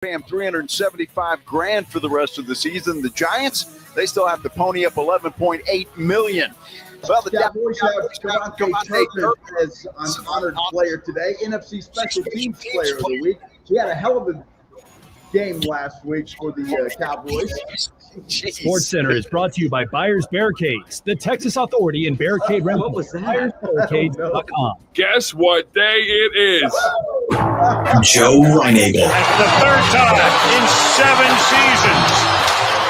Pay him $375,000 for the rest of the season. The Giants, they still have to pony up $11.8 million. Well, the Cowboys have Devontae Turpin as an honored player today, NFC Special Teams Player of the Week. He had a hell of a game last week for the Cowboys. Sports Center is brought to you by Buyers Barricades, the Texas Authority in barricade rental. What was that? BuyersBarricades.com. Guess what day it is? Joe Reinagle. That's the third time in 7 seasons,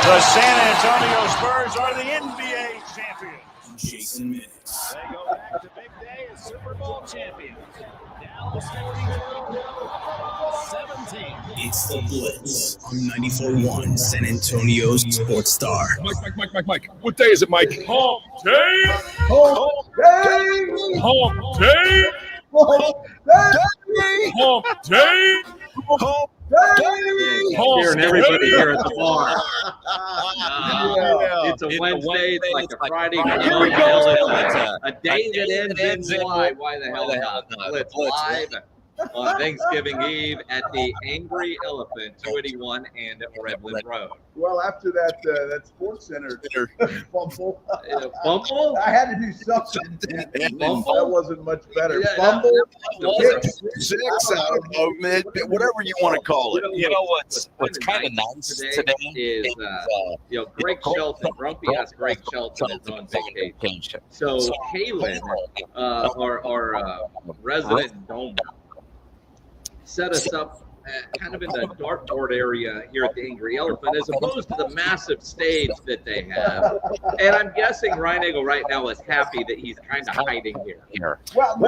the San Antonio Spurs are the NBA champions. Jason Minutes. They go back to big day as Super Bowl champions. Dallas 17. It's the Blitz on 94.1 San Antonio's Sports Star. Mike. What day is it, Mike? Hump day. Hump day! Hump day. Hump day! Hump day. Hump Hearing everybody here at the bar. Yeah. It's a Wednesday. It's like a Friday. Here we go. A day that ends in Y. Why the hell not? Blitz live on Thanksgiving Eve at the Angry Elephant, 281 and Redwood Road. Well, after that Sports Center fumble, Fumble? I had to do something. Fumble? That wasn't much better. Yeah, Fumble, Six, I don't know, man, whatever you want to call it. You know what's kind of nice today is Greg Shelton. Grumpy ass Greg Shelton is on vacation. So Kaylin, our resident dome, set us up kind of in the dartboard area here at the Angry Elephant, as opposed to the massive stage that they have. And I'm guessing Reinagle right now is happy that he's kind of hiding here. Well,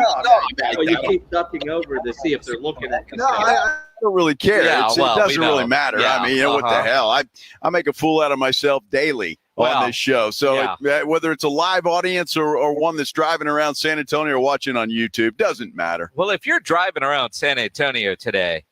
So you keep ducking over to see if they're looking at you. no, I don't really care. Yeah, it well, doesn't we know. really matter. Yeah, I mean, what the hell? I make a fool out of myself daily on this show. So whether it's a live audience or one that's driving around San Antonio or watching on YouTube, doesn't matter. Well, if you're driving around San Antonio today,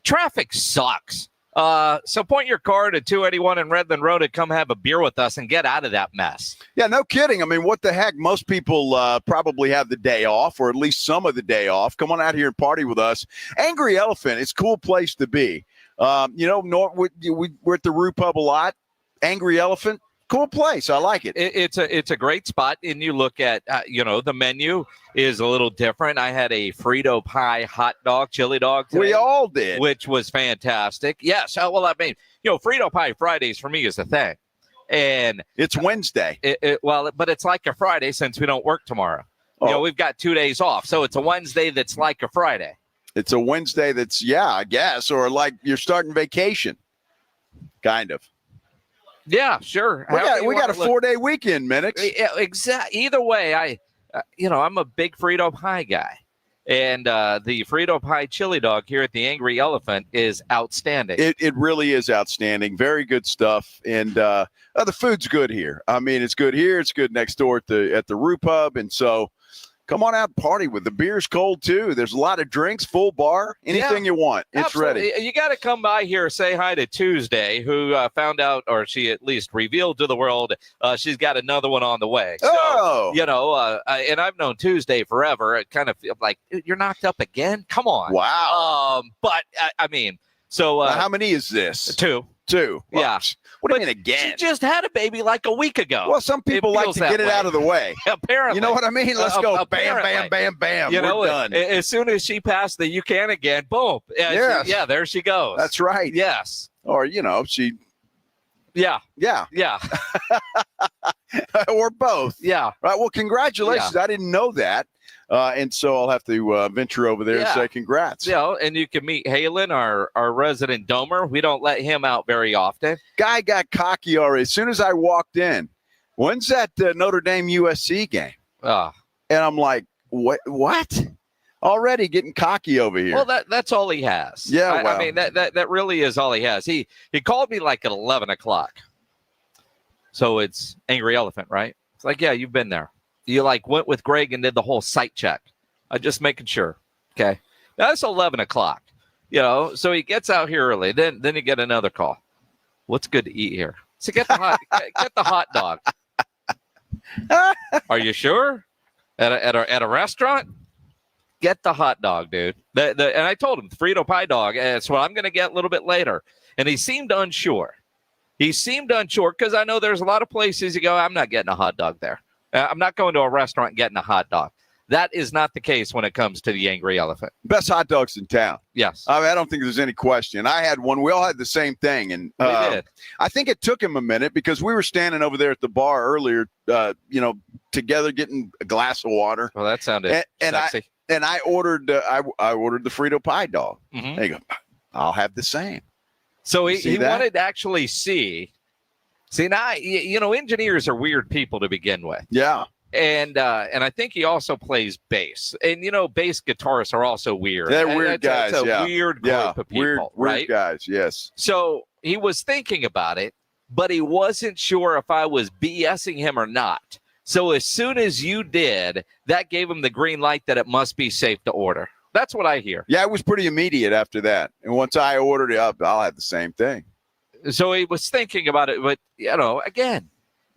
traffic sucks. So point your car to 281 and Redland Road and come have a beer with us and get out of that mess. Yeah, no kidding. I mean, what the heck? Most people probably have the day off, or at least some of the day off. Come on out here and party with us. Angry Elephant, it's a cool place to be. We're at the Rue Pub a lot. Angry Elephant, cool place. I like it. It's a great spot. And you look at, the menu is a little different. I had a Frito pie hot dog, chili dog today, We all did. which was fantastic. Yes. Well, I mean, Frito pie Fridays for me is a thing. And It's Wednesday. but it's like a Friday since we don't work tomorrow. Oh. We've got 2 days off. So it's a Wednesday that's like a Friday. It's a Wednesday that's, I guess, or like you're starting vacation. Kind of. Yeah, sure. We got a 4-day weekend, Minix. Yeah, exactly. Either way, I'm a big Frito pie guy. And the Frito pie chili dog here at the Angry Elephant is outstanding. It really is outstanding. Very good stuff. And the food's good here. I mean, it's good here. It's good next door at the Rue Pub. And so come on out and party with the beer's cold, too. There's a lot of drinks, full bar, anything you want. It's Absolutely. ready. You got to come by here, say hi to Tuesday, who found out, or she at least revealed to the world, she's got another one on the way. So, and I've known Tuesday forever. It kind of feels like, you're knocked up again? Come on. Wow. But, I mean, so. Now, how many is this? 2. Well, Yeah. What do you mean again? She just had a baby like a week ago. Well, some people like to get it out of the way. Apparently. You know what I mean? Let's go bam, apparently. bam, bam, bam. We're done. As soon as she passed the you can again, boom. Yes. There she goes. That's right. Yes. Or, she. Yeah. Yeah. Yeah. Or both. Yeah. Right. Well, congratulations. Yeah. I didn't know that. And so I'll have to venture over there and say congrats. And you can meet Halen, our resident domer. We don't let him out very often. Guy got cocky already. As soon as I walked in, when's that Notre Dame USC game? And I'm like, what? Already getting cocky over here. Well, that's all he has. Yeah, I mean, that really is all he has. He called me like at 11 o'clock. So it's Angry Elephant, right? It's like, yeah, you've been there. You went with Greg and did the whole site check. I'm just making sure. Okay. That's 11 o'clock. So he gets out here early. Then you get another call. What's good to eat here? So get the hot dog. Are you sure? At a restaurant? get the hot dog, dude. And I told him, Frito pie dog, that's what I'm going to get a little bit later. And he seemed unsure. Because I know there's a lot of places you go, I'm not getting a hot dog there. I'm not going to a restaurant and getting a hot dog. That is not the case when it comes to the Angry Elephant. Best hot dogs in town. Yes. I mean, I don't think there's any question. I had one. We all had the same thing. And We did. I think it took him a minute because we were standing over there at the bar earlier, together getting a glass of water. Well, that sounded sexy. I ordered I ordered the Frito pie dog. Mhm. There you go. I'll have the same. So You he see that? wanted to actually see now, engineers are weird people to begin with. Yeah. And I think he also plays bass. And, bass guitarists are also weird. They're And weird that's guys, a yeah. weird group of people, Weird right? guys, yes. So he was thinking about it, but he wasn't sure if I was BSing him or not. So as soon as you did, that gave him the green light that it must be safe to order. That's what I hear. Yeah, it was pretty immediate after that. And once I ordered it up, I'll have the same thing. So he was thinking about it, but, again,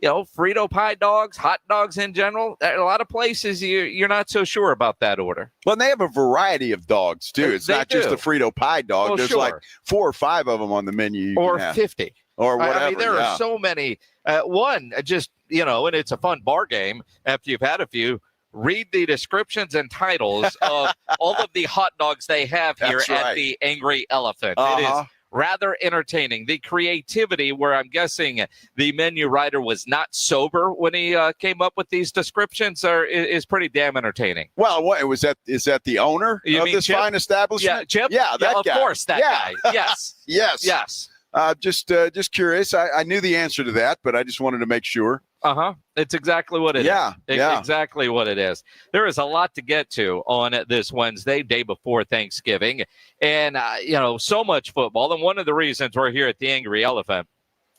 Frito pie dogs, hot dogs in general, a lot of places you're not so sure about that order. Well, and they have a variety of dogs, too. It's They not just do. the Frito pie dog. Well, There's sure. like 4 or 5 of them on the menu you Or can have. 50. Or whatever. I mean, there yeah. are so many. One, just, and it's a fun bar game after you've had a few. Read the descriptions and titles of all of the hot dogs they have here That's at right. the Angry Elephant. It Uh-huh. is rather entertaining. The creativity, where I'm guessing the menu writer was not sober when he came up with these descriptions, is pretty damn entertaining. Well, what is that the owner You of mean this Chip? fine establishment? Yeah, Chip? Yeah, that of guy. course, that Yeah. guy. Yes. Yes. Yes. Just curious. I knew the answer to that, but I just wanted to make sure. Uh-huh. It's exactly what it is. Yeah. Exactly what it is. There is a lot to get to on this Wednesday, day before Thanksgiving. And, so much football. And one of the reasons we're here at the Angry Elephant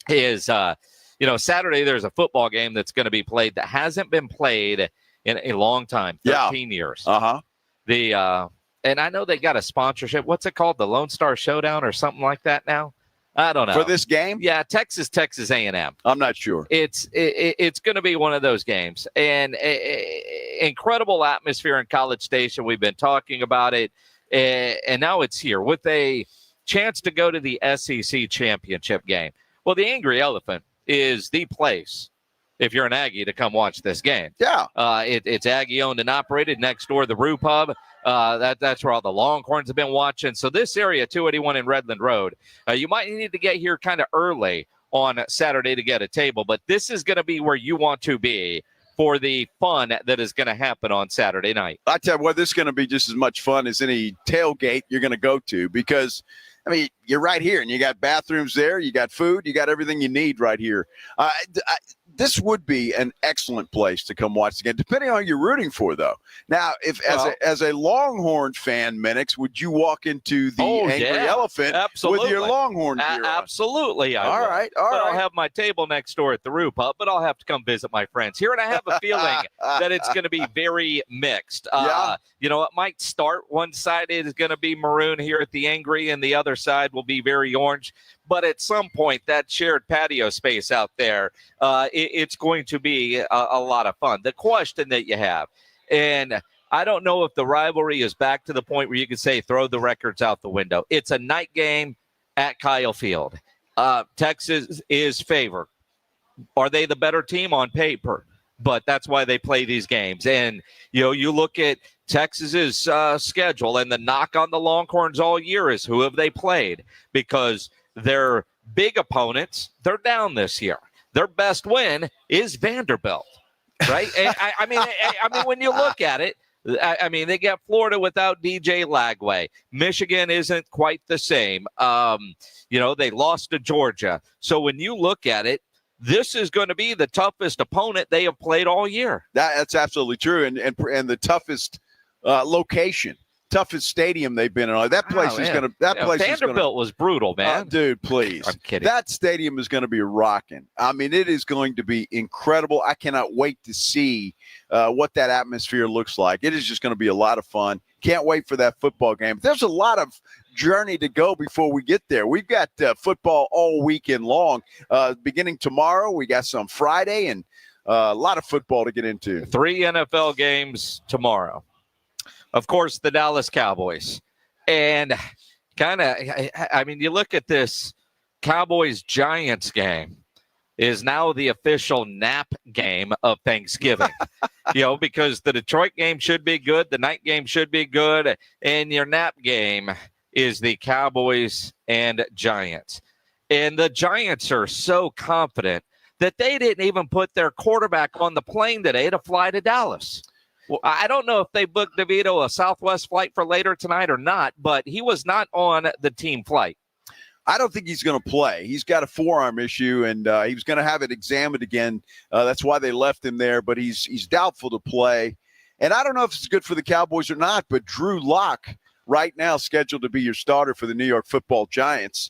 is, Saturday there's a football game that's going to be played that hasn't been played in a long time, 13 years. Uh-huh. And I know they got a sponsorship. What's it called? The Lone Star Showdown or something like that now? I don't know. For this game? Yeah, Texas A&M. I'm not sure. It's going to be one of those games, and incredible atmosphere in College Station. We've been talking about it, and now it's here with a chance to go to the SEC championship game. Well, the Angry Elephant is the place if you're an Aggie to come watch this game. Yeah. It's Aggie owned and operated next door, the Brew Pub. That's where all the Longhorns have been watching. So this area, 281 in Redland Road, you might need to get here kind of early on Saturday to get a table, but this is going to be where you want to be for the fun that is going to happen on Saturday night. I tell you what, this is going to be just as much fun as any tailgate you're going to go to because, you're right here and you got bathrooms there, you got food, you got everything you need right here. This would be an excellent place to come watch the game, depending on who you're rooting for, though. Now, as a Longhorn fan, Minix, would you walk into the Angry Elephant with your Longhorn gear on? Absolutely. All right. I'll have my table next door at the Brew Pub, but I'll have to come visit my friends here, and I have a feeling that it's going to be very mixed. It might start one side is going to be maroon here at the Angry, and the other side will be very orange. But at some point, that shared patio space out there, it's going to be a lot of fun. The question that you have, and I don't know if the rivalry is back to the point where you can say throw the records out the window. It's a night game at Kyle Field. Texas is favored. Are they the better team on paper? But that's why they play these games. And, you look at Texas's schedule, and the knock on the Longhorns all year is who have they played? Because their big opponents, they're down this year. Their best win is Vanderbilt, right? And I mean, when you look at it, they get Florida without DJ Lagway. Michigan isn't quite the same. They lost to Georgia. So when you look at it, this is going to be the toughest opponent they have played all year. That's absolutely true, and the toughest location. Toughest stadium they've been in. That place is going to. Vanderbilt was brutal, man. Dude, please. I'm kidding. That stadium is going to be rocking. It is going to be incredible. I cannot wait to see what that atmosphere looks like. It is just going to be a lot of fun. Can't wait for that football game. There's a lot of journey to go before we get there. We've got football all weekend long. Beginning tomorrow, we got some Friday, and a lot of football to get into. 3 NFL games tomorrow. of course, the Dallas Cowboys. And you look at this Cowboys-Giants game is now the official nap game of Thanksgiving. Because the Detroit game should be good, the night game should be good, and your nap game is the Cowboys and Giants. And the Giants are so confident that they didn't even put their quarterback on the plane today to fly to Dallas. Well, I don't know if they booked DeVito a Southwest flight for later tonight or not, but he was not on the team flight. I don't think he's going to play. He's got a forearm issue, and he was going to have it examined again. That's why they left him there, but he's doubtful to play. And I don't know if it's good for the Cowboys or not, but Drew Lock right now scheduled to be your starter for the New York Football Giants.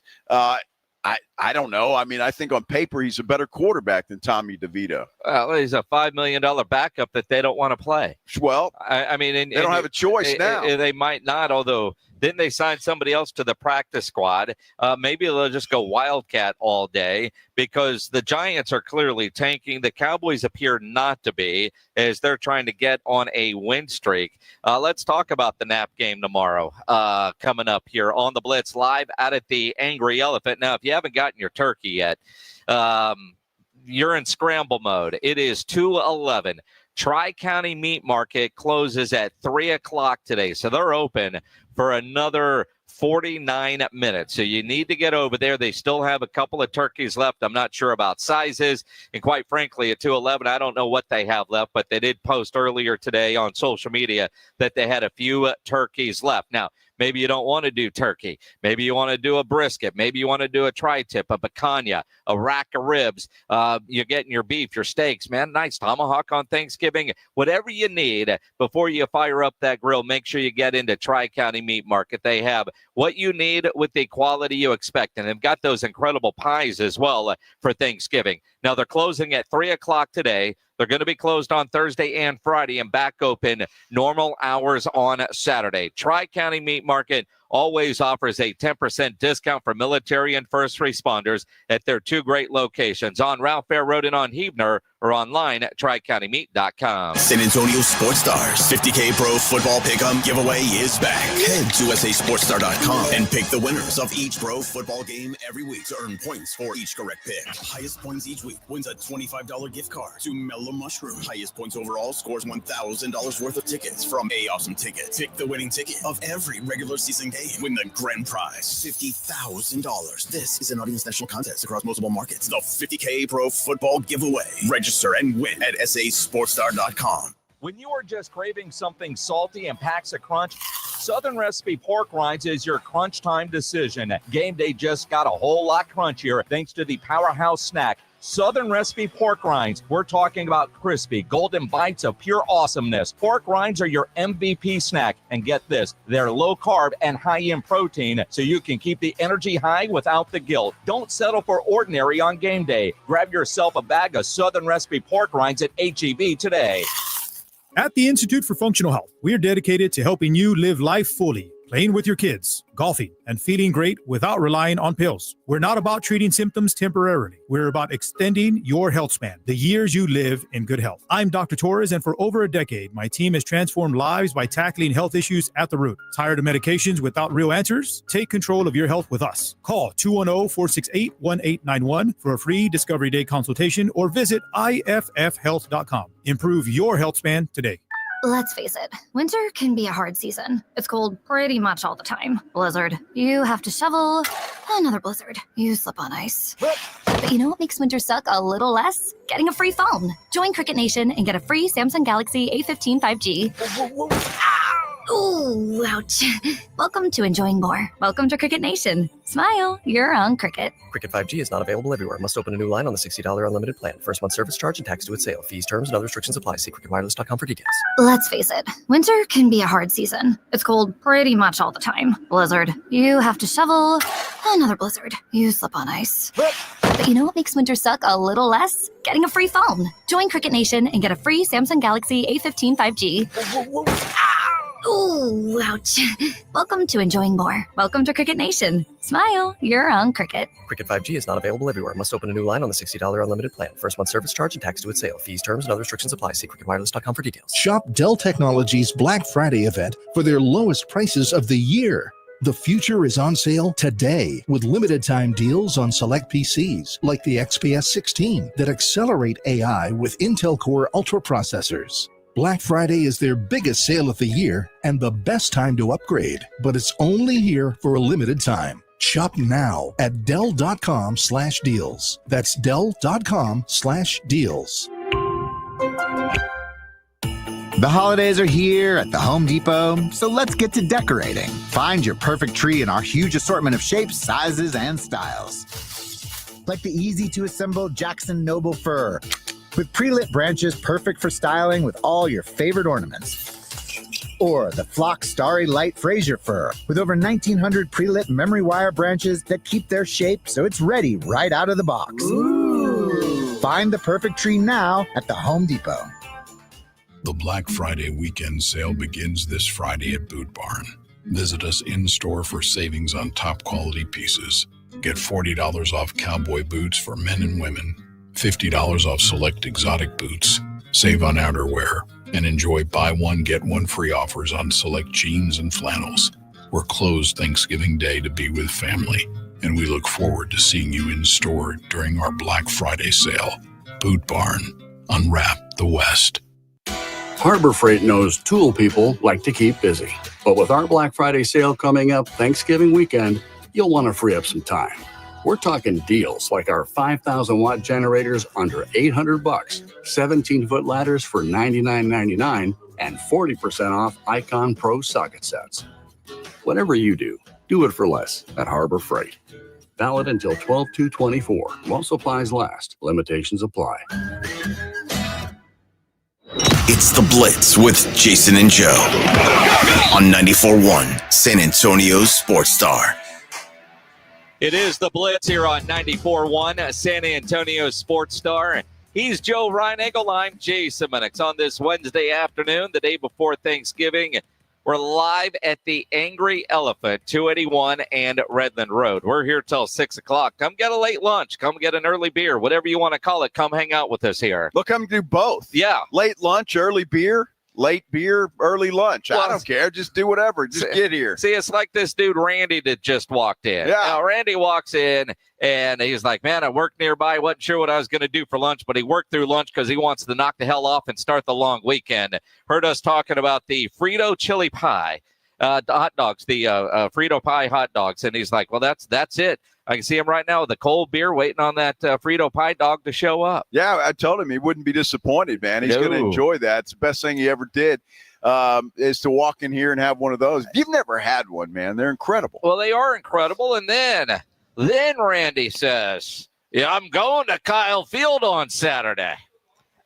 I don't know. I mean, I think on paper he's a better quarterback than Tommy DeVito. Well, he's a $5 million backup that they don't want to play. Well, they don't have a choice now. They might not, although then they sign somebody else to the practice squad. Maybe they'll just go Wildcat all day because the Giants are clearly tanking. The Cowboys appear not to be as they're trying to get on a win streak. Let's talk about the nap game tomorrow coming up here on the Blitz live out at the Angry Elephant. Now, if you haven't gotten your turkey yet, you're in scramble mode. It is 2:11. Tri-County Meat Market closes at 3 o'clock today, so they're open for another 49 minutes. So you need to get over there. They still have a couple of turkeys left. I'm not sure about sizes. And quite frankly, at 2:11, I don't know what they have left, but they did post earlier today on social media that they had a few turkeys left. Now, maybe you don't want to do turkey. Maybe you want to do a brisket. Maybe you want to do a tri-tip, a picanha, a rack of ribs. You're getting your beef, your steaks, man. Nice tomahawk on Thanksgiving. Whatever you need before you fire up that grill, make sure you get into Tri-County Meat Market. They have what you need with the quality you expect. And they've got those incredible pies as well for Thanksgiving. Now, they're closing at 3 o'clock today. They're going to be closed on Thursday and Friday and back open normal hours on Saturday. Tri-County Meat Market always offers a 10% discount for military and first responders at their two great locations on Ralph Fair Road and on Heebner or online at tricountymeat.com. San Antonio Sports Stars 50K Pro Football Pick'em giveaway is back. Head to USASportsStar.com and pick the winners of each pro football game every week to earn points for each correct pick. Highest points each week wins a $25 gift card to Mellow Mushroom. Highest points overall scores $1,000 worth of tickets from A Awesome Tickets. Pick the winning ticket of every regular season game. Win the grand prize, $50,000. This is an Audience National Contest across multiple markets. The 50K Pro Football Giveaway. Register and win at SASportsStar.com. When you are just craving something salty and packs a crunch, Southern Recipe Pork Rinds is your crunch time decision. Game day just got a whole lot crunchier thanks to the powerhouse snack, Southern Recipe Pork Rinds. We're talking about crispy, golden bites of pure awesomeness. Pork rinds are your MVP snack. And get this, they're low carb and high in protein, so you can keep the energy high without the guilt. Don't settle for ordinary on game day. Grab yourself a bag of Southern Recipe Pork Rinds at HEB today. At the Institute for Functional Health, we are dedicated to helping you live life fully, playing with your kids, golfing, and feeling great without relying on pills. We're not about treating symptoms temporarily. We're about extending your health span, the years you live in good health. I'm Dr. Torres, and for over a decade, my team has transformed lives by tackling health issues at the root. Tired of medications without real answers? Take control of your health with us. Call 210-468-1891 for a free Discovery Day consultation or visit iffhealth.com. Improve your health span today. Let's face it, winter can be a hard season. It's cold pretty much all the time. Blizzard, you have to shovel. Another blizzard, you slip on ice. But you know what makes winter suck a little less? Getting a free phone. Join Cricket Nation and get a free Samsung Galaxy A15 5G. Ooh, ouch. Welcome to enjoying more. Welcome to Cricket Nation. Smile, you're on Cricket. Cricket 5G is not available everywhere. Must open a new line on the $60 unlimited plan. First month service charge and tax due at sale. Fees, terms, and other restrictions apply. See cricketwireless.com for details. Let's face it, winter can be a hard season. It's cold pretty much all the time. Blizzard, you have to shovel. Another blizzard, you slip on ice. But you know what makes winter suck a little less? Getting a free phone. Join Cricket Nation and get a free Samsung Galaxy A15 5G. Ooh, ouch. Welcome to Enjoying More. Welcome to Cricket Nation. Smile, you're on Cricket. Cricket 5G is not available everywhere. Must open a new line on the $60 unlimited plan. First month service charge and tax due at sale. Fees, terms, and other restrictions apply. See cricketwireless.com for details. Shop Dell Technologies Black Friday event for their lowest prices of the year. The future is on sale today with limited time deals on select PCs like the XPS 16 that accelerate AI with Intel Core Ultra processors. Black Friday is their biggest sale of the year and the best time to upgrade, but it's only here for a limited time. Shop now at Dell.com/deals. That's Dell.com/deals. The holidays are here at the Home Depot, so let's get to decorating. Find your perfect tree in our huge assortment of shapes, sizes, and styles. Like the easy-to-assemble Jackson Noble fir, with pre-lit branches perfect for styling with all your favorite ornaments. Or the Flock Starry Light Fraser fir, with over 1,900 pre-lit memory wire branches that keep their shape so it's ready right out of the box. Ooh. Find the perfect tree now at the Home Depot. The Black Friday weekend sale begins this Friday at Boot Barn. Visit us in-store for savings on top quality pieces. Get $40 off cowboy boots for men and women, $50 off select exotic boots, save on outerwear, and enjoy buy one, get one free offers on select jeans and flannels. We're closed Thanksgiving Day to be with family, and we look forward to seeing you in store during our Black Friday sale. Boot Barn, unwrap the West. Harbor Freight knows tool people like to keep busy. But with our Black Friday sale coming up Thanksgiving weekend, you'll want to free up some time. We're talking deals like our 5,000-watt generators under $800, 17-foot ladders for $99.99, and 40% off Icon Pro socket sets. Whatever you do, do it for less at Harbor Freight. Valid until 12/2/24. While supplies last. Limitations apply. It's The Blitz with Jason and Joe on 94.1 San Antonio's Sports Star. It is The Blitz here on 94.1 San Antonio Sports Star. He's Joe Reinagel. I'm Jason Minix. On this Wednesday afternoon, the day before Thanksgiving, we're live at the Angry Elephant, 281 and Redland Road. We're here till 6 o'clock. Come get a late lunch. Come get an early beer. Whatever you want to call it, come hang out with us here. Look, come do both. Yeah. Late lunch, early beer. Late beer, early lunch. Well, I don't care. Just do whatever. Just get here. See, it's like this dude, Randy, that just walked in. Yeah. Now, Randy walks in, and he's like, man, I work nearby. Wasn't sure what I was going to do for lunch, but he worked through lunch because he wants to knock the hell off and start the long weekend. Heard us talking about the Frito chili pie, the hot dogs, the Frito pie hot dogs. And he's like, well, that's it. I can see him right now with a cold beer waiting on that Frito pie dog to show up. Yeah, I told him he wouldn't be disappointed, man. He's going to enjoy that. It's the best thing he ever did. Is to walk in here and have one of those. You've never had one, man. They're incredible. Well, they are incredible. And then Randy says, yeah, I'm going to Kyle Field on Saturday.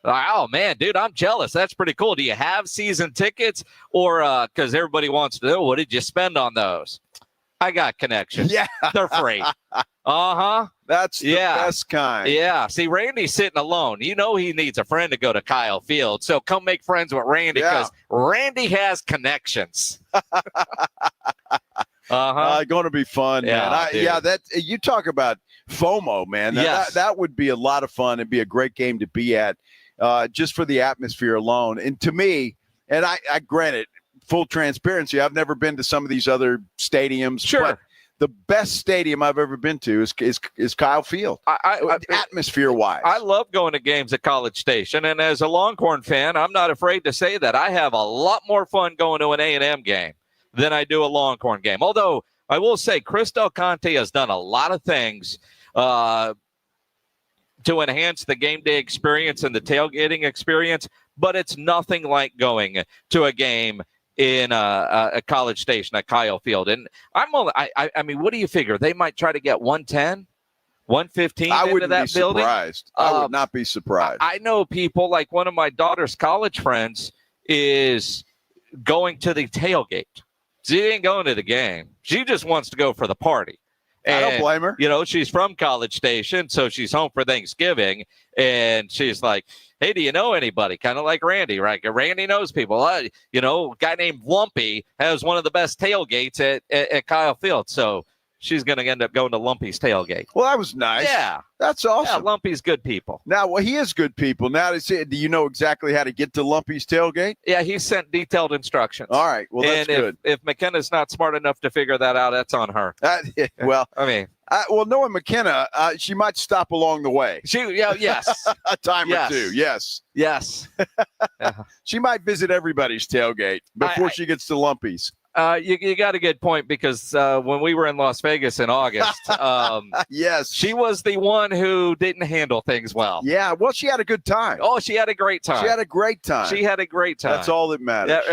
Oh, man, dude, I'm jealous. That's pretty cool. Do you have season tickets? Or because everybody wants to know, what did you spend on those? I got connections. Yeah. They're free. Uh-huh. That's the best kind. Yeah. See, Randy's sitting alone. You know he needs a friend to go to Kyle Field. So come make friends with Randy because Randy has connections. Going to be fun, man. Yeah, that you talk about FOMO, man. Yes. That would be a lot of fun. It'd be a great game to be at just for the atmosphere alone. And to me, and I granted, full transparency, I've never been to some of these other stadiums. Sure. But the best stadium I've ever been to is Kyle Field. Atmosphere-wise. I love going to games at College Station. And as a Longhorn fan, I'm not afraid to say that I have a lot more fun going to an A&M game than I do a Longhorn game. Although I will say Chris Del Conte has done a lot of things to enhance the game day experience and the tailgating experience, but it's nothing like going to a game in a College Station at Kyle Field. And I mean, what do you figure? They might try to get 110, 115 into that building? Surprised. I would not be surprised. I know people, like one of my daughter's college friends is going to the tailgate. She ain't going to the game. She just wants to go for the party. And, I don't blame her. You know, she's from College Station, so she's home for Thanksgiving, and she's like, hey, do you know anybody? Kind of like Randy, right? Randy knows people. You know, a guy named Lumpy has one of the best tailgates at Kyle Field, so she's going to end up going to Lumpy's tailgate. Well, that was nice. Yeah. That's awesome. Yeah, Lumpy's good people. Now, well, he is good people. Now, do you know exactly how to get to Lumpy's tailgate? Yeah, he sent detailed instructions. All right. Well, that's good. If McKenna's not smart enough to figure that out, that's on her. Well, I mean, knowing McKenna, she might stop along the way. Yes. A time or two. Yes. Yes. She might visit everybody's tailgate before she gets to Lumpy's. You got a good point, because when we were in Las Vegas in August, yes, she was the one who didn't handle things well. Yeah, well, she had a good time. Oh, she had a great time. She had a great time. That's all that matters.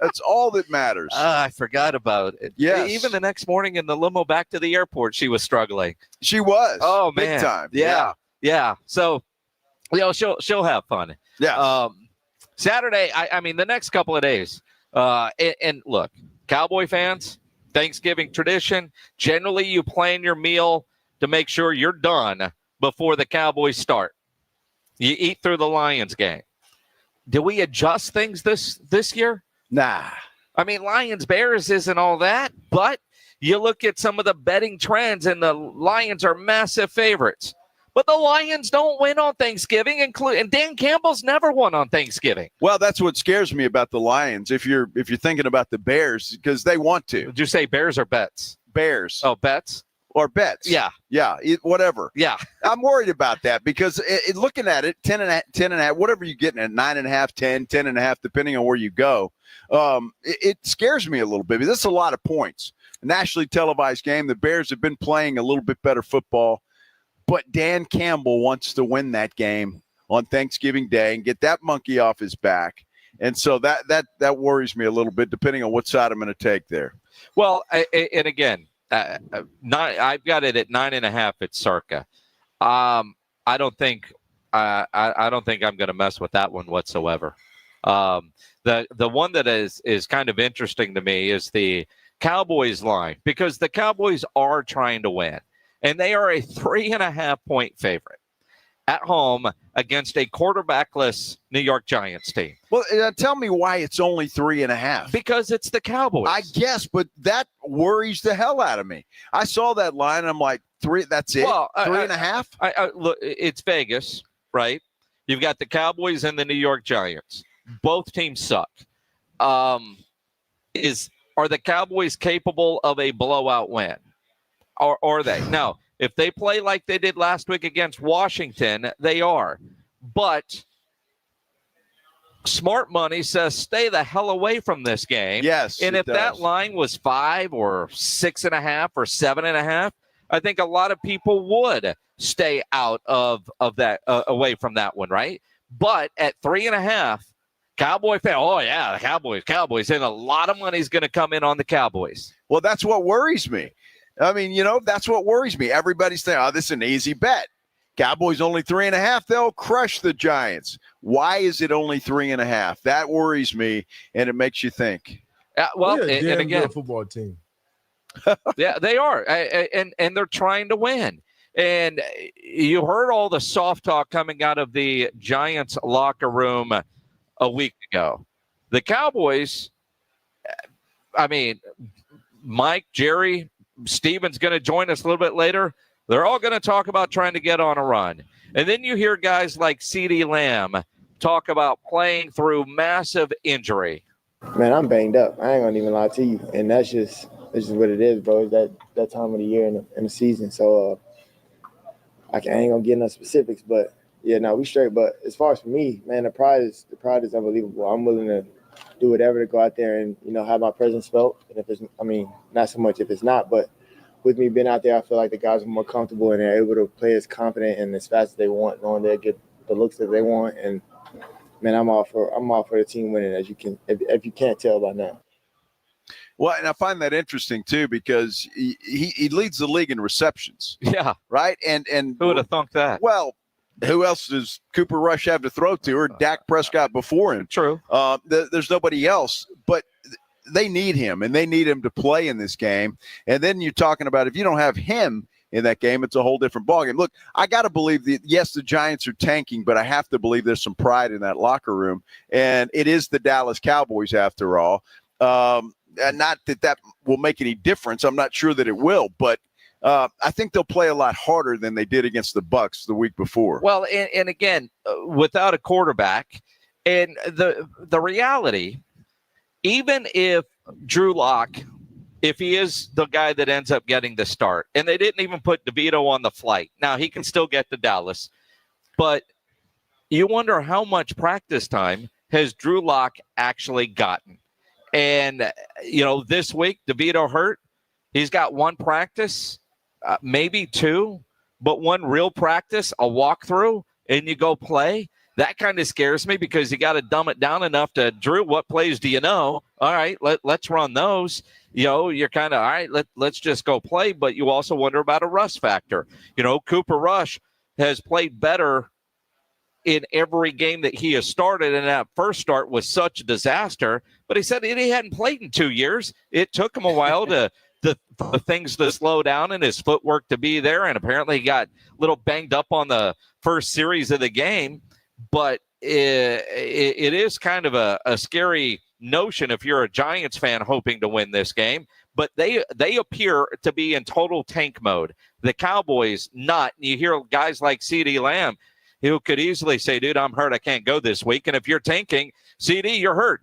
That's all that matters. I forgot about it. Yes. Even the next morning in the limo back to the airport, she was struggling. She was. Oh, man. Big time. Yeah. So, she'll have fun. Yeah. Saturday, I mean, the next couple of days. And look, Cowboy fans, Thanksgiving tradition, generally you plan your meal to make sure you're done before the Cowboys start. You eat through the Lions game. Do we adjust things this year? Nah. I mean, Lions-Bears isn't all that, but you look at some of the betting trends, and the Lions are massive favorites. But the Lions don't win on Thanksgiving, and Dan Campbell's never won on Thanksgiving. Well, that's what scares me about the Lions. If you're thinking about the Bears, because they want to. Did you say Bears or bets? Bears. Oh, bets? Or bets. Yeah. Whatever. Yeah. I'm worried about that because looking at it, 10.5, whatever you're getting at, 9.5, 10.5, depending on where you go, it scares me a little bit. This is a lot of points. A nationally televised game. The Bears have been playing a little bit better football. But Dan Campbell wants to win that game on Thanksgiving Day and get that monkey off his back. And so that worries me a little bit, depending on what side I'm going to take there. Well, and again, I've got it at 9.5 at Circa. I don't think I'm going to mess with that one whatsoever. The one that is kind of interesting to me is the Cowboys line, because the Cowboys are trying to win. And they are a 3.5-point favorite at home against a quarterbackless New York Giants team. Well, tell me why it's only 3.5. Because it's the Cowboys. I guess, but that worries the hell out of me. I saw that line, and I'm like, 3, that's it? Well, 3.5? Look, it's Vegas, right? You've got the Cowboys and the New York Giants. Both teams suck. Are the Cowboys capable of a blowout win? Or are they? Now, if they play like they did last week against Washington, they are. But smart money says stay the hell away from this game. Yes. And if that line was 5 or 6.5 or 7.5, I think a lot of people would stay out of that, away from that one, right? But at 3.5, Cowboy fan, oh yeah, the Cowboys, and a lot of money is going to come in on the Cowboys. Well, that's what worries me. I mean, that's what worries me. Everybody's saying, oh, this is an easy bet. Cowboys only 3.5. They'll crush the Giants. Why is it only 3.5? That worries me, and it makes you think. Well, and again, good football team. Yeah, they are, and they're trying to win. And you heard all the soft talk coming out of the Giants locker room a week ago. The Cowboys, I mean, Mike, Jerry, Steven's going to join us a little bit later. They're all going to talk about trying to get on a run. And then you hear guys like CeeDee Lamb talk about playing through massive injury. Man, I'm banged up. I ain't going to even lie to you. And that's just what it is, bro. It's that time of the year in the season. So I ain't going to get into specifics. But, yeah, no, we straight. But as far as for me, man, the pride is unbelievable. I'm willing to do whatever to go out there and, have my presence felt. And if it's, not so much if it's not, but with me being out there, I feel like the guys are more comfortable and they're able to play as confident and as fast as they want, knowing they'll get the looks that they want. And man, I'm all for the team winning, as you can, if you can't tell by now. Well, and I find that interesting too, because he leads the league in receptions. Yeah. Right. And who would have thunk that? Well, who else does Cooper Rush have to throw to, or Dak Prescott before him? True. There's nobody else. But they need him, and they need him to play in this game. And then you're talking about if you don't have him in that game, it's a whole different ballgame. Look, I got to believe that, yes, the Giants are tanking, but I have to believe there's some pride in that locker room. And it is the Dallas Cowboys after all. And not that will make any difference. I'm not sure that it will, but I think they'll play a lot harder than they did against the Bucs the week before. Well, and again, without a quarterback, and the reality, even if Drew Lock, if he is the guy that ends up getting the start, and they didn't even put DeVito on the flight. Now, he can still get to Dallas, but you wonder how much practice time has Drew Lock actually gotten. And, this week, DeVito hurt. He's got one practice, maybe two, but one real practice, a walkthrough, and you go play. That kind of scares me because you got to dumb it down enough to, Drew, what plays do you know? All right, let's run those. You're kind of, all right, let's just go play, but you also wonder about a rust factor. Cooper Rush has played better in every game that he has started, and that first start was such a disaster. But he said he hadn't played in 2 years. It took him a while for things to slow down and his footwork to be there, and apparently he got a little banged up on the first series of the game. But it is kind of a scary notion if you're a Giants fan hoping to win this game. But they appear to be in total tank mode. The Cowboys not. You hear guys like CeeDee Lamb who could easily say, dude, I'm hurt. I can't go this week. And if you're tanking, CD, you're hurt.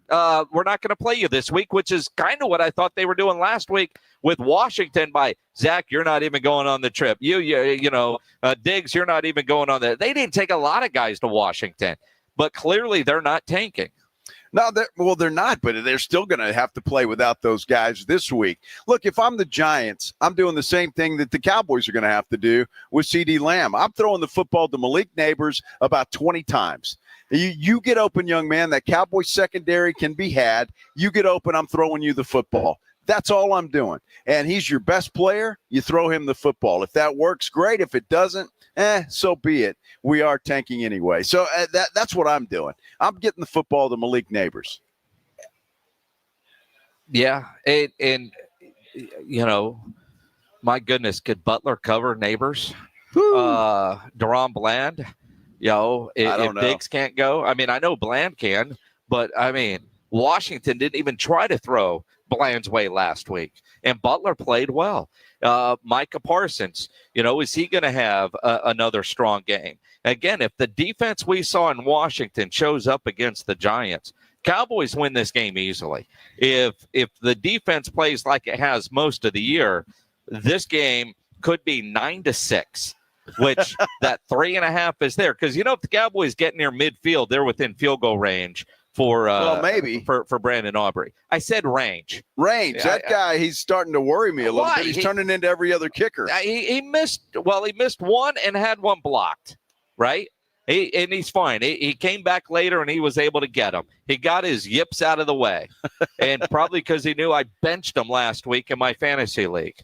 We're not going to play you this week, which is kind of what I thought they were doing last week with Washington by, Zach, you're not even going on the trip. Diggs, you're not even going on that. They didn't take a lot of guys to Washington, but clearly they're not tanking. No, they're not, but they're still going to have to play without those guys this week. Look, if I'm the Giants, I'm doing the same thing that the Cowboys are going to have to do with CeeDee Lamb. I'm throwing the football to Malik Neighbors about 20 times. You get open, young man. That Cowboys secondary can be had. You get open, I'm throwing you the football. That's all I'm doing. And he's your best player. You throw him the football. If that works, great. If it doesn't, so be it. We are tanking anyway. So that's what I'm doing. I'm getting the football to Malik Neighbors. Yeah. And my goodness, could Butler cover Neighbors? Deron Bland, if Diggs can't go. I mean, I know Bland can, but Washington didn't even try to throw Bland's way last week, and Butler played well. Micah Parsons, is he going to have another strong game? Again, if the defense we saw in Washington shows up against the Giants, Cowboys win this game easily. If the defense plays like it has most of the year, this game could be 9-6, which that 3.5 is there. Because, if the Cowboys get near midfield, they're within field goal range for maybe for Brandon Aubrey. I said range. That guy, he's starting to worry me a little bit. He's turning into every other kicker. He missed one and had one blocked, right? And he's fine. He came back later and he was able to get him. He got his yips out of the way, and probably because he knew I benched him last week in my fantasy league.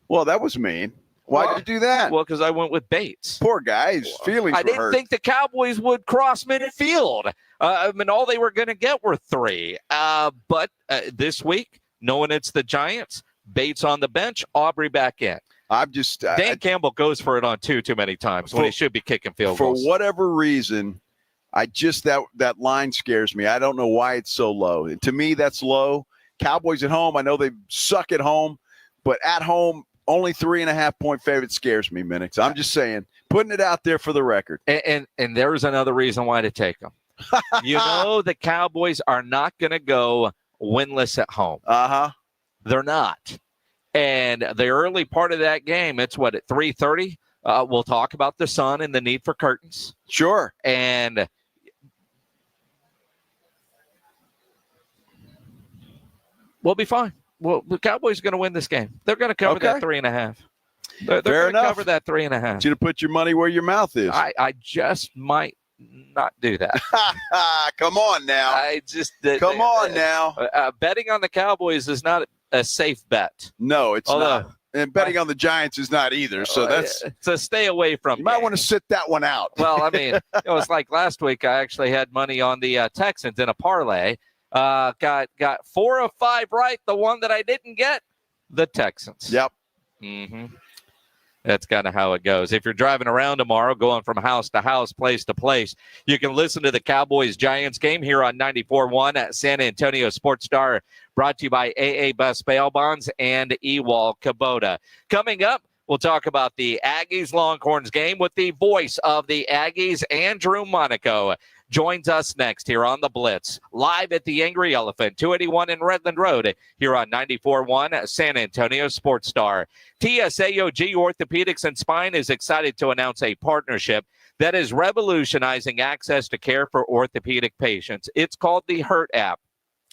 Well, that was mean. Why'd you do that? Well, because I went with Bates. Poor guy. His feelings I were didn't hurt. think the Cowboys would cross midfield. All they were going to get were 3. But this week, knowing it's the Giants, Bates on the bench, Aubrey back in. Dan Campbell goes for it on too many times when he should be kicking field goals. For whatever reason, that line scares me. I don't know why it's so low. To me, that's low. Cowboys at home, I know they suck at home, but at home, only 3.5-point favorite scares me, Minix. I'm just saying, putting it out there for the record. And there's another reason why to take them. The Cowboys are not going to go winless at home. They're not. And the early part of that game, it's at 3:30. We'll talk about the sun and the need for curtains. Sure. And we'll be fine. Well, the Cowboys are going to win this game. They're going to cover that 3.5. They're going to cover that 3.5. You to put your money where your mouth is. I just might not do that. Come on now. Come on now. Betting on the Cowboys is not a safe bet. No, it's not. And betting on the Giants is not either. So that's so stay away from. You might want to sit that one out. Well, it was like last week. I actually had money on the Texans in a parlay. Got 4 of 5 right. The one that I didn't get, the Texans. Yep. Mm-hmm. That's kind of how it goes. If you're driving around tomorrow, going from house to house, place to place, you can listen to the Cowboys-Giants game here on 94.1 at San Antonio Sports Star, brought to you by AA Best Bail Bonds and Ewald Kubota. Coming up, we'll talk about the Aggies-Longhorns game with the voice of the Aggies, Andrew Monaco. Joins us next here on the Blitz, live at the Angry Elephant, 281 in Redland Road, here on 94.1 San Antonio Sports Star. TSAOG Orthopedics and Spine is excited to announce a partnership that is revolutionizing access to care for orthopedic patients. It's called the Hurt app,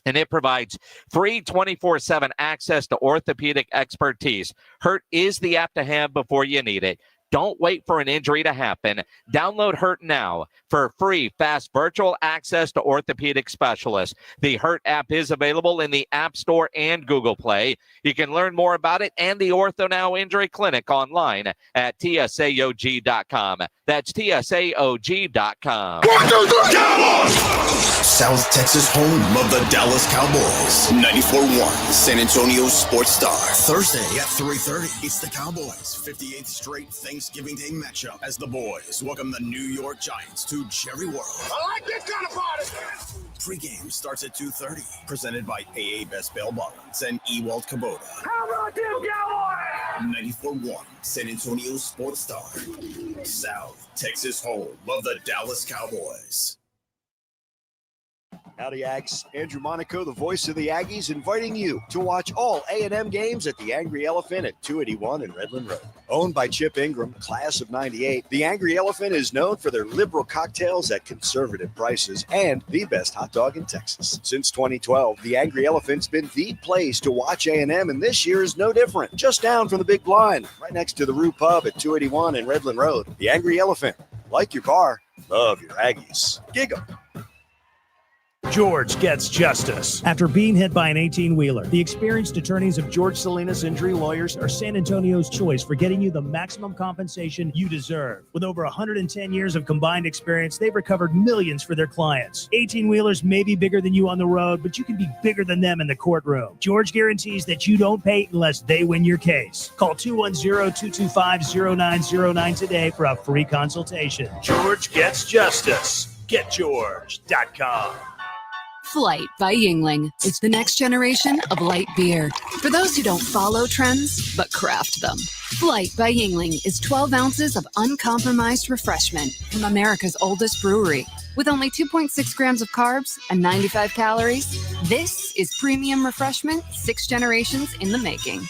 and it provides free 24/7 access to orthopedic expertise. Hurt is the app to have before you need it. Don't wait for an injury to happen. Download Hurt now for free, fast virtual access to orthopedic specialists. The Hurt app is available in the App Store and Google Play. You can learn more about it and the Ortho Now Injury Clinic online at tsaog.com. That's tsaog.com. South Texas home of the Dallas Cowboys. 94.1 San Antonio Sports Star. Thursday at 3:30. It's the Cowboys' 58th straight Thanksgiving Day matchup as the boys welcome the New York Giants to Jerry World. I like this kind of party. Pre-game starts at 2:30. Presented by AA Best Bail Bonds and Ewald Kubota. How about them Cowboys? 94.1 San Antonio Sports Star. South Texas home of the Dallas Cowboys. Howdy, Aggies. Andrew Monaco, the voice of the Aggies, inviting you to watch all A&M games at the Angry Elephant at 281 in Redland Road. Owned by Chip Ingram, class of 98, the Angry Elephant is known for their liberal cocktails at conservative prices and the best hot dog in Texas. Since 2012, the Angry Elephant's been the place to watch A&M, and this year is no different. Just down from the Big Blind, right next to the Rue Pub at 281 in Redland Road. The Angry Elephant. Like your car, love your Aggies. Gig 'em. George gets justice. After being hit by an 18-wheeler, the experienced attorneys of George Salinas Injury Lawyers are San Antonio's choice for getting you the maximum compensation you deserve. With over 110 years of combined experience, they've recovered millions for their clients. 18-wheelers may be bigger than you on the road, but you can be bigger than them in the courtroom. George guarantees that you don't pay unless they win your case. Call 210-225-0909 today for a free consultation. George gets justice. GetGeorge.com. Flight by Yingling. It's the next generation of light beer. For those who don't follow trends, but craft them. Flight by Yingling is 12 ounces of uncompromised refreshment from America's oldest brewery. With only 2.6 grams of carbs and 95 calories, this is premium refreshment 6 generations in the making.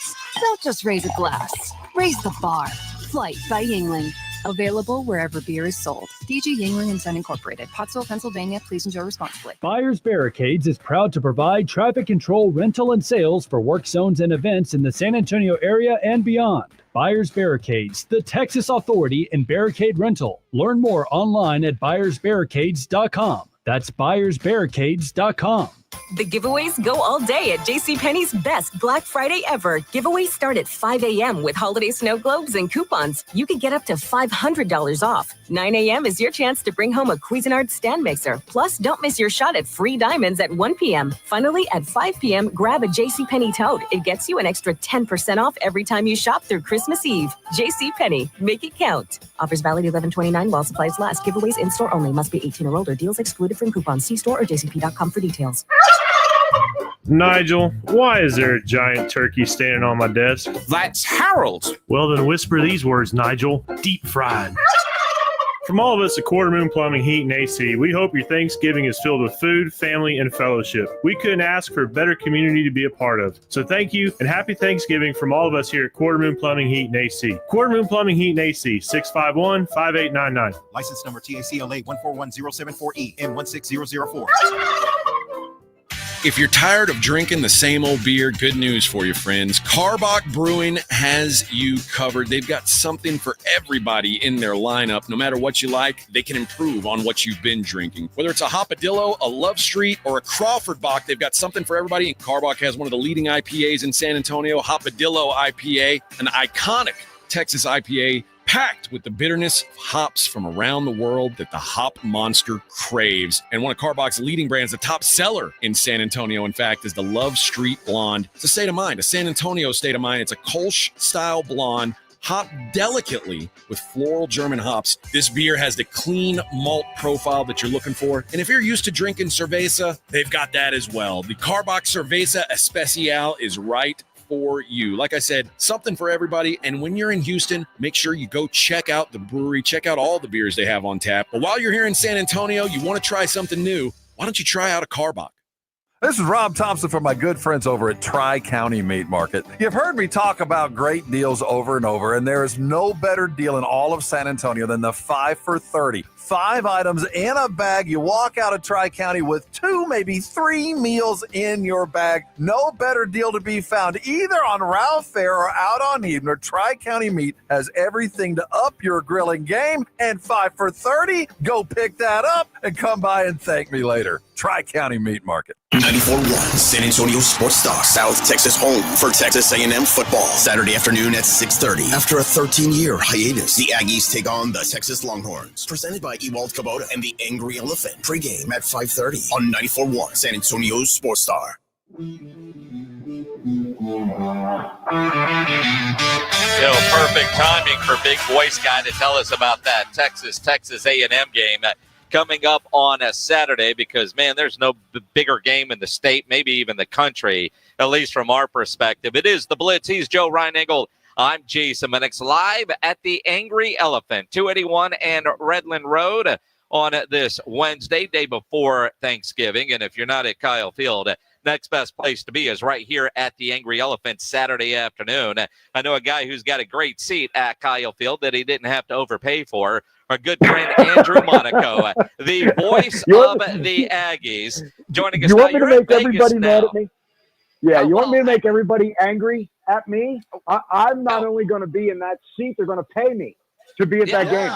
Don't just raise a glass, raise the bar. Flight by Yingling. Available wherever beer is sold. DG Yingling and Son Incorporated, Pottsville, Pennsylvania. Please enjoy responsibly. Buyers Barricades is proud to provide traffic control, rental, and sales for work zones and events in the San Antonio area and beyond. Buyers Barricades, the Texas authority in barricade rental. Learn more online at buyersbarricades.com. That's buyersbarricades.com. The giveaways go all day at JCPenney's best Black Friday ever. Giveaways start at 5 a.m. with holiday snow globes and coupons. You can get up to $500 off. 9 a.m. is your chance to bring home a Cuisinart stand mixer. Plus, don't miss your shot at free diamonds at 1 p.m. Finally, at 5 p.m., grab a JCPenney tote. It gets you an extra 10% off every time you shop through Christmas Eve. JCPenney, make it count. Offers valid 11/29 while supplies last. Giveaways in-store only. Must be 18 or older. Deals excluded from coupons. See store or jcp.com for details. Nigel, why is there a giant turkey standing on my desk? That's Harold. Well, then whisper these words, Nigel. Deep fried. From all of us at Quarter Moon Plumbing, Heat, and AC, we hope your Thanksgiving is filled with food, family, and fellowship. We couldn't ask for a better community to be a part of. So thank you, and happy Thanksgiving from all of us here at Quarter Moon Plumbing, Heat, and AC. Quarter Moon Plumbing, Heat, and AC, 651-5899. License number TACLA 141074E and 16004. If you're tired of drinking the same old beer, good news for you, friends. Karbach Brewing has you covered. They've got something for everybody in their lineup. No matter what you like, they can improve on what you've been drinking. Whether it's a Hopadillo, a Love Street, or a Crawford Bock, they've got something for everybody. And Karbach has one of the leading IPAs in San Antonio, Hopadillo IPA, an iconic Texas IPA packed with the bitterness of hops from around the world that the hop monster craves. And one of Carbach's leading brands, the top seller in San Antonio, in fact, is the Love Street Blonde. It's a state of mind, a San Antonio state of mind. It's a Kolsch-style blonde, hopped delicately with floral German hops. This beer has the clean malt profile that you're looking for. And if you're used to drinking cerveza, they've got that as well. The Carbach Cerveza Especial is right for you. Like I said, something for everybody. And when you're in Houston, make sure you go check out the brewery, check out all the beers they have on tap. But while you're here in San Antonio, you want to try something new, why don't you try out a Carbach? This is Rob Thompson from my good friends over at Tri-County Meat Market. You've heard me talk about great deals over and over, and there is no better deal in all of San Antonio than the 5 for 30. 5 items in a bag. You walk out of Tri-County with 2, maybe 3 meals in your bag. No better deal to be found either on Ralph Fair or out on Eden. Tri-County Meat has everything to up your grilling game. And 5 for 30, go pick that up and come by and thank me later. Tri-County Meat Market. 94.1 San Antonio Sports Star, South Texas home for Texas A&M football. Saturday afternoon at 6:30. After a 13-year hiatus, the Aggies take on the Texas Longhorns. Presented by Ewald Kubota and the Angry Elephant. Pre-game at 5:30 on 94.1 San Antonio Sports Star. Perfect timing for Big Voice Guy to tell us about that Texas A&M game coming up on a Saturday, because, man, there's no bigger game in the state, maybe even the country, at least from our perspective. It is the Blitz. He's Joe Reinagle. I'm Jason Minix, live at the Angry Elephant, 281 and Redland Road on this Wednesday, day before Thanksgiving. And if you're not at Kyle Field, next best place to be is right here at the Angry Elephant Saturday afternoon. I know a guy who's got a great seat at Kyle Field that he didn't have to overpay for. Our good friend Andrew Monaco, the voice of the Aggies, joining us. You want me to You're in make everybody Vegas mad now. at me? Yeah, you want me to make everybody angry at me? I'm not only going to be in that seat, they're going to pay me to be at that game.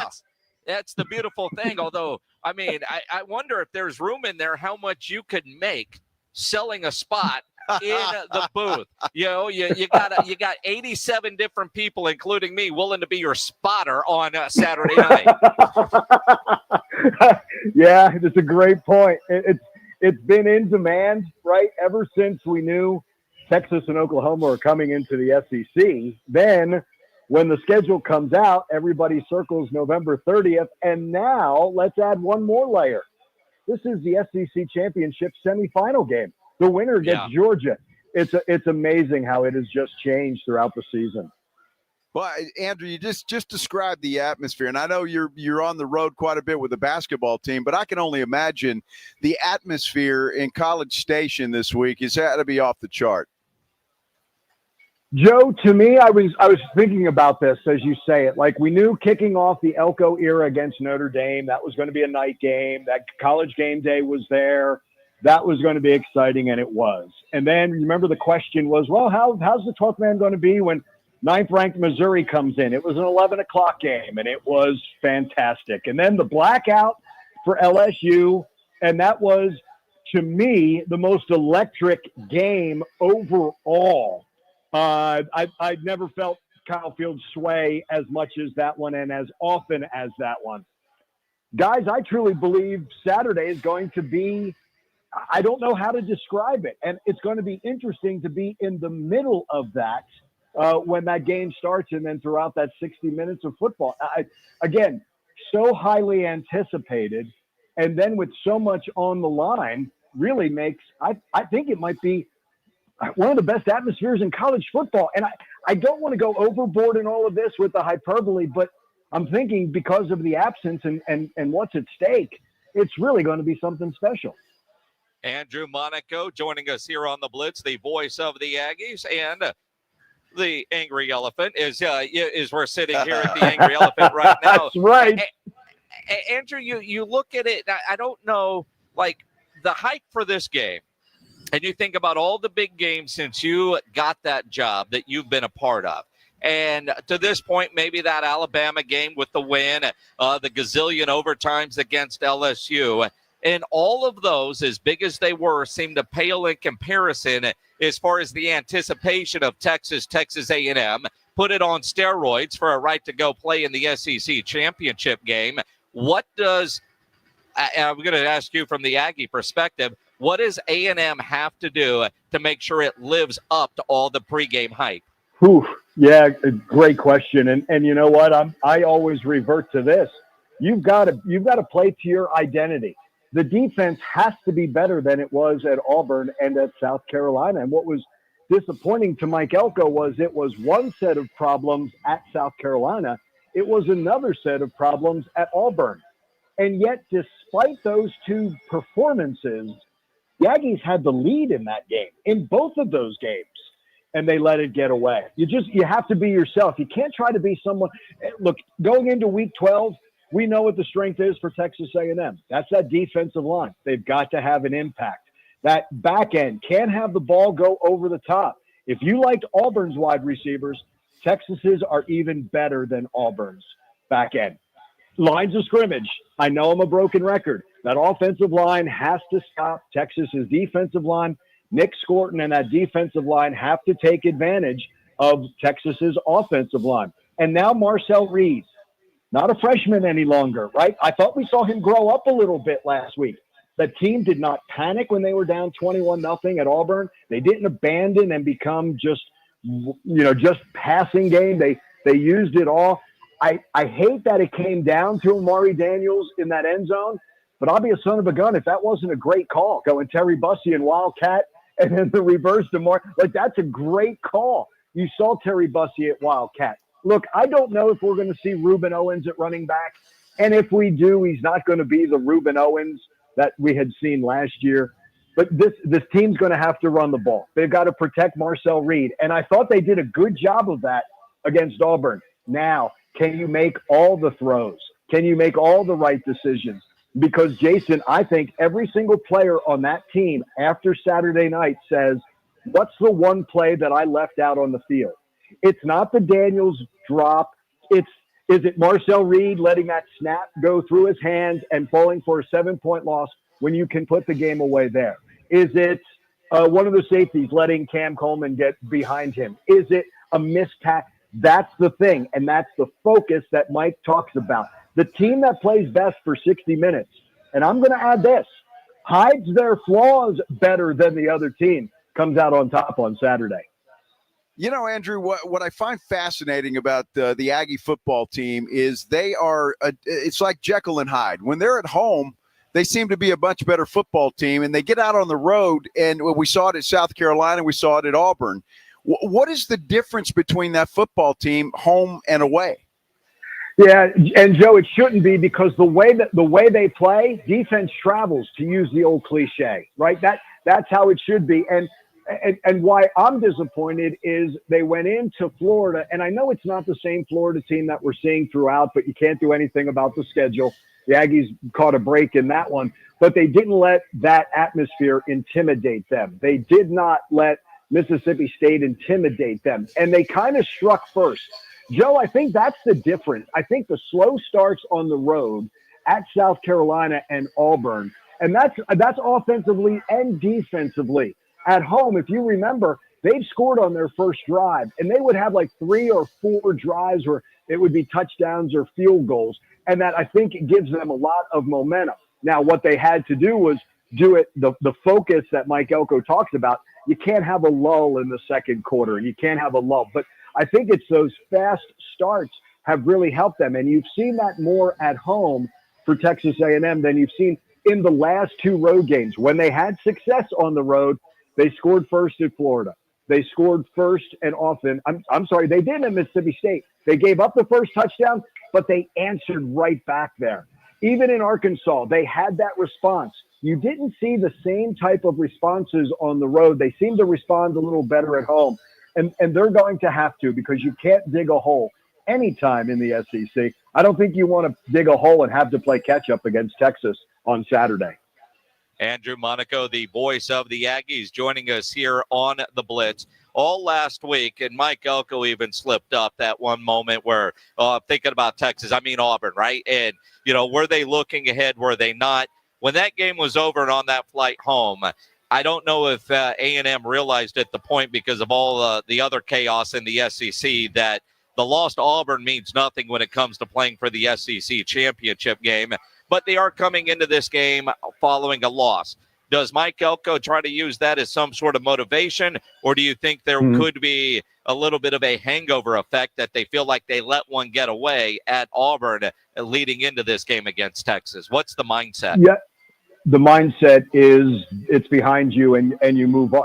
That's the beautiful thing. Although, I mean, I wonder if there's room in there how much you could make selling a spot in the booth. You know, you got 87 different people, including me, willing to be your spotter on Saturday night. Yeah, it's a great point. It's been in demand, right? Ever since we knew Texas and Oklahoma are coming into the SEC. Then when the schedule comes out, everybody circles November 30th. And now let's add one more layer. This is the SEC championship semifinal game. The winner gets Georgia. It's amazing how it has just changed throughout the season. Well, Andrew, you just described the atmosphere, and I know you're on the road quite a bit with the basketball team, but I can only imagine the atmosphere in College Station this week has had to be off the chart. Joe, to me, I was thinking about this as you say it. Like, we knew kicking off the Elko era against Notre Dame, that was going to be a night game. That College game day was there. That was going to be exciting, and it was. And then remember the question was, well, how's the 12th man going to be when 9th-ranked Missouri comes in? It was an 11 o'clock game, and it was fantastic. And then the blackout for LSU, and that was, to me, the most electric game overall. I've never felt Kyle Field sway as much as that one and as often as that one. Guys, I truly believe Saturday is going to be, I don't know how to describe it, and it's going to be interesting to be in the middle of that when that game starts and then throughout that 60 minutes of football. Again, so highly anticipated, and then with so much on the line, really makes, I think it might be one of the best atmospheres in college football. And I don't want to go overboard in all of this with the hyperbole, but I'm thinking because of the absence and what's at stake, it's really going to be something special. Andrew Monaco joining us here on the Blitz, the voice of the Aggies, and the Angry Elephant is we're sitting here at the Angry Elephant right now. That's right. Andrew, you look at it, I don't know, like the hype for this game, and you think about all the big games since you got that job that you've been a part of. And to this point, maybe that Alabama game with the win, the gazillion overtimes against LSU, and all of those, as big as they were, seem to pale in comparison as far as the anticipation of Texas A&M, put it on steroids for a right to go play in the SEC championship game. What does I'm going to ask you from the Aggie perspective, what does A&M have to do to make sure it lives up to all the pregame hype? Whew. Yeah, great question. And you know what? I always revert to this. You've got to play to your identity. The defense has to be better than it was at Auburn and at South Carolina. And what was disappointing to Mike Elko was it was one set of problems at South Carolina. It was another set of problems at Auburn. And yet, despite those two performances, the Aggies had the lead in that game, in both of those games, and they let it get away. You have to be yourself. You can't try to be someone. Look, going into Week 12, we know what the strength is for Texas A&M. That's that defensive line. They've got to have an impact. That back end can't have the ball go over the top. If you liked Auburn's wide receivers, Texas's are even better than Auburn's back end. Lines of scrimmage. I know I'm a broken record. That offensive line has to stop Texas's defensive line. Nick Scorton and that defensive line have to take advantage of Texas's offensive line. And now Marcel Reed, not a freshman any longer, right? I thought we saw him grow up a little bit last week. The team did not panic when they were down 21-0 at Auburn. They didn't abandon and become just passing game. They used it all. I hate that it came down to Amari Daniels in that end zone, but I'll be a son of a gun if that wasn't a great call, going Terry Bussey and Wildcat and then the reverse to Mark. Like, that's a great call. You saw Terry Bussey at Wildcat. Look, I don't know if we're going to see Reuben Owens at running back, and if we do, he's not going to be the Reuben Owens that we had seen last year. But this team's going to have to run the ball. They've got to protect Marcel Reed, and I thought they did a good job of that against Auburn. Now, can you make all the throws? Can you make all the right decisions? Because, Jason, I think every single player on that team after Saturday night says, what's the one play that I left out on the field? It's not the Daniels drop. Is it Marcel Reed letting that snap go through his hands and falling for a 7-point loss when you can put the game away there? Is it one of the safeties letting Cam Coleman get behind him? Is it a missed tackle? That's the thing, and that's the focus that Mike talks about. The team that plays best for 60 minutes, and I'm going to add this, hides their flaws better than the other team, comes out on top on Saturday. You know, Andrew, what I find fascinating about the Aggie football team is they are it's like Jekyll and Hyde. When they're at home, they seem to be a much better football team, and they get out on the road, and we saw it at South Carolina, we saw it at Auburn. What is the difference between that football team, home and away? Yeah, and Joe, it shouldn't be, because the way they play, defense travels, to use the old cliche, right? That's how it should be. And why I'm disappointed is they went into Florida, and I know it's not the same Florida team that we're seeing throughout, but you can't do anything about the schedule. The Aggies caught a break in that one, but they didn't let that atmosphere intimidate them. They did not let Mississippi State intimidate them, and they kind of struck first. Joe, I think that's the difference. I think the slow starts on the road at South Carolina and Auburn, and that's offensively and defensively. At home, if you remember, they've scored on their first drive, and they would have like 3 or 4 drives where it would be touchdowns or field goals, and that, I think, it gives them a lot of momentum. Now, what they had to do was do it, the focus that Mike Elko talks about. You can't have a lull in the second quarter. You can't have a lull. But I think it's those fast starts have really helped them. And you've seen that more at home for Texas A&M than you've seen in the last 2 road games. When they had success on the road, they scored first at Florida. They scored first and often. I'm sorry, they did at Mississippi State. They gave up the first touchdown, but they answered right back there. Even in Arkansas, they had that response. You didn't see the same type of responses on the road. They seem to respond a little better at home. And they're going to have to, because you can't dig a hole anytime in the SEC. I don't think you want to dig a hole and have to play catch-up against Texas on Saturday. Andrew Monaco, the voice of the Aggies, joining us here on the Blitz all last week. And Mike Elko even slipped up that one moment where thinking about Texas, I mean Auburn, right? And, you know, were they looking ahead? Were they not? When that game was over and on that flight home, I don't know if A&M realized at the point, because of all the other chaos in the SEC, that the loss to Auburn means nothing when it comes to playing for the SEC championship game. But they are coming into this game following a loss. Does Mike Elko try to use that as some sort of motivation, or do you think there could be a little bit of a hangover effect that they feel like they let one get away at Auburn leading into this game against Texas? What's the mindset? Yeah, the mindset is it's behind you and you move on.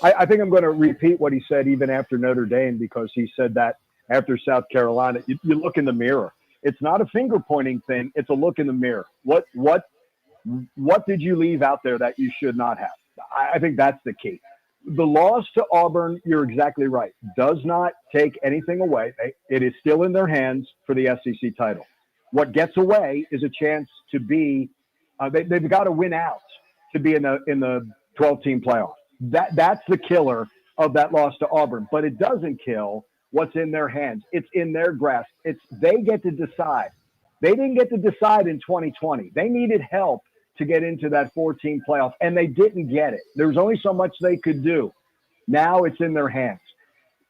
I think I'm going to repeat what he said even after Notre Dame, because he said that after South Carolina. You look in the mirror. It's not a finger-pointing thing. It's a look in the mirror. What did you leave out there that you should not have? I think that's the key. The loss to Auburn, you're exactly right, does not take anything away. It is still in their hands for the SEC title. What gets away is a chance to be they've got to win out to be in the 12-team playoff. That's the killer of that loss to Auburn. But it doesn't kill what's in their hands. It's in their grasp. They get to decide. They didn't get to decide in 2020. They needed help to get into that 4-team playoff, and they didn't get it. There was only so much they could do. Now it's in their hands.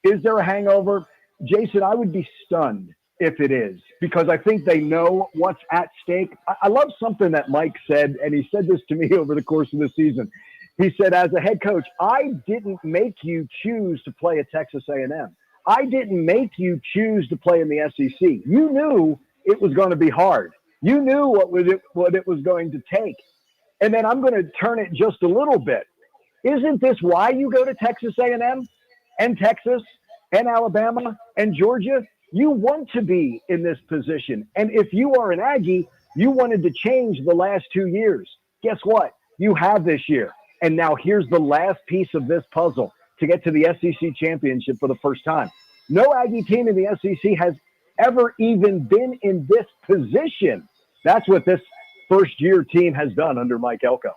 Is there a hangover? Jason, I would be stunned if it is, because I think they know what's at stake. I love something that Mike said, and he said this to me over the course of the season. He said, as a head coach, I didn't make you choose to play at Texas A&M. I didn't make you choose to play in the SEC. You knew it was going to be hard. You knew what it was going to take. And then I'm going to turn it just a little bit. Isn't this why you go to Texas A&M and Texas and Alabama and Georgia? You want to be in this position. And if you are an Aggie, you wanted to change the last 2 years. Guess what? You have this year. And now here's the last piece of this puzzle to get to the SEC championship for the first time. No Aggie team in the SEC has ever even been in this position. That's what this first-year team has done under Mike Elko.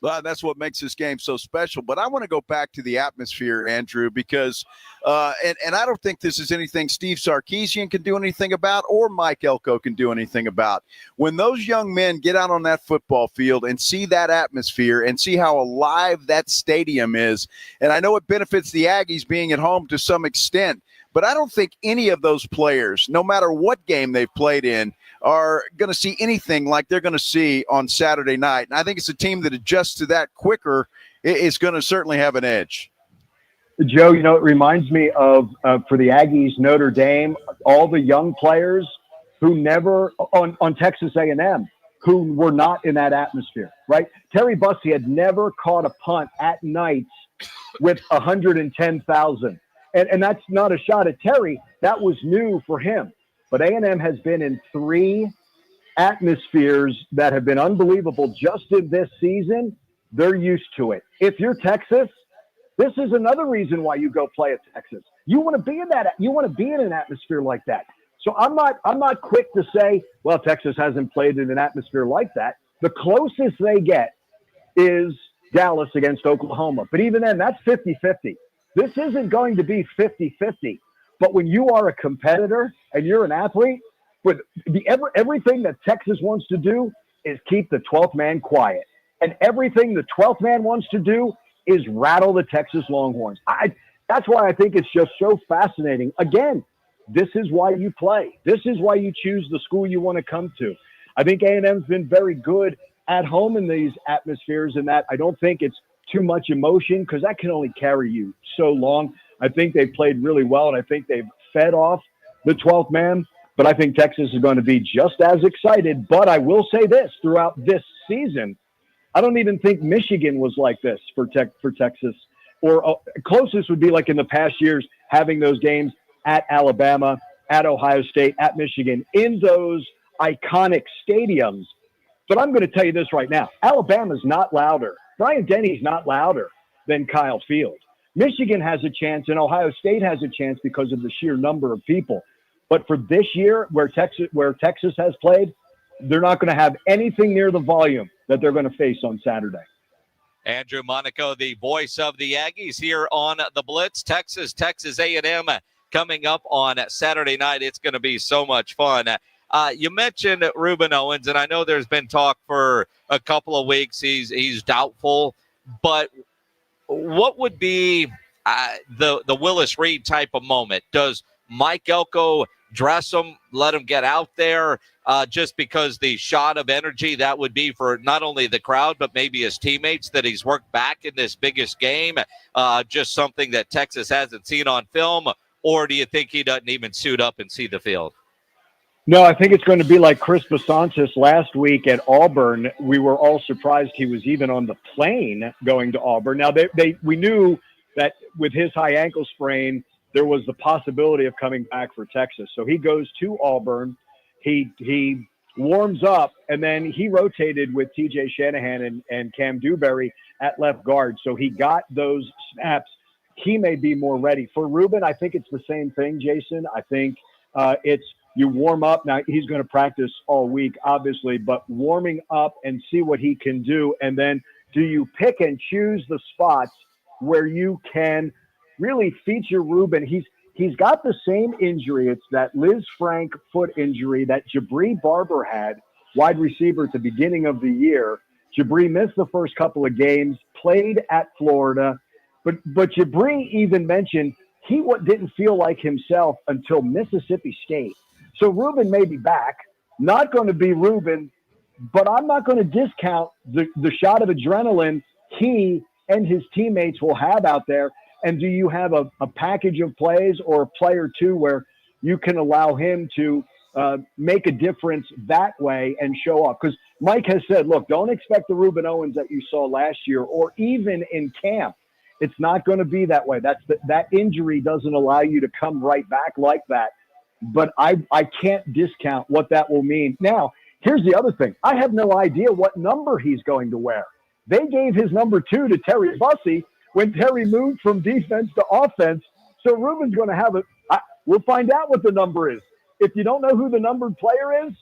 Well, that's what makes this game so special. But I want to go back to the atmosphere, Andrew, because and I don't think this is anything Steve Sarkisian can do anything about or Mike Elko can do anything about. When those young men get out on that football field and see that atmosphere and see how alive that stadium is, and I know it benefits the Aggies being at home to some extent, but I don't think any of those players, no matter what game they've played in, are going to see anything like they're going to see on Saturday night. And I think it's a team that adjusts to that quicker is going to certainly have an edge. Joe, it reminds me of, for the Aggies, Notre Dame, all the young players who never, on Texas A&M, who were not in that atmosphere, right? Terry Bussey had never caught a punt at night with 110,000. And that's not a shot at Terry. That was new for him. But A&M has been in 3 atmospheres that have been unbelievable just in this season. They're used to it. If you're Texas, this is another reason why you go play at Texas. You want to be in that. You want to be in an atmosphere like that. So I'm not quick to say, well, Texas hasn't played in an atmosphere like that. The closest they get is Dallas against Oklahoma. But even then, that's 50-50. This isn't going to be 50-50. But when you are a competitor and you're an athlete, but everything that Texas wants to do is keep the 12th man quiet. And everything the 12th man wants to do is rattle the Texas Longhorns. That's why I think it's just so fascinating. Again, this is why you play. This is why you choose the school you want to come to. I think A&M's been very good at home in these atmospheres, and that I don't think it's too much emotion, because that can only carry you so long. I think they've played really well, and I think they've fed off the 12th man. But I think Texas is going to be just as excited. But I will say this, throughout this season, I don't even think Michigan was like this for Texas. Or closest would be like in the past years, having those games at Alabama, at Ohio State, at Michigan, in those iconic stadiums. But I'm going to tell you this right now. Alabama's not louder. Brian Denny's not louder than Kyle Field. Michigan has a chance, and Ohio State has a chance because of the sheer number of people. But for this year, where Texas has played, they're not going to have anything near the volume that they're going to face on Saturday. Andrew Monaco, the voice of the Aggies here on the Blitz. Texas A&M coming up on Saturday night. It's going to be so much fun. You mentioned Reuben Owens, and I know there's been talk for a couple of weeks. He's doubtful. But what would be the Willis Reed type of moment? Does Mike Elko dress him, let him get out there, just because the shot of energy that would be for not only the crowd, but maybe his teammates that he's worked back in this biggest game, just something that Texas hasn't seen on film? Or do you think he doesn't even suit up and see the field? No, I think it's going to be like Chris Basantis last week at Auburn. We were all surprised he was even on the plane going to Auburn. Now, we knew that with his high ankle sprain, there was the possibility of coming back for Texas. So he goes to Auburn. He warms up, and then he rotated with TJ Shanahan and Cam Dewberry at left guard. So he got those snaps. He may be more ready. For Ruben, I think it's the same thing, Jason. I think it's you warm up. Now, he's going to practice all week, obviously, but warming up and see what he can do. And then do you pick and choose the spots where you can really feature Ruben? He's got the same injury. It's that Liz Frank foot injury that Jabri Barber had, wide receiver at the beginning of the year. Jabri missed the first couple of games, played at Florida. But Jabri even mentioned he didn't feel like himself until Mississippi State. So Ruben may be back, not going to be Ruben, but I'm not going to discount the shot of adrenaline he and his teammates will have out there. And do you have a package of plays or a play or two where you can allow him to make a difference that way and show up? Because Mike has said, look, don't expect the Ruben Owens that you saw last year or even in camp. It's not going to be that way. That injury doesn't allow you to come right back like that. But I can't discount what that will mean. Now, here's the other thing. I have no idea what number he's going to wear. They gave his number 2 to Terry Bussey when Terry moved from defense to offense. So Ruben's going to have it. We'll find out what the number is. If you don't know who the numbered player is,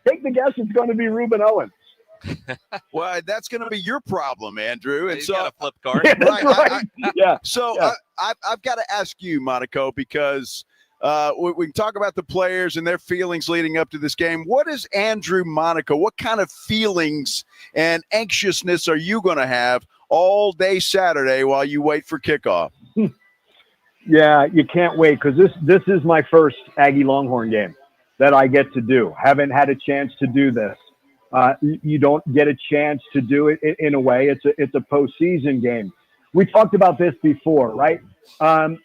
take the guess it's going to be Ruben Owens. Well, that's going to be your problem, Andrew. And He's so, got a flip card. Yeah, that's right. So I've got to ask you, Monaco, because we can talk about the players and their feelings leading up to this game. What is Andrew Monaco? What kind of feelings and anxiousness are you going to have all day Saturday while you wait for kickoff? Yeah, you can't wait because this is my first Aggie Longhorn game that I get to do. Haven't had a chance to do this. You don't get a chance to do it in a way. It's a postseason game. We talked about this before, right?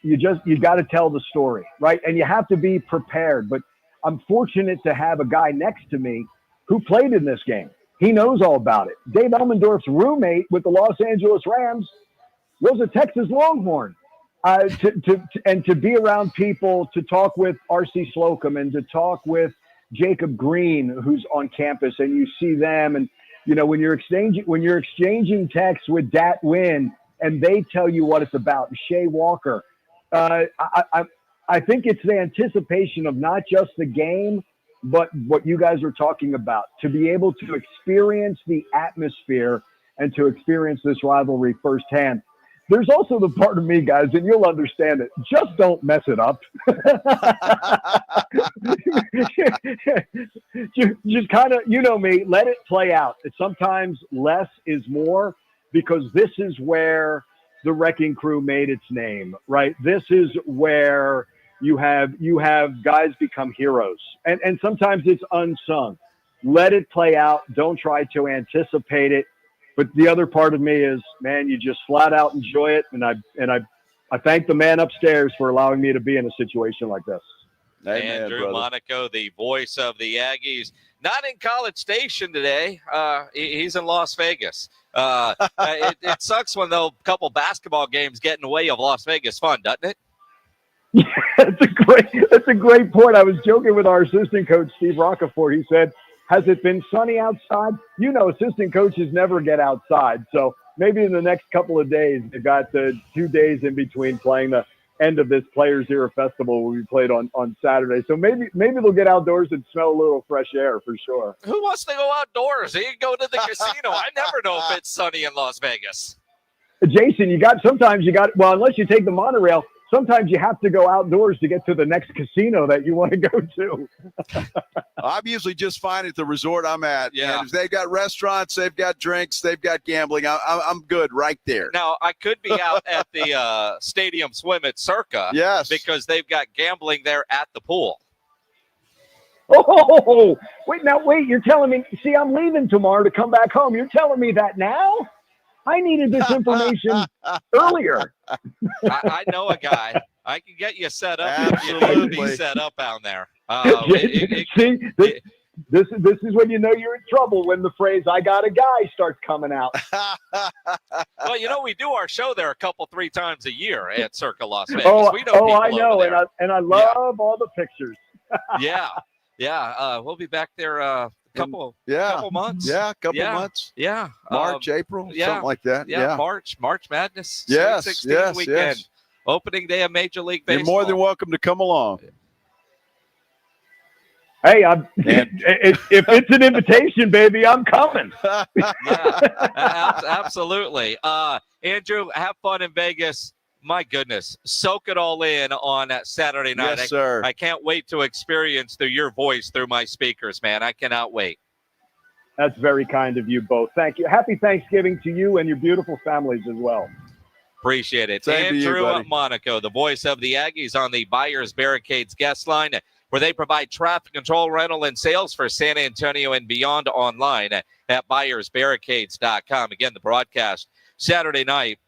You got to tell the story, right? And you have to be prepared. But I'm fortunate to have a guy next to me who played in this game. He knows all about it. Dave Elmendorf's roommate with the Los Angeles Rams was a Texas Longhorn. To be around people, to talk with R.C. Slocum and to talk with Jacob Green, who's on campus, and you see them, and when you're exchanging texts with Dat Wynn, and they tell you what it's about, and Shea Walker. I think it's the anticipation of not just the game, but what you guys are talking about, to be able to experience the atmosphere and to experience this rivalry firsthand. There's also the part of me, guys, and you'll understand it. Just don't mess it up. just kind of, me, let it play out. Sometimes less is more, because this is where the Wrecking Crew made its name, right? This is where you have guys become heroes. And sometimes it's unsung. Let it play out. Don't try to anticipate it. But the other part of me is, man, you just flat out enjoy it. And I thank the man upstairs for allowing me to be in a situation like this. Amen, Andrew brother. Monaco, the voice of the Aggies, not in College Station today. He's in Las Vegas. It sucks when a couple basketball games get in the way of Las Vegas fun, doesn't it? Yeah, that's a great point. I was joking with our assistant coach, Steve Rockefeller. He said, has it been sunny outside? Assistant coaches never get outside. So maybe in the next couple of days, they've got the 2 days in between playing the end of this Players Era Festival we played on Saturday. So maybe they'll get outdoors and smell a little fresh air for sure. Who wants to go outdoors? You can go to the casino. I never know if it's sunny in Las Vegas. Jason, unless you take the monorail, sometimes you have to go outdoors to get to the next casino that you want to go to. I'm usually just fine at the resort I'm at. Yeah. And if they've got restaurants, they've got drinks, they've got gambling. I'm good right there. Now, I could be out at the stadium swim at Circa. Yes. Because they've got gambling there at the pool. Oh, wait, you're telling me, see, I'm leaving tomorrow to come back home. You're telling me that now? I needed this information earlier. I know a guy. I can get you set up. Absolutely. You need to be set up down there. See, this is when you know you're in trouble, when the phrase "I got a guy" starts coming out. Well, we do our show there 3 times a year at Circa Las Vegas. We know I people know, over there. and I love all the pictures. Yeah. We'll be back there couple months. Yeah, a couple months. Yeah. March, April, something like that. Yeah. March Madness. Yes, 16 weekend. yes. Opening day of Major League Baseball. You're more than welcome to come along. Hey, if it's an invitation, baby, I'm coming. Absolutely. Andrew, have fun in Vegas. My goodness, soak it all in on Saturday night. Yes, sir. I can't wait to experience your voice through my speakers, man. I cannot wait. That's very kind of you both. Thank you. Happy Thanksgiving to you and your beautiful families as well. Appreciate it. Same to you, Andrew buddy. Monaco, the voice of the Aggies on the Buyers Barricades guest line, where they provide traffic control, rental, and sales for San Antonio and beyond online at buyersbarricades.com. Again, the broadcast Saturday night.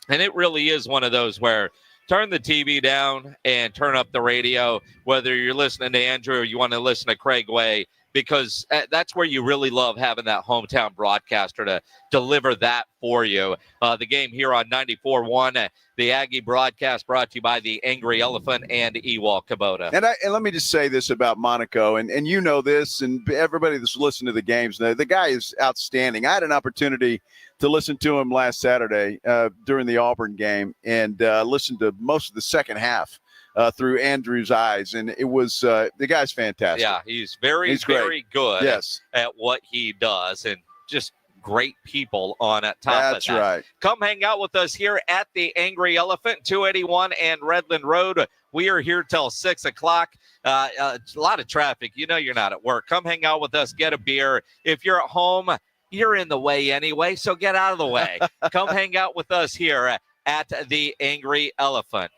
And it really is one of those where turn the TV down and turn up the radio, whether you're listening to Andrew or you want to listen to Craig Way, because that's where you really love having that hometown broadcaster to deliver that for you. The game here on 94.1, the Aggie broadcast brought to you by the Angry Elephant and Ewald Kubota. And let me just say this about Monaco, and you know this, and everybody that's listened to the games, the guy is outstanding. I had an opportunity to listen to him last Saturday during the Auburn game and listened to most of the second half through Andrew's eyes, and it was the guy's fantastic. Yeah, he's very good at what he does, and just great people on top of that. That's right. Come hang out with us here at the Angry Elephant, 281 and Redland Road. We are here till 6 o'clock. A lot of traffic. You know you're not at work. Come hang out with us. Get a beer. If you're at home, you're in the way anyway, so get out of the way. Come hang out with us here at the Angry Elephant.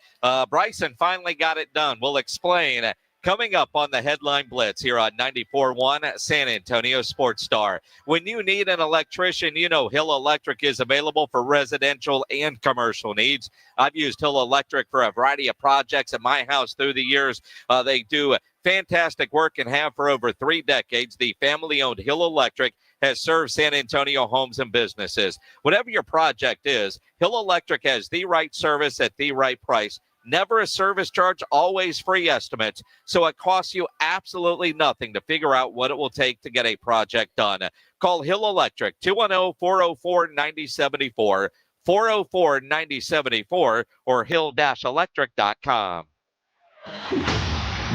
Bryson finally got it done. We'll explain coming up on the Headline Blitz here on 94.1 San Antonio Sports Star. When you need an electrician, you know Hill Electric is available for residential and commercial needs. I've used Hill Electric for a variety of projects at my house through the years. They do fantastic work and have for over 3 decades. The family-owned Hill Electric has served San Antonio homes and businesses. Whatever your project is, Hill Electric has the right service at the right price. Never a service charge, always free estimates. So it costs you absolutely nothing to figure out what it will take to get a project done. Call Hill Electric, 210-404-9074, 404-9074, or hill-electric.com.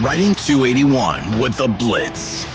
Riding 281 with the Blitz.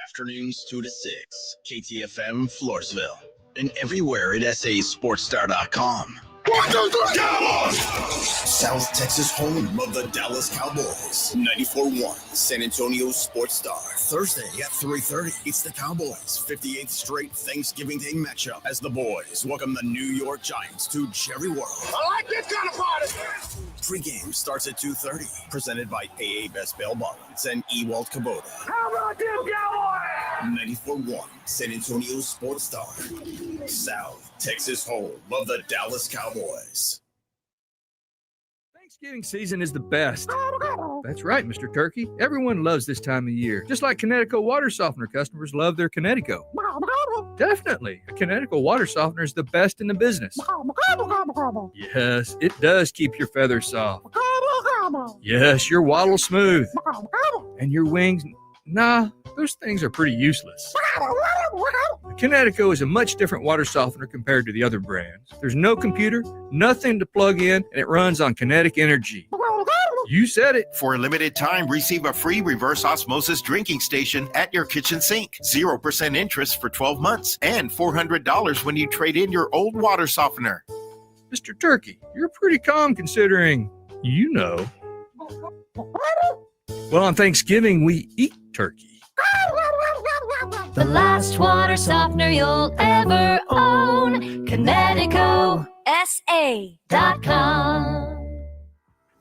Afternoons 2 to 6. KTFM Floresville. And everywhere at sasportstar.com. 1, 2, 3, Cowboys! South Texas home of the Dallas Cowboys. 94.1 San Antonio Sports Star. Thursday at 3:30. It's the Cowboys' 58th straight Thanksgiving Day matchup as the boys welcome the New York Giants to Jerry World. I like this kind of party. Pre-game starts at 2:30. Presented by AA Best Bail Bonds and Ewald Kubota. How about them Cowboys? 94.1 San Antonio Sports Star. South Texas home of the Dallas Cowboys. Thanksgiving season is the best. That's right, Mr. Turkey. Everyone loves this time of year. Just like Connecticut water softener customers love their Connecticut. Definitely. A Connecticut water softener is the best in the business. Yes, it does keep your feathers soft. Yes, your waddle smooth. And your wings, nah, those things are pretty useless. Connecticut is a much different water softener compared to the other brands. There's no computer, nothing to plug in, and it runs on kinetic energy. You said it. For a limited time, receive a free reverse osmosis drinking station at your kitchen sink. 0% interest for 12 months and $400 when you trade in your old water softener. Mr. Turkey, you're pretty calm considering, you know. Well, on Thanksgiving, we eat turkey. The last water softener you'll ever own. ConnecticutSA.com.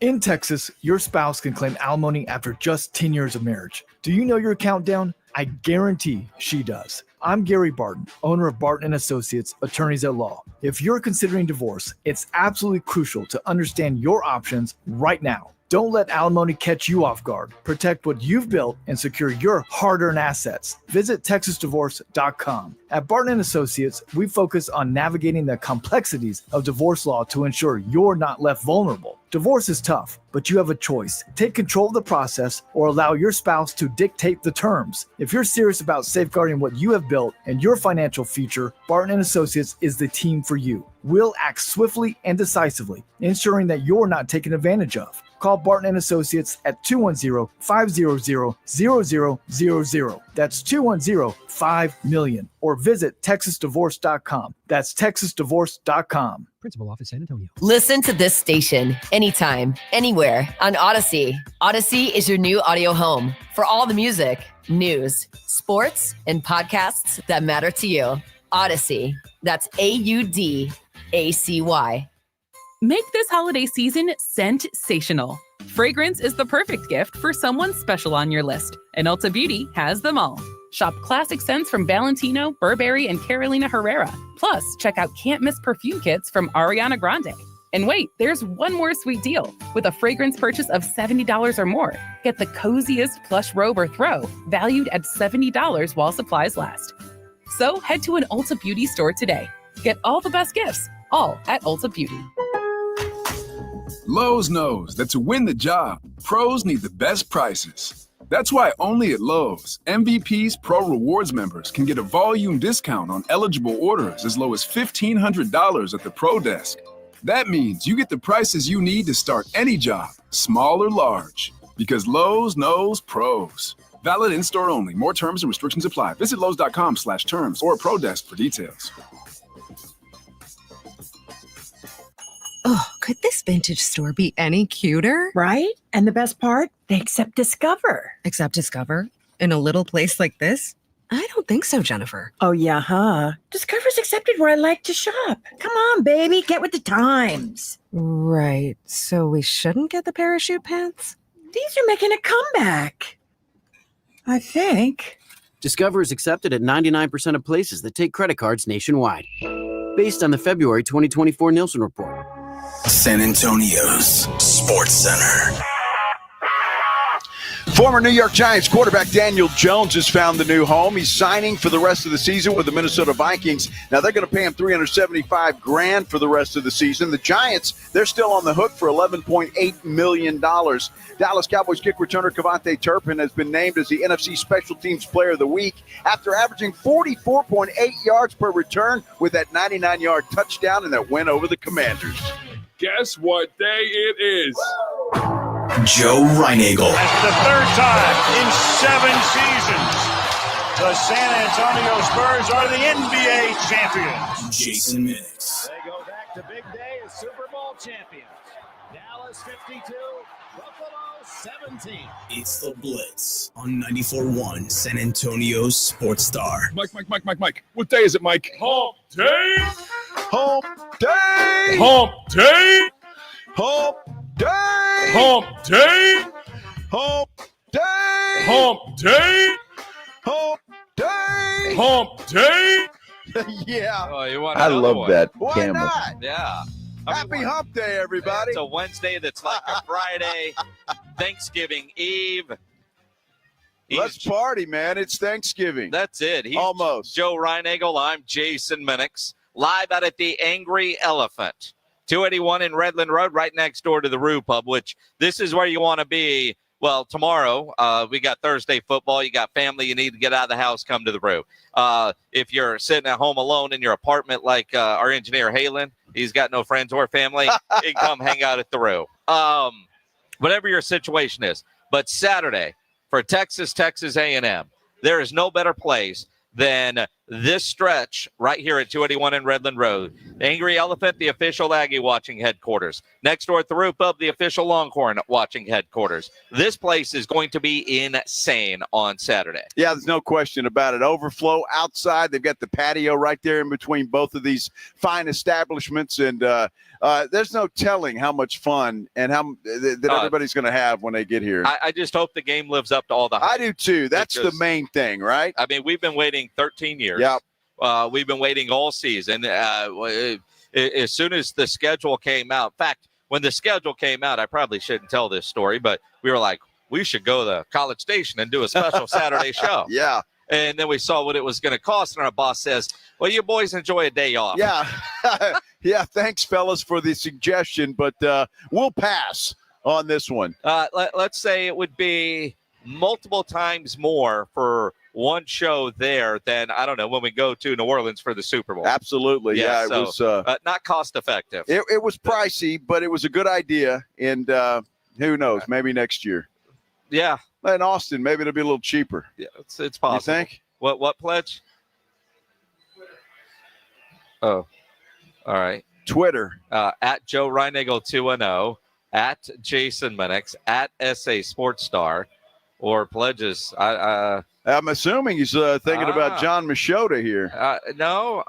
In Texas, your spouse can claim alimony after just 10 years of marriage. Do you know your countdown? I guarantee she does. I'm Gary Barton, owner of Barton & Associates, attorneys at law. If you're considering divorce, it's absolutely crucial to understand your options right now. Don't let alimony catch you off guard. Protect what you've built and secure your hard-earned assets. Visit TexasDivorce.com. At Barton & Associates, we focus on navigating the complexities of divorce law to ensure you're not left vulnerable. Divorce is tough, but you have a choice. Take control of the process or allow your spouse to dictate the terms. If you're serious about safeguarding what you have built and your financial future, Barton & Associates is the team for you. We'll act swiftly and decisively, ensuring that you're not taken advantage of. Call Barton & Associates at 210-500-0000. That's 210-5-million. Or visit TexasDivorce.com. That's TexasDivorce.com. Principal Office, San Antonio. Listen to this station anytime, anywhere on Odyssey. Odyssey is your new audio home for all the music, news, sports, and podcasts that matter to you. Odyssey. That's AUDACY. Make this holiday season scent-sational. Fragrance is the perfect gift for someone special on your list, and Ulta Beauty has them all. Shop classic scents from Valentino, Burberry, and Carolina Herrera. Plus, check out can't-miss perfume kits from Ariana Grande. And wait, there's one more sweet deal. With a fragrance purchase of $70 or more, get the coziest plush robe or throw, valued at $70 while supplies last. So head to an Ulta Beauty store today. Get all the best gifts, all at Ulta Beauty. Lowe's knows that to win the job, pros need the best prices. That's why only at Lowe's, MVP's Pro Rewards members can get a volume discount on eligible orders as low as $1,500 at the Pro Desk. That means you get the prices you need to start any job, small or large, because Lowe's knows pros. Valid in-store only. More terms and restrictions apply. Visit Lowe's.com/terms or Pro Desk for details. Oh, could this vintage store be any cuter? Right? And the best part, they accept Discover. Accept Discover? In a little place like this? I don't think so, Jennifer. Oh, yeah, huh? Discover's accepted where I like to shop. Come on, baby, get with the times. Right. So we shouldn't get the parachute pants? These are making a comeback. I think. Discover is accepted at 99% of places that take credit cards nationwide. Based on the February 2024 Nielsen report. San Antonio's Sports Center. Former New York Giants quarterback Daniel Jones has found the new home. He's signing for the rest of the season with the Minnesota Vikings. Now they're going to pay him $375,000 for the rest of the season. The Giants, they're still on the hook for $11.8 million. Dallas Cowboys kick returner Cavante Turpin has been named as the NFC Special Teams Player of the Week after averaging 44.8 yards per return with that 99-yard touchdown and that win over the Commanders. Guess what day it is? Joe Reinagel. That's the third time in 7 seasons the San Antonio Spurs are the NBA champions. Jason Minix. They go back to big day as Super Bowl champions. Dallas 52, Buffalo 17. It's the Blitz on 94.1 San Antonio's Sports Star. Mike. What day is it, Mike? Hump day. Hump day. Hump day. Hump day. Hump day. Hump day. Hump day. Hump day. Hump day. Yeah. Oh, you want I another love one? that Why camera. not? Yeah. Happy Hump Day, everybody. It's a Wednesday that's like a Friday, Thanksgiving Eve. Let's party, man. It's Thanksgiving. That's it. He's almost. Joe Reinagel. I'm Jason Minix. Live out at the Angry Elephant. 281 in Redland Road, right next door to the Rue Pub, which this is where you want to be. Well, tomorrow, we got Thursday football. You got family. You need to get out of the house, come to the Rue. If you're sitting at home alone in your apartment like our engineer, Halen, he's got no friends or family, you can come hang out at the Rue. Whatever your situation is. But Saturday, for Texas A&M, there is no better place than this stretch right here at 281 in Redland Road. The Angry Elephant, the official Aggie watching headquarters. Next door at the roof of the official Longhorn watching headquarters. This place is going to be insane on Saturday. Yeah, there's no question about it. Overflow outside. They've got the patio right there in between both of these fine establishments. And there's no telling how much fun and how that everybody's going to have when they get here. I just hope the game lives up to all the hype. I do too. That's the main thing, right? I mean, we've been waiting 13 years. Yep. We've been waiting all season. As soon as the schedule came out, in fact, when the schedule came out, I probably shouldn't tell this story, but we were like, we should go to College Station and do a special Saturday show. Yeah. And then we saw what it was going to cost, and our boss says, well, you boys enjoy a day off. Yeah. Yeah, thanks, fellas, for the suggestion, but we'll pass on this one. Let's say it would be multiple times more for one show there than, I don't know, when we go to New Orleans for the Super Bowl. Absolutely. Yeah, so, it was not cost effective. It was pricey, but it was a good idea. And who knows, maybe next year. Yeah. In Austin, maybe it'll be a little cheaper. Yeah, it's possible. You think? What pledge? Oh, all right. Twitter. At Joe Reinagle 210, at Jason Minix, at SA Sports Star, or pledges. I'm assuming he's thinking about John Machota here. No.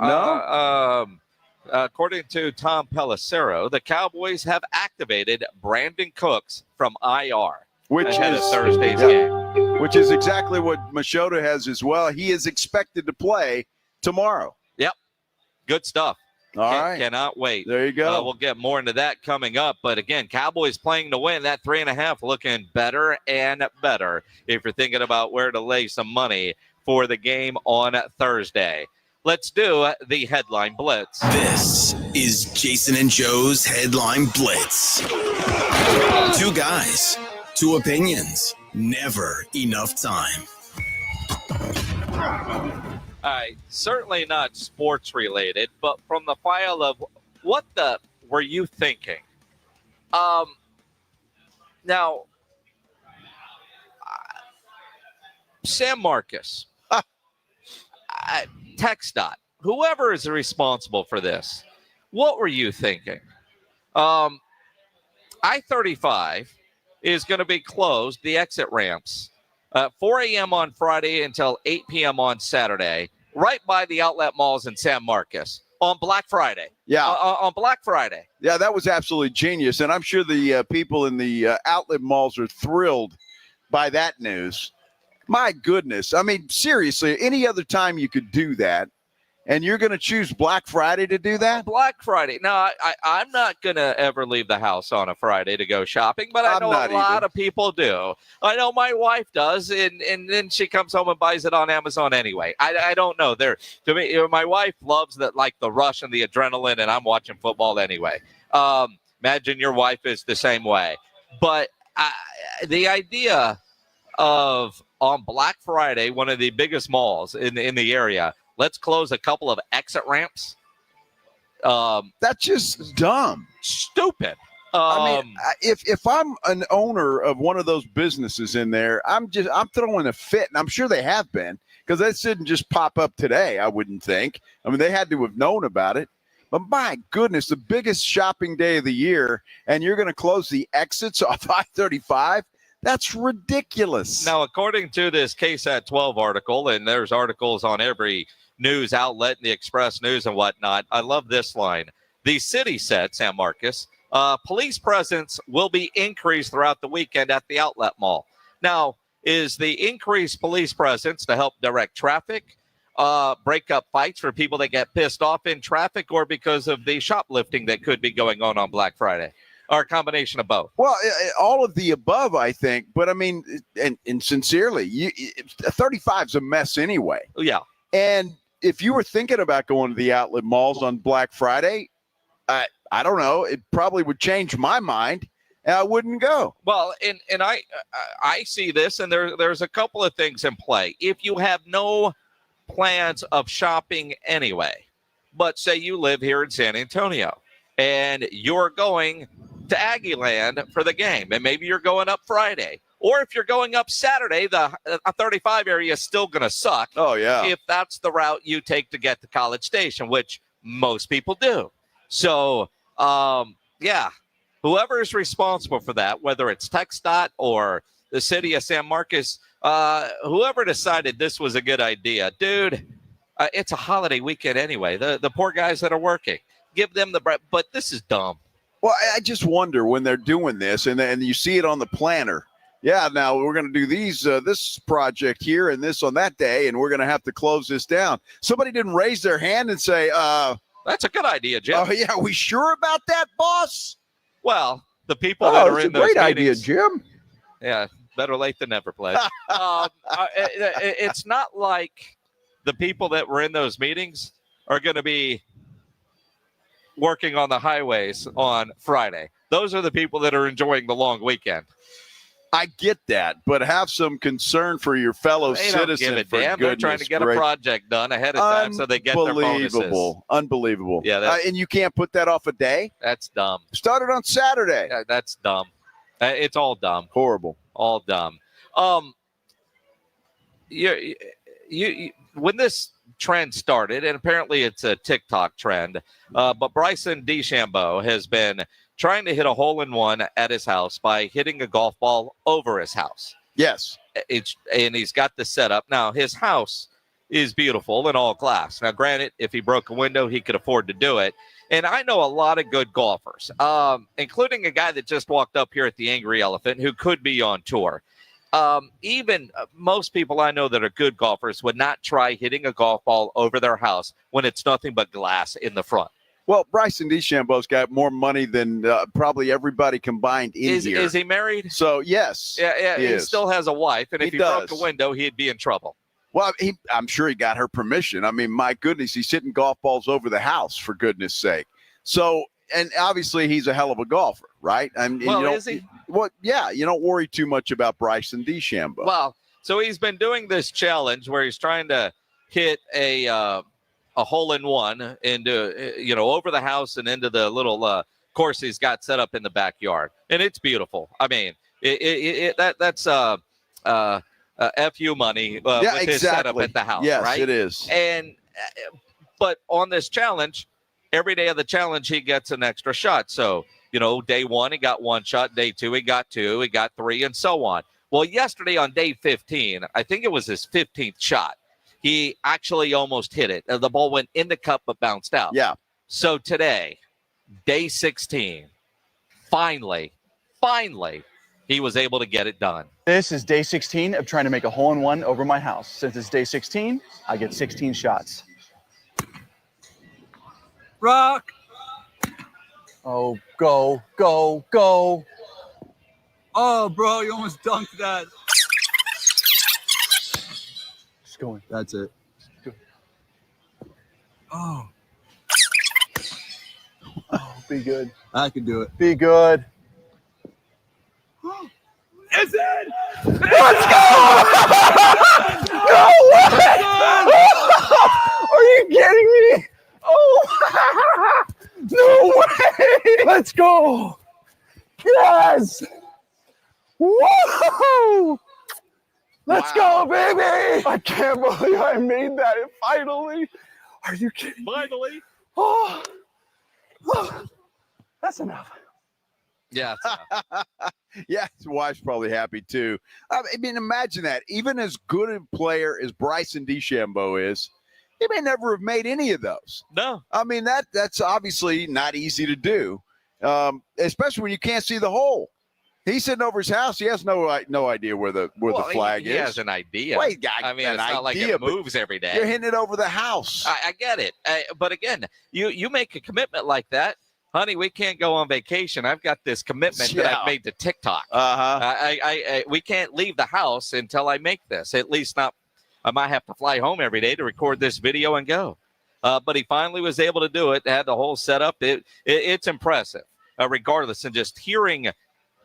According to Tom Pelissero, the Cowboys have activated Brandon Cooks from IR. Which ahead is of Thursday's game. Which is exactly what Machota has as well. He is expected to play tomorrow. Yep. Good stuff. All right. Cannot wait. There you go. We'll get more into that coming up. But again, Cowboys playing to win. That 3.5 looking better and better if you're thinking about where to lay some money for the game on Thursday. Let's do the Headline Blitz. This is Jason and Joe's Headline Blitz. Two guys, two opinions, never enough time. All right, certainly not sports related, but from the file of what the were you thinking? Now, Sam Marcus, TxDOT, whoever is responsible for this, what were you thinking? I-35 is going to be closed, the exit ramps, 4 a.m. on Friday until 8 p.m. on Saturday, right by the outlet malls in San Marcos on Black Friday. Yeah. On Black Friday. Yeah, that was absolutely genius. And I'm sure the people in the outlet malls are thrilled by that news. My goodness. I mean, seriously, any other time you could do that, and you're going to choose Black Friday to do that? Black Friday. No, I'm not going to ever leave the house on a Friday to go shopping, but I know a lot of people do. I know my wife does, and then she comes home and buys it on Amazon anyway. I don't know. To me, my wife loves that, like the rush and the adrenaline, and I'm watching football anyway. Imagine your wife is the same way. But the idea of on Black Friday, one of the biggest malls in the area, let's close a couple of exit ramps. That's just dumb. Stupid. I mean, if I'm an owner of one of those businesses in there, I'm throwing a fit, and I'm sure they have been, because that didn't just pop up today, I wouldn't think. I mean, they had to have known about it. But my goodness, the biggest shopping day of the year, and you're going to close the exits off I-35? That's ridiculous. Now, according to this KSAT 12 article, and there's articles on every news outlet, the Express News and whatnot, I love this line. The city said, San Marcos, police presence will be increased throughout the weekend at the outlet mall. Now, is the increased police presence to help direct traffic, break up fights for people that get pissed off in traffic, or because of the shoplifting that could be going on Black Friday? Or a combination of both? Well, all of the above, I think. But, I mean, and sincerely, 35 is a mess anyway. Yeah. And if you were thinking about going to the outlet malls on Black Friday, I don't know, it probably would change my mind, and I wouldn't go. Well, and I see this, and there's a couple of things in play. If you have no plans of shopping anyway, but say you live here in San Antonio, and you're going to Aggie Land for the game, and maybe you're going up Friday, Or if you're going up Saturday, the 35 area is still going to suck. Oh, yeah. If that's the route you take to get to College Station, which most people do. So, yeah, whoever is responsible for that, whether it's TxDOT or the city of San Marcos, whoever decided this was a good idea, dude, it's a holiday weekend anyway. The poor guys that are working, give them the bread. But this is dumb. Well, I just wonder when they're doing this and you see it on the planner. Yeah, now we're going to do this project here and this on that day, and we're going to have to close this down. Somebody didn't raise their hand and say, that's a good idea, Jim. Oh, yeah, we sure about that, boss? Well, the people that are in those great idea, meetings, Jim. Yeah, better late than never, Pledge. It's not like the people that were in those meetings are going to be working on the highways on Friday. Those are the people that are enjoying the long weekend. I get that, but have some concern for your fellow They don't citizen. give a for damn. They're trying to get a project done ahead of time so they get their bonuses. Unbelievable. Yeah, and you can't put that off a day? That's dumb. Started on Saturday. That's dumb. It's all dumb. Horrible. All dumb. You when this trend started, and apparently it's a TikTok trend, but Bryson DeChambeau has been trying to hit a hole-in-one at his house by hitting a golf ball over his house. Yes. And he's got the setup. Now, his house is beautiful and all glass. Now, granted, if he broke a window, he could afford to do it. And I know a lot of good golfers, including a guy that just walked up here at the Angry Elephant who could be on tour. Even most people I know that are good golfers would not try hitting a golf ball over their house when it's nothing but glass in the front. Well, Bryson DeChambeau's got more money than probably everybody combined in here. Is he married? So, yes. Yeah, he is. still has a wife, and if he broke a window, he'd be in trouble. Well, I'm sure he got her permission. I mean, my goodness, he's hitting golf balls over the house, for goodness sake. So, and obviously he's a hell of a golfer, right? Is he? Well, yeah, you don't worry too much about Bryson DeChambeau. Well, so he's been doing this challenge where he's trying to hit a hole-in-one into, over the house and into the little course he's got set up in the backyard. And it's beautiful. I mean, that's FU money with his setup at the house, yes, right? It is. But on this challenge, every day of the challenge, he gets an extra shot. So, day one, he got one shot. Day two, he got two. He got three, and so on. Well, yesterday on day 15, I think it was his 15th shot, he actually almost hit it. The ball went in the cup but bounced out. Yeah. So today, day 16, finally, he was able to get it done. This is day 16 of trying to make a hole-in-one over my house. Since it's day 16, I get 16 shots. Rock. Oh, go, go, go. Oh, bro, you almost dunked that. Just going. That's it. Oh. Oh, be good. I can do it. Be good. It's in! Let's go! No way! Are you kidding me? Oh, no way! Let's go! Yes! Whoa! Let's go, baby! I can't believe I made that finally. Are you kidding? Finally. Oh, that's enough. Yeah. Yeah, his wife's probably happy too. I mean, imagine that. Even as good a player as Bryson DeChambeau is, he may never have made any of those. No. I mean, that's obviously not easy to do, especially when you can't see the hole. He's sitting over his house. He has no idea where the flag is. He has an idea. Well, I mean, it's not like it moves every day. You're hitting it over the house. I get it. But again, you make a commitment like that. Honey, we can't go on vacation. I've got this commitment that I've made to TikTok. We can't leave the house until I make this. At least not. I might have to fly home every day to record this video and go. But he finally was able to do it. Had the whole setup. It's impressive, regardless. And just hearing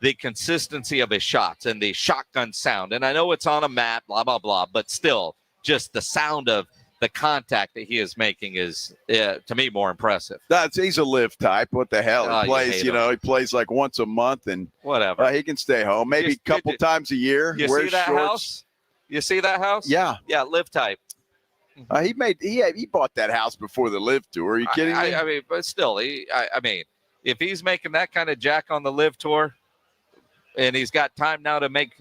the consistency of his shots and the shotgun sound. And I know it's on a mat, blah, blah, blah. But still, just the sound of the contact that he is making is, to me, more impressive. He's a live type. What the hell? Oh, He plays, he plays like once a month, and whatever. He can stay home, maybe a couple times a year. You wears see that shorts. house? You see that house? Yeah. Yeah, live type. He bought that house before the live tour. Are you kidding me? I mean, but still, I mean, if he's making that kind of jack on the live tour, and he's got time now to make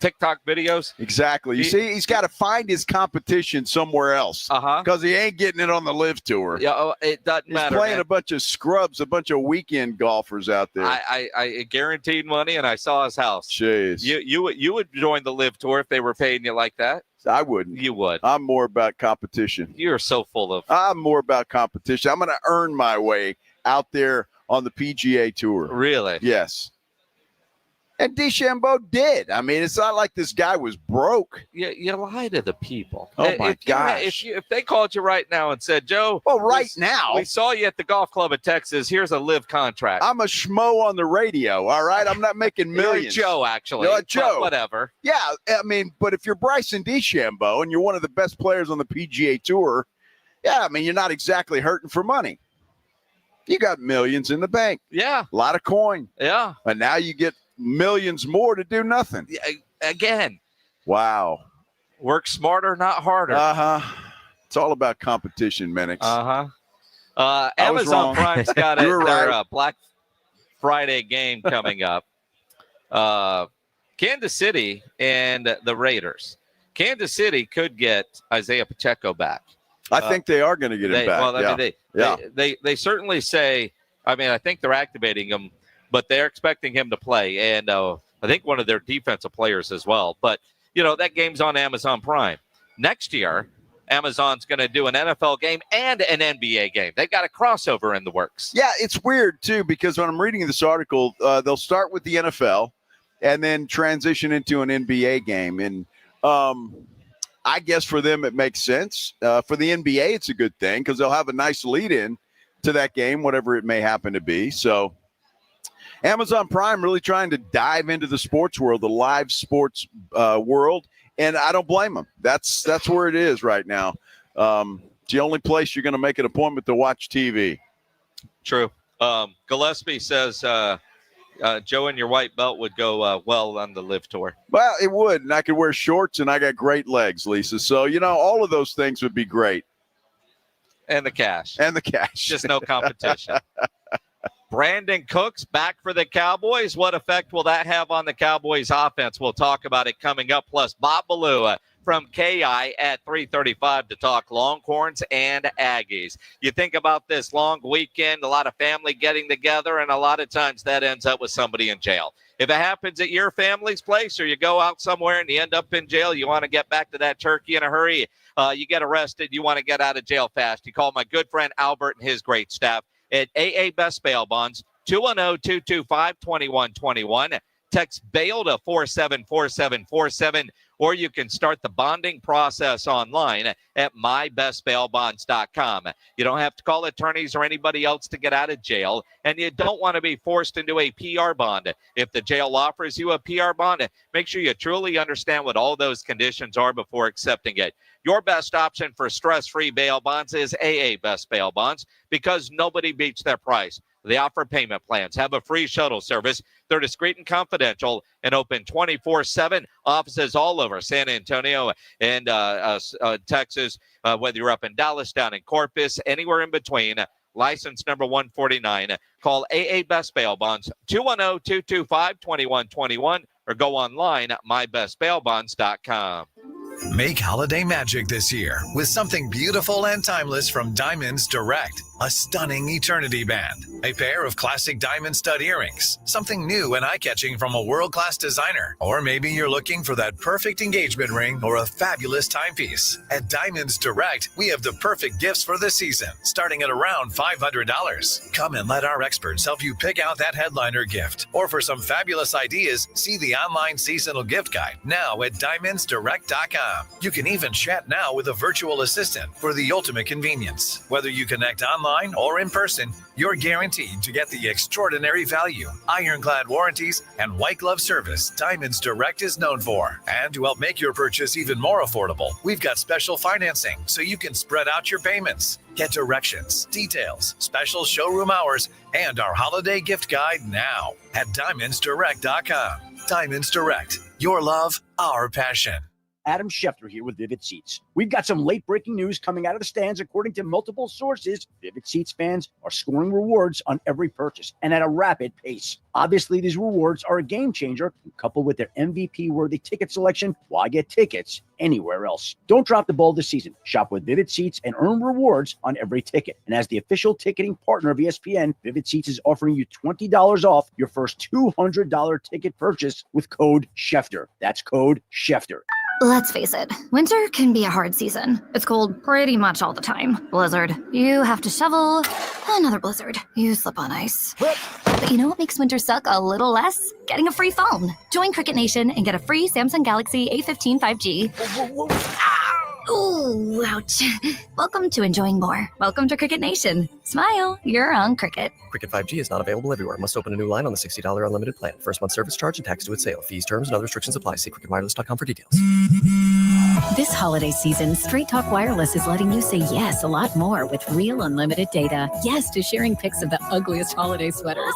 TikTok videos. Exactly. You see, he's got to find his competition somewhere else. Because he ain't getting it on the live tour. Yeah, it doesn't matter. He's playing man. a bunch of scrubs, a bunch of weekend golfers out there. I guaranteed money, and I saw his house. Jeez. You would join the live tour if they were paying you like that? I wouldn't. You would. I'm more about competition. You're so full of. I'm more about competition. I'm going to earn my way out there on the PGA Tour. Really? Yes. And DeChambeau did. I mean, it's not like this guy was broke. You lie to the people. Oh, my gosh. If they called you right now and said, Joe. Well, now. We saw you at the golf club at Texas. Here's a live contract. I'm a schmo on the radio, all right? I'm not making millions. You're Joe, actually. Joe. But whatever. Yeah, I mean, but if you're Bryson DeChambeau and you're one of the best players on the PGA Tour, yeah, I mean, you're not exactly hurting for money. You got millions in the bank. Yeah. A lot of coin. Yeah. And now you get millions more to do nothing. Again. Wow. Work smarter, not harder. It's all about competition, Minix. Amazon Prime's got their Black Friday game coming up. Kansas City and the Raiders. Kansas City could get Isaiah Pacheco back. I think they are going to get him back. Well, I mean, they certainly say, I mean, I think they're activating him, but they're expecting him to play. And I think one of their defensive players as well. But, that game's on Amazon Prime. Next year, Amazon's going to do an NFL game and an NBA game. They've got a crossover in the works. Yeah, it's weird, too, because when I'm reading this article, they'll start with the NFL and then transition into an NBA game. And I guess for them it makes sense. For the NBA, it's a good thing because they'll have a nice lead-in to that game, whatever it may happen to be. So Amazon Prime really trying to dive into the sports world, the live sports world, and I don't blame them. That's where it is right now. It's the only place you're going to make an appointment to watch TV. True. Gillespie says Joe and your white belt would go well on the live tour. Well, it would, and I could wear shorts, and I got great legs, Lisa. So, all of those things would be great. And the cash. Just no competition. Brandon Cooks back for the Cowboys. What effect will that have on the Cowboys offense? We'll talk about it coming up. Plus, Bob Ballou from KI at 3:35 to talk Longhorns and Aggies. You think about this long weekend, a lot of family getting together, and a lot of times that ends up with somebody in jail. If it happens at your family's place or you go out somewhere and you end up in jail, you want to get back to that turkey in a hurry, you get arrested, you want to get out of jail fast. You call my good friend Albert and his great staff at AA Best Bail Bonds, 210-225-2121. Text bail to 474747, or you can start the bonding process online at mybestbailbonds.com. You don't have to call attorneys or anybody else to get out of jail, and you don't want to be forced into a PR bond. If the jail offers you a PR bond, make sure you truly understand what all those conditions are before accepting it. Your best option for stress-free bail bonds is AA Best Bail Bonds because nobody beats their price. They offer payment plans, have a free shuttle service. They're discreet and confidential and open 24/7. Offices all over San Antonio and Texas, whether you're up in Dallas, down in Corpus, anywhere in between. License number 149. Call AA Best Bail Bonds, 210-225-2121, or go online at mybestbailbonds.com. Make holiday magic this year with something beautiful and timeless from Diamonds Direct. A stunning eternity band, a pair of classic diamond stud earrings, something new and eye-catching from a world-class designer. Or maybe you're looking for that perfect engagement ring or a fabulous timepiece. At Diamonds Direct, we have the perfect gifts for the season, starting at around $500. Come and let our experts help you pick out that headliner gift. Or for some fabulous ideas, see the online seasonal gift guide now at diamondsdirect.com. You can even chat now with a virtual assistant for the ultimate convenience. Whether you connect online online or in person, you're guaranteed to get the extraordinary value, ironclad warranties, and white glove service Diamonds Direct is known for. And to help make your purchase even more affordable, we've got special financing so you can spread out your payments. Get directions, details, special showroom hours, and our holiday gift guide now at DiamondsDirect.com. Diamonds Direct. Your love, our passion. Adam Schefter here with Vivid Seats. We've got some late-breaking news coming out of the stands. According to multiple sources, Vivid Seats fans are scoring rewards on every purchase and at a rapid pace. Obviously, these rewards are a game changer. Coupled with their MVP-worthy ticket selection, why get tickets anywhere else? Don't drop the ball this season. Shop with Vivid Seats and earn rewards on every ticket. And as the official ticketing partner of ESPN, Vivid Seats is offering you $20 off your first $200 ticket purchase with code Schefter. That's code Schefter. Let's face it, winter can be a hard season. It's cold pretty much all the time. Blizzard. You have to shovel. Another blizzard. You slip on ice. But you know what makes winter suck a little less? Getting a free phone. Join Cricket Nation and get a free Samsung Galaxy A15 5G. Ooh, ouch. Welcome to enjoying more. Welcome to Cricket Nation. Smile, you're on Cricket. Cricket 5G is not available everywhere. Must open a new line on the $60 unlimited plan. First month service charge and tax due at sale. Fees, terms, and other restrictions apply. See cricketwireless.com for details. This holiday season, Straight Talk Wireless is letting you say yes a lot more with real unlimited data. Yes to sharing pics of the ugliest holiday sweaters.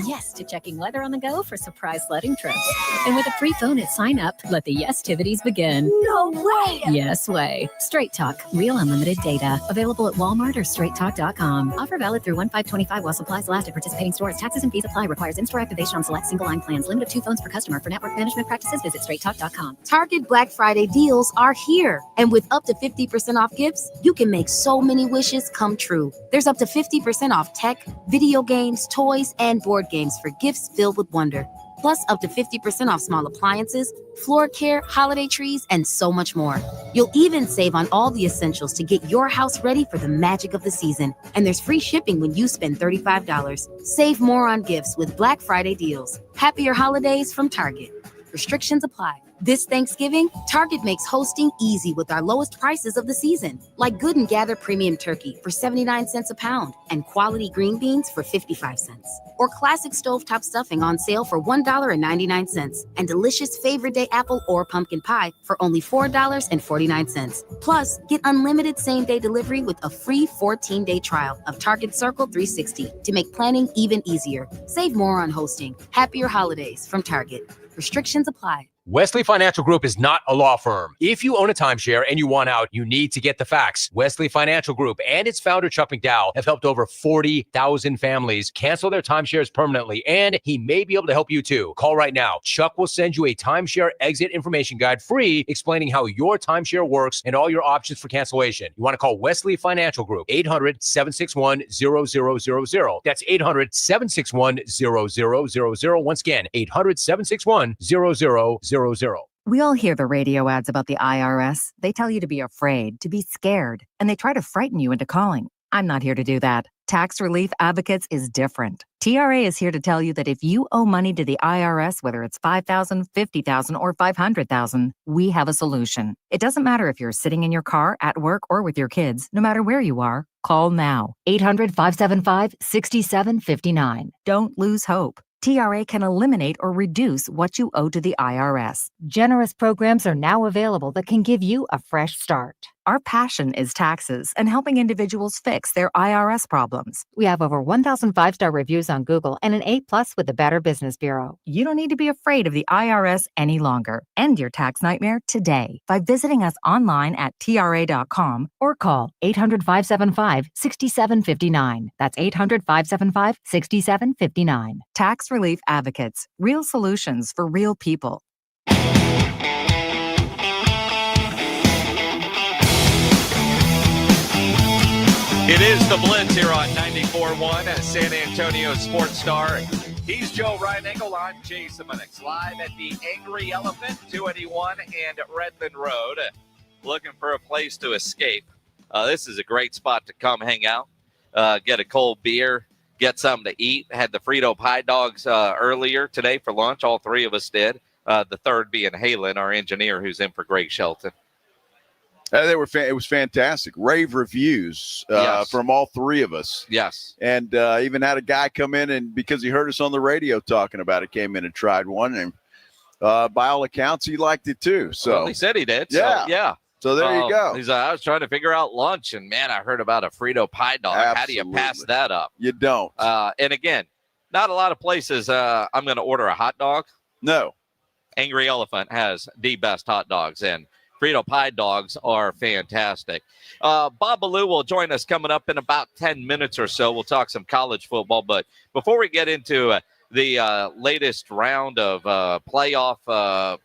Yes to checking weather on the go for surprise sledding trips. And with a free phone at sign up, let the yes-tivities begin. No way! Yes way. Straight Talk, real unlimited data. Available at Walmart or straighttalk.com. Offer valid through 1/5/25 while supplies last at participating stores. Taxes and fees apply. Requires in-store activation on select single line plans. Limit of 2 phones per customer. For network management practices, visit straighttalk.com. Target Black Friday deals are here. And with up to 50% off gifts, you can make so many wishes come true. There's up to 50% off tech, video games, toys, and board games for gifts filled with wonder. Plus up to 50% off small appliances, floor care, holiday trees, and so much more. You'll even save on all the essentials to get your house ready for the magic of the season. And there's free shipping when you spend $35. Save more on gifts with Black Friday deals. Happier holidays from Target. Restrictions apply. This Thanksgiving, Target makes hosting easy with our lowest prices of the season, like Good and Gather premium turkey for 79 cents a pound and quality green beans for 55 cents. Or classic stovetop stuffing on sale for $1.99 and delicious favorite day apple or pumpkin pie for only $4.49. Plus, get unlimited same-day delivery with a free 14-day trial of Target Circle 360 to make planning even easier. Save more on hosting. Happier holidays from Target. Restrictions apply. Wesley Financial Group is not a law firm. If you own a timeshare and you want out, you need to get the facts. Wesley Financial Group and its founder, Chuck McDowell, have helped over 40,000 families cancel their timeshares permanently, and he may be able to help you too. Call right now. Chuck will send you a timeshare exit information guide free explaining how your timeshare works and all your options for cancellation. You want to call Wesley Financial Group, 800-761-0000. That's 800-761-0000. Once again, 800-761-0000. We all hear the radio ads about the IRS. They tell you to be afraid, to be scared, and they try to frighten you into calling. I'm not here to do that. Tax Relief Advocates is different. TRA is here to tell you that if you owe money to the IRS, whether it's $5,000, $50,000, or $500,000, we have a solution. It doesn't matter if you're sitting in your car, at work, or with your kids. No matter where you are, call now. 800-575-6759. Don't lose hope. TRA can eliminate or reduce what you owe to the IRS. Generous programs are now available that can give you a fresh start. Our passion is taxes and helping individuals fix their IRS problems. We have over 1,000 5-star reviews on Google and an A+ with the Better Business Bureau. You don't need to be afraid of the IRS any longer. End your tax nightmare today by visiting us online at TRA.com or call 800-575-6759. That's 800-575-6759. Tax Relief Advocates. Real solutions for real people. It is the Blitz here on 94.1 at San Antonio Sports Star. He's Joe Ryan-Engel. I'm Jason Minix, live at the Angry Elephant, 281 and Redmond Road. Looking for a place to escape. This is a great spot to come hang out, get a cold beer, get something to eat. Had the Frito Pie Dogs earlier today for lunch. All three of us did. The third being Halen, our engineer, who's in for Greg Shelton. It was fantastic. Rave reviews Yes. from all three of us. Yes. And even had a guy come in, and because he heard us on the radio talking about it, came in and tried one. And by all accounts, he liked it too. So Well, he said he did. Yeah. So, yeah. So there you go. He's I was trying to figure out lunch, and man, I heard about a Frito pie dog. How do you pass Absolutely. that up? You don't. And again, not a lot of places I'm going to order a hot dog. No. Angry Elephant has the best hot dogs, and Frito pie dogs are fantastic. Bob Ballou will join us coming up in about 10 minutes or so. We'll talk some college football. But before we get into the latest round of playoff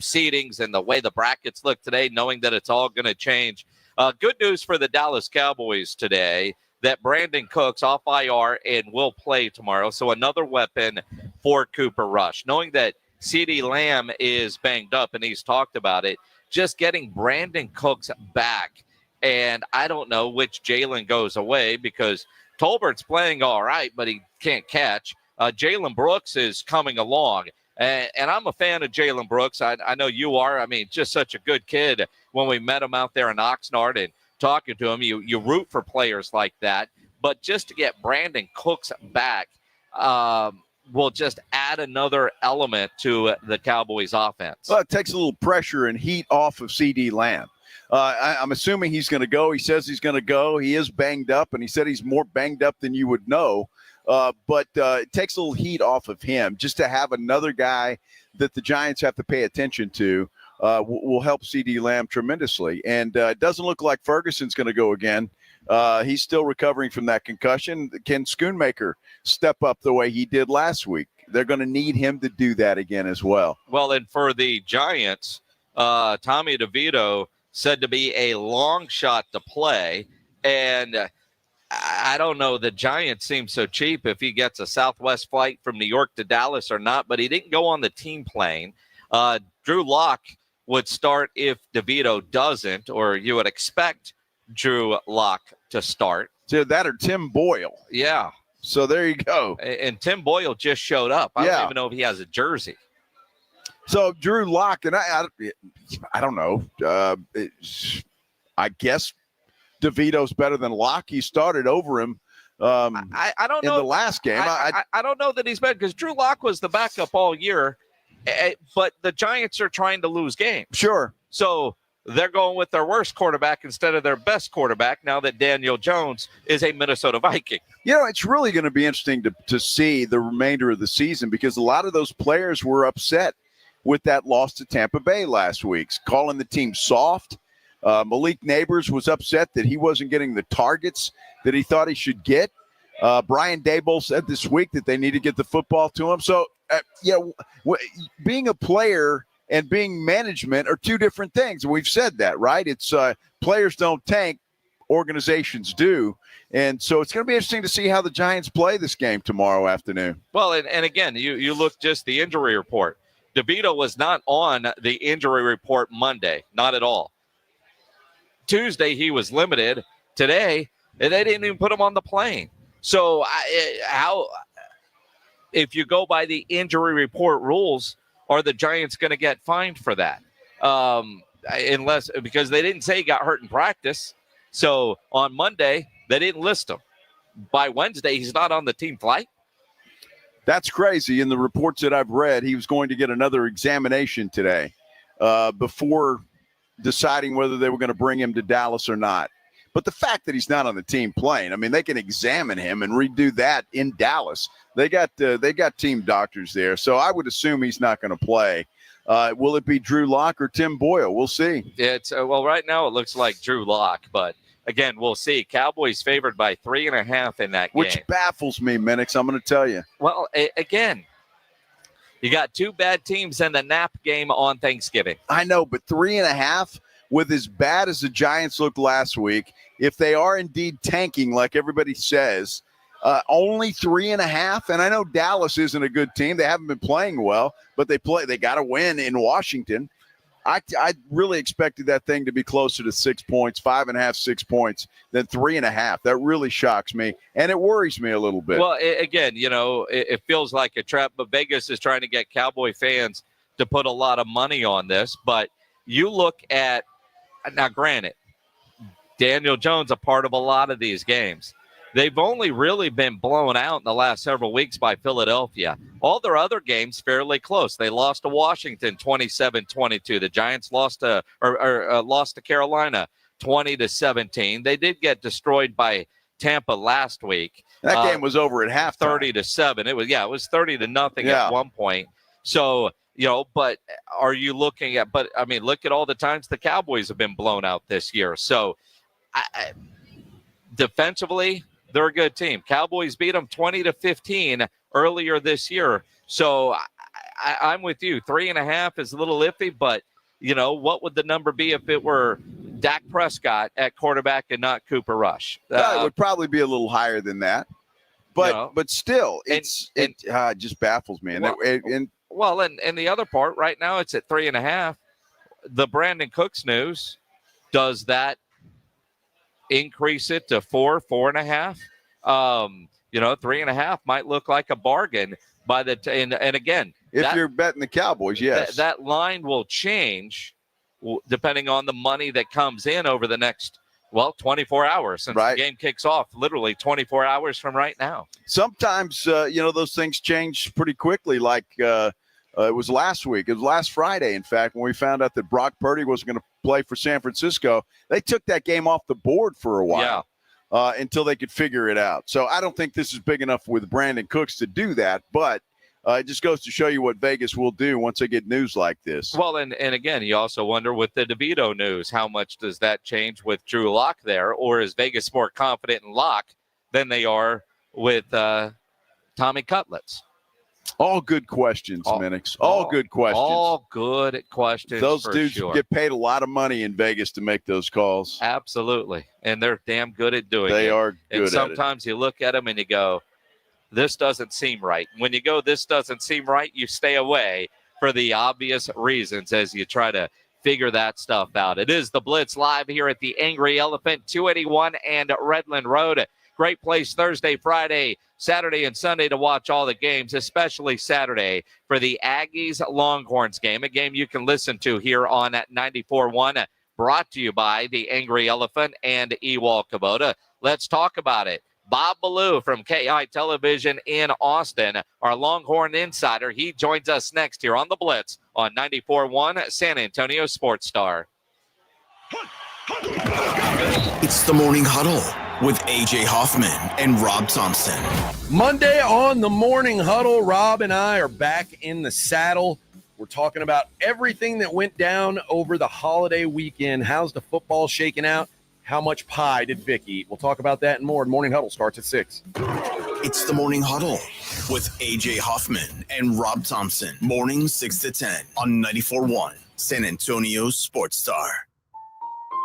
seedings and the way the brackets look today, knowing that it's all going to change, good news for the Dallas Cowboys today that Brandon Cooks off IR and will play tomorrow. So another weapon for Cooper Rush. Knowing that CeeDee Lamb is banged up, and he's talked about it, just getting Brandon Cooks back. And I don't know which Jalen goes away because Tolbert's playing all right, but he can't catch. Jalen Brooks is coming along. And I'm a fan of Jalen Brooks. I know you are. I mean, just such a good kid. When we met him out there in Oxnard and talking to him, you root for players like that. But just to get Brandon Cooks back will just add another element to the Cowboys offense. Well, it takes a little pressure and heat off of CeeDee Lamb. I'm assuming he's going to go. He says he's going to go. He is banged up, and he said he's more banged up than you would know. But it takes a little heat off of him. Just to have another guy that the Giants have to pay attention to will help CeeDee Lamb tremendously. And it doesn't look like Ferguson's going to go again. He's still recovering from that concussion. Can Schoonmaker step up the way he did last week? They're going to need him to do that again as well. Well, and for the Giants, Tommy DeVito said to be a long shot to play. And I don't know, the Giants seem so cheap if he gets a Southwest flight from New York to Dallas or not, but he didn't go on the team plane. Drew Lock would start if DeVito doesn't, or you would expect Drew Lock to start. So that or Tim Boyle. Yeah. So there you go. And Tim Boyle just showed up. I don't even know if he has a jersey. So Drew Lock, and I don't know. I guess DeVito's better than Lock. He started over him I don't know in the last game. I don't know that he's bad because Drew Lock was the backup all year, but the Giants are trying to lose games. Sure. So they're going with their worst quarterback instead of their best quarterback now that Daniel Jones is a Minnesota Viking. You know, it's really going to be interesting to see the remainder of the season because a lot of those players were upset with that loss to Tampa Bay last week, calling the team soft. Malik Neighbors was upset that he wasn't getting the targets that he thought he should get. Brian Daboll said this week that they need to get the football to him. So, being a player and being management are two different things. We've said that, right? It's players don't tank, organizations do. And so it's going to be interesting to see how the Giants play this game tomorrow afternoon. Well, and again, you look just the injury report. DeVito was not on the injury report Monday, not at all. Tuesday, he was limited. Today, they didn't even put him on the plane. So if you go by the injury report rules, are the Giants going to get fined for that? Because they didn't say he got hurt in practice. So on Monday, they didn't list him. By Wednesday, he's not on the team flight. That's crazy. In the reports that I've read, he was going to get another examination today before deciding whether they were going to bring him to Dallas or not. But the fact that he's not on the team plane, I mean, they can examine him and redo that in Dallas. They got team doctors there, so I would assume he's not going to play. Will it be Drew Lock or Tim Boyle? We'll see. It's well, right now it looks like Drew Lock, but again, we'll see. Cowboys favored by 3.5 in that game, which baffles me, Minix. I'm going to tell you. Well, again, you got two bad teams in the nap game on Thanksgiving. I know, but 3.5. With as bad as the Giants looked last week, if they are indeed tanking like everybody says, only 3.5. And I know Dallas isn't a good team. They haven't been playing well, but they got to win in Washington. I really expected that thing to be closer to 6 points, 5.5, 6 points than 3.5. That really shocks me, and it worries me a little bit. Well, again, it feels like a trap, but Vegas is trying to get Cowboy fans to put a lot of money on this. But you look at Now, granted, Daniel Jones a part of a lot of these games. They've only really been blown out in the last several weeks by Philadelphia. All their other games fairly close. They lost to Washington 27-22. The Giants lost to Carolina 20-17. They did get destroyed by Tampa last week. That game was over at halftime. 30-7. It was 30-0 at one point. So, but are you looking at, look at all the times the Cowboys have been blown out this year. So defensively, they're a good team. Cowboys beat them 20-15 earlier this year. So I'm with you. 3.5 is a little iffy, but what would the number be if it were Dak Prescott at quarterback and not Cooper Rush? It would probably be a little higher than that. But still, it just baffles me. And the other part right now, it's at 3.5. The Brandon Cooks news, does that increase it to 4.5? 3.5 might look like a bargain by the and again, if you're betting the Cowboys, yes, that line will change depending on the money that comes in over the next 24 hours since the game kicks off, literally 24 hours from right now. Sometimes those things change pretty quickly. Like it was last week. It was last Friday, in fact, when we found out that Brock Purdy wasn't going to play for San Francisco. They took that game off the board for a while until they could figure it out. So I don't think this is big enough with Brandon Cooks to do that, but it just goes to show you what Vegas will do once they get news like this. Well, and again, you also wonder with the DeVito news, how much does that change with Drew Lock there, or is Vegas more confident in Lock than they are with Tommy Cutlets? All good questions, Minix. All good questions. All good questions. Those dudes get paid a lot of money in Vegas to make those calls. Absolutely. And they're damn good at doing it. They are good and at it. Sometimes you look at them and you go, this doesn't seem right. When you go, this doesn't seem right, you stay away for the obvious reasons as you try to figure that stuff out. It is the Blitz live here at the Angry Elephant, 281 and Redland Road. Great place Thursday, Friday, Saturday, and Sunday to watch all the games, especially Saturday for the Aggies Longhorns game, a game you can listen to here on 94.1, brought to you by the Angry Elephant and Ewald Kubota. Let's talk about it. Bob Ballou from KI Television in Austin, our Longhorn insider. He joins us next here on the Blitz on 94.1 San Antonio Sports Star. It's the Morning Huddle with AJ Hoffman and Rob Thompson. Monday on the Morning Huddle, Rob and I are back in the saddle. We're talking about everything that went down over the holiday weekend. How's the football shaking out? How much pie did Vic eat? We'll talk about that and more. Morning Huddle starts at 6. It's the Morning Huddle with AJ Hoffman and Rob Thompson. Mornings 6 to 10 on 94.1 San Antonio Sports Star.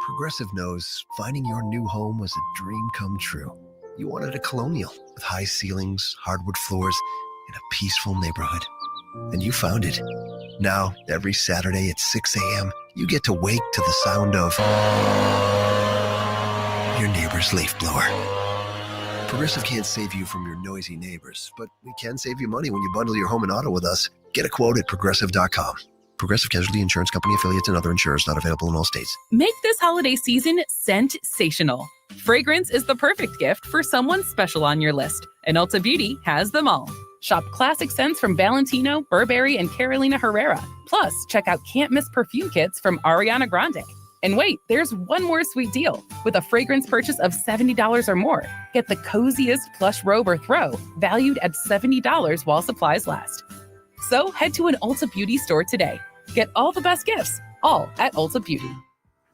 Progressive knows finding your new home was a dream come true. You wanted a colonial with high ceilings, hardwood floors, and a peaceful neighborhood. And you found it. Now, every Saturday at 6 a.m., you get to wake to the sound of your neighbor's leaf blower. Progressive can't save you from your noisy neighbors, but we can save you money when you bundle your home and auto with us. Get a quote at Progressive.com. Progressive Casualty Insurance Company, affiliates, and other insurers not available in all states. Make this holiday season scent-sational. Fragrance is the perfect gift for someone special on your list, and Ulta Beauty has them all. Shop classic scents from Valentino, Burberry, and Carolina Herrera. Plus, check out can't-miss perfume kits from Ariana Grande. And wait, there's one more sweet deal. With a fragrance purchase of $70 or more, get the coziest plush robe or throw, valued at $70 while supplies last. So head to an Ulta Beauty store today. Get all the best gifts, all at Ulta Beauty.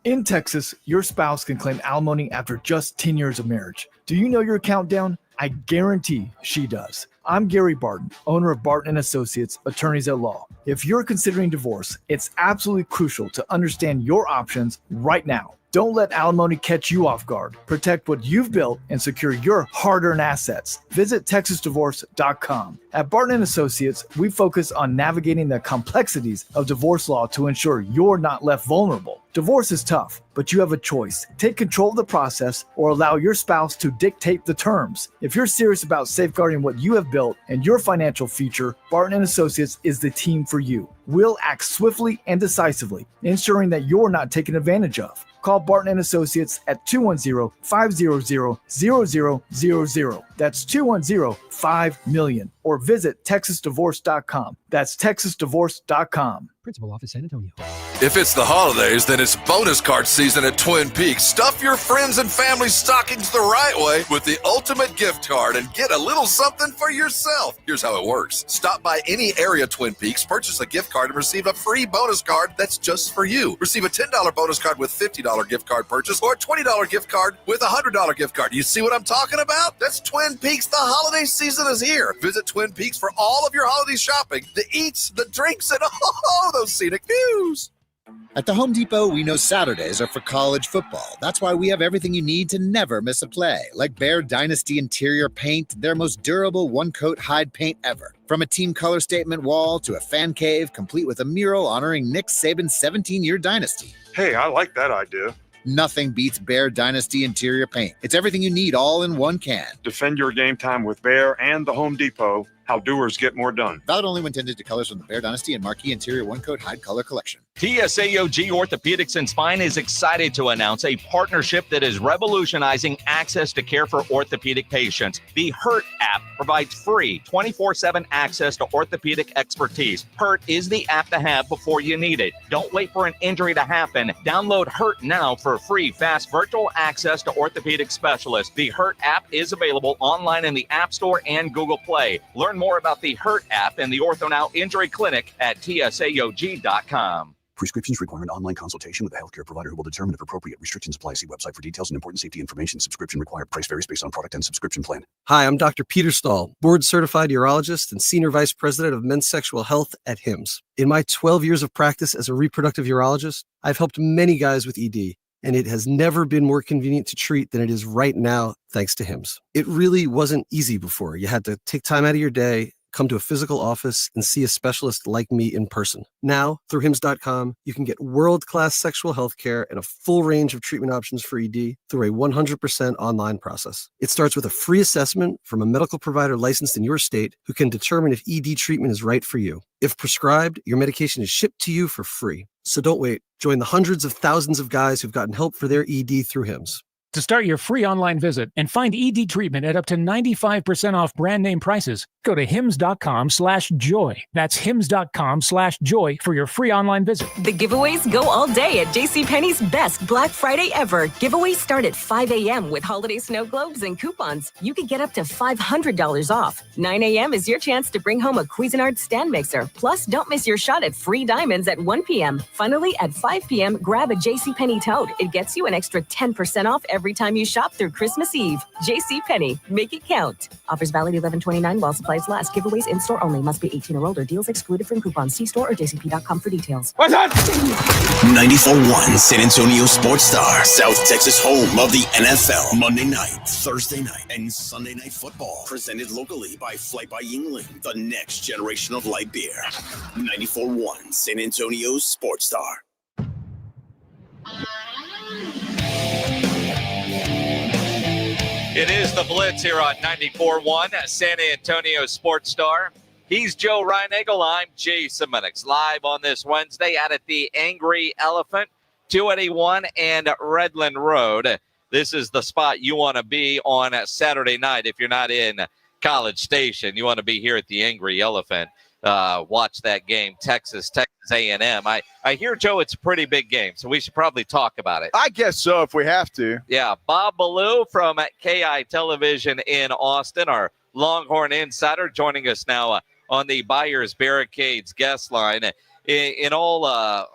In Texas, your spouse can claim alimony after just 10 years of marriage. Do you know your countdown? I guarantee she does. I'm Gary Barton, owner of Barton & Associates, attorneys at law. If you're considering divorce, it's absolutely crucial to understand your options right now. Don't let alimony catch you off guard. Protect what you've built and secure your hard-earned assets. Visit TexasDivorce.com. At Barton & Associates, we focus on navigating the complexities of divorce law to ensure you're not left vulnerable. Divorce is tough, but you have a choice. Take control of the process or allow your spouse to dictate the terms. If you're serious about safeguarding what you have built and your financial future, Barton & Associates is the team for you. We'll act swiftly and decisively, ensuring that you're not taken advantage of. Call Barton & Associates at 210-500-0000. That's 210-5-MILLION. Or visit TexasDivorce.com. That's TexasDivorce.com. Principal Office, San Antonio. If it's the holidays, then it's bonus card season at Twin Peaks. Stuff your friends and family stockings the right way with the ultimate gift card and get a little something for yourself. Here's how it works. Stop by any area Twin Peaks, purchase a gift card, and receive a free bonus card that's just for you. Receive a $10 bonus card with $50 gift card purchase or a $20 gift card with a $100 gift card. You see what I'm talking about? That's Twin Peaks. The holiday season is here. Visit Twin Peaks for all of your holiday shopping, the eats, the drinks, and those scenic views. At the Home Depot, we know Saturdays are for college football. That's why we have everything you need to never miss a play, like Bear Dynasty interior paint, their most durable one-coat hide paint ever. From a team color statement wall to a fan cave, complete with a mural honoring Nick Saban's 17-year dynasty. Hey, I like that idea. Nothing beats Bear Dynasty interior paint. It's everything you need all in one can. Defend your game time with Bear and the Home Depot. How doers get more done. Valid only when tinted to colors from the Bear Dynasty and Marquee Interior One-Coat Hide Color Collection. TSAOG Orthopedics and Spine is excited to announce a partnership that is revolutionizing access to care for orthopedic patients. The HURT app provides free 24/7 access to orthopedic expertise. HURT is the app to have before you need it. Don't wait for an injury to happen. Download HURT now for free, fast virtual access to orthopedic specialists. The HURT app is available online in the App Store and Google Play. Learn more about the HURT app and the OrthoNow Injury Clinic at TSAOG.com. Prescriptions require an online consultation with a healthcare provider who will determine if appropriate. Restrictions apply. See website for details and important safety information. Subscription required. Price varies based on product and subscription plan. Hi, I'm Dr. Peter Stahl, board-certified urologist and senior vice president of men's sexual health at HIMSS. In my 12 years of practice as a reproductive urologist, I've helped many guys with ED, and it has never been more convenient to treat than it is right now, thanks to HIMSS. It really wasn't easy before. You had to take time out of your day, come to a physical office, and see a specialist like me in person. Now, through HIMSS.com, you can get world-class sexual health care and a full range of treatment options for ED through a 100% online process. It starts with a free assessment from a medical provider licensed in your state who can determine if ED treatment is right for you. If prescribed, your medication is shipped to you for free. So don't wait. Join the hundreds of thousands of guys who've gotten help for their ED through HIMSS. To start your free online visit and find ED treatment at up to 95% off brand name prices, go to hims.com/joy. That's hims.com/joy for your free online visit. The giveaways go all day at JCPenney's best Black Friday ever. Giveaways start at 5 a.m. with holiday snow globes and coupons. You could get up to $500 off. 9 a.m. is your chance to bring home a Cuisinart stand mixer. Plus, don't miss your shot at free diamonds at 1 p.m. Finally, at 5 p.m., grab a JCPenney tote. It gets you an extra 10% off every time you shop through Christmas Eve. JCPenney, make it count. Offers valid 11/29 while supplies last. Giveaways in-store only. Must be 18 or older. Deals excluded from coupons. See store or jcp.com for details. What's up? 94.1 San Antonio Sports Star, South Texas home of the NFL. Monday night, Thursday night, and Sunday night football. Presented locally by Flight by Yingling, the next generation of light beer. 94.1 San Antonio Sports Star. It is the Blitz here on 94.1 San Antonio Sports Star. He's Joe Reinagel. I'm Jason Minix. Live on this Wednesday out at the Angry Elephant, 281 and Redland Road. This is the spot you want to be on Saturday night if you're not in College Station. You want to be here at the Angry Elephant. Watch that game, Texas A&M. I hear, Joe, it's a pretty big game, so we should probably talk about it. I guess so if we have to. Yeah, Bob Ballou from KI Television in Austin, our Longhorn insider, joining us now on the Buyers Barricades guest line. In all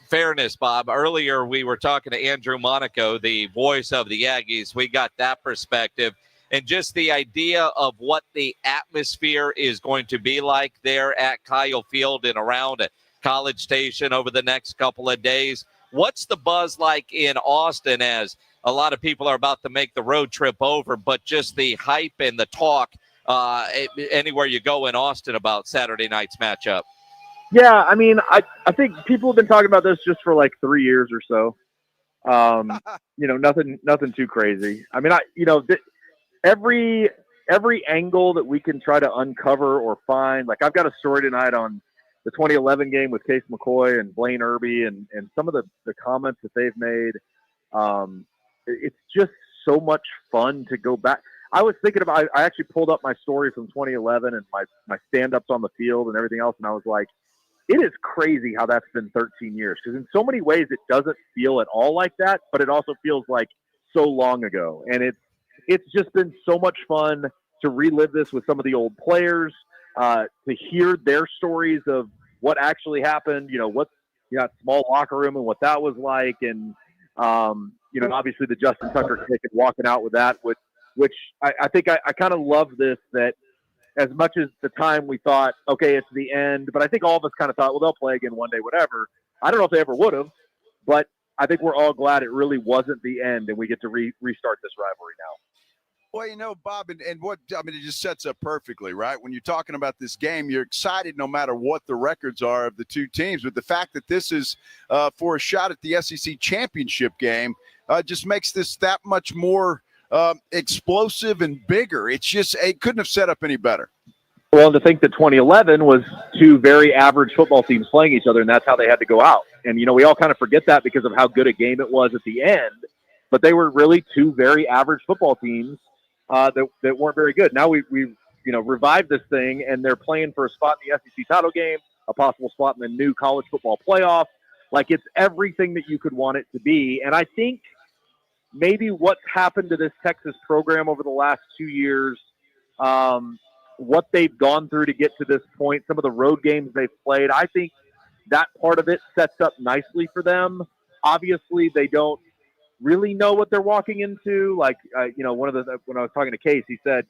fairness, Bob, earlier we were talking to Andrew Monaco, the voice of the Aggies. We got that perspective. And just the idea of what the atmosphere is going to be like there at Kyle Field and around College Station over the next couple of days. What's the buzz like in Austin as a lot of people are about to make the road trip over, but just the hype and the talk anywhere you go in Austin about Saturday night's matchup? Yeah, I mean, I think people have been talking about this just for like 3 years or so. Nothing too crazy. I mean, every angle that we can try to uncover or find, like I've got a story tonight on the the 2011 game with Case McCoy and Blaine Irby and some of the comments that they've made. It's just so much fun to go back. I was thinking about, I actually pulled up my story from 2011 and my stand-ups on the field and everything else, and I was like, it is crazy how that's been 13 years, because in so many ways it doesn't feel at all like that, but it also feels like so long ago. And it's just been so much fun to relive this with some of the old players, to hear their stories of what actually happened, that small locker room and what that was like. And, obviously the Justin Tucker kick and walking out with that, which I think I kind of love this, that as much as the time we thought, okay, it's the end, but I think all of us kind of thought, well, they'll play again one day, whatever. I don't know if they ever would have, but I think we're all glad it really wasn't the end and we get to restart this rivalry now. Well, Bob, and it just sets up perfectly, right? When you're talking about this game, you're excited no matter what the records are of the two teams. But the fact that this is for a shot at the SEC championship game just makes this that much more explosive and bigger. It couldn't have set up any better. Well, and to think that 2011 was two very average football teams playing each other, and that's how they had to go out. And, we all kind of forget that because of how good a game it was at the end. But they were really two very average football teams that weren't very good. Now we've revived this thing, and they're playing for a spot in the SEC title game, a possible spot in the new college football playoff. Like, it's everything that you could want it to be. And I think maybe what's happened to this Texas program over the last 2 years, what they've gone through to get to this point, some of the road games they've played, I think that part of it sets up nicely for them. Obviously, they don't really know what they're walking into. Like, when I was talking to Case, he said,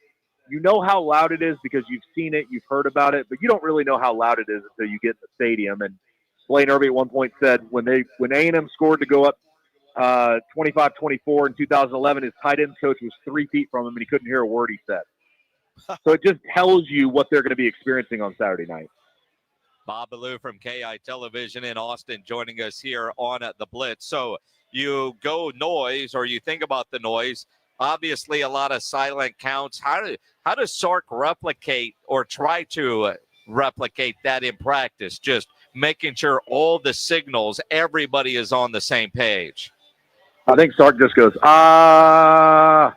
how loud it is because you've seen it, you've heard about it, but you don't really know how loud it is until you get in the stadium. And Blaine Irby at one point said when A&M scored to go up 25-24 in 2011, his tight ends coach was 3 feet from him and he couldn't hear a word he said. So it just tells you what they're going to be experiencing on Saturday night. Bob Ballou from KI Television in Austin joining us here on the Blitz. So you go noise, or you think about the noise. Obviously, a lot of silent counts. How does Sark replicate or try to replicate that in practice? Just making sure all the signals, everybody is on the same page. I think Sark just goes, and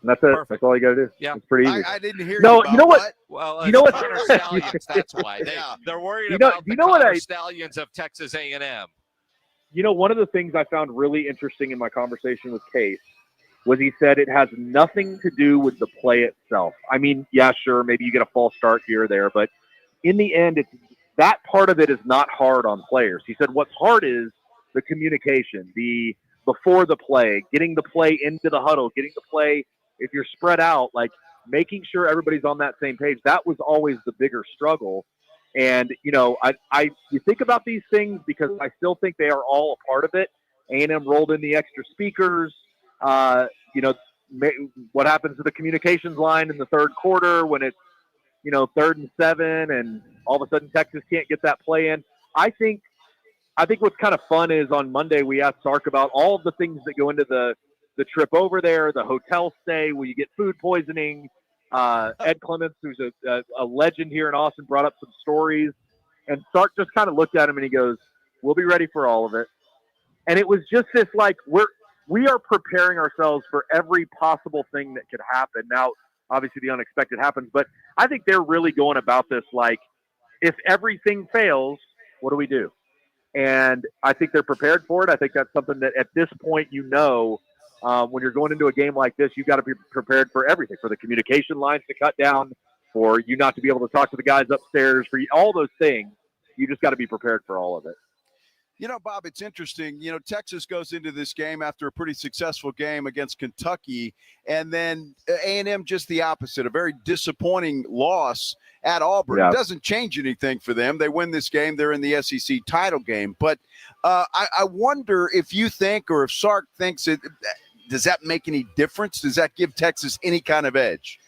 that's it. Perfect. That's all you got to do. Yeah. It's pretty easy. I didn't hear No, you. you know what? Well, you know what? Stallions, that's why. They're worried about the Stallions of Texas A&M. One of the things I found really interesting in my conversation with Case was he said it has nothing to do with the play itself. I mean, yeah, sure, maybe you get a false start here or there, but in the end, that part of it is not hard on players. He said what's hard is the communication, before the play, getting the play into the huddle, getting the play, if you're spread out, like making sure everybody's on that same page. That was always the bigger struggle. And, you think about these things because I still think they are all a part of it. A&M rolled in the extra speakers. What happens to the communications line in the third quarter when it's, 3rd and 7 and all of a sudden Texas can't get that play in. I think what's kind of fun is on Monday we asked Sark about all of the things that go into the trip over there, the hotel stay, will you get food poisoning? Ed Clements, who's a legend here in Austin, brought up some stories. And Sark just kind of looked at him and he goes, we'll be ready for all of it. And it was just this, like, we are preparing ourselves for every possible thing that could happen. Now, obviously the unexpected happens, but I think they're really going about this like, if everything fails, what do we do? And I think they're prepared for it. I think that's something that at this point, when you're going into a game like this, you've got to be prepared for everything, for the communication lines to cut down, for you not to be able to talk to the guys upstairs, for all those things. You just got to be prepared for all of it. Bob, it's interesting. Texas goes into this game after a pretty successful game against Kentucky, and then A&M just the opposite, a very disappointing loss at Auburn. Yeah. It doesn't change anything for them. They win this game. They're in the SEC title game. But I wonder if you think, or if Sark thinks it, does that make any difference? Does that give Texas any kind of edge?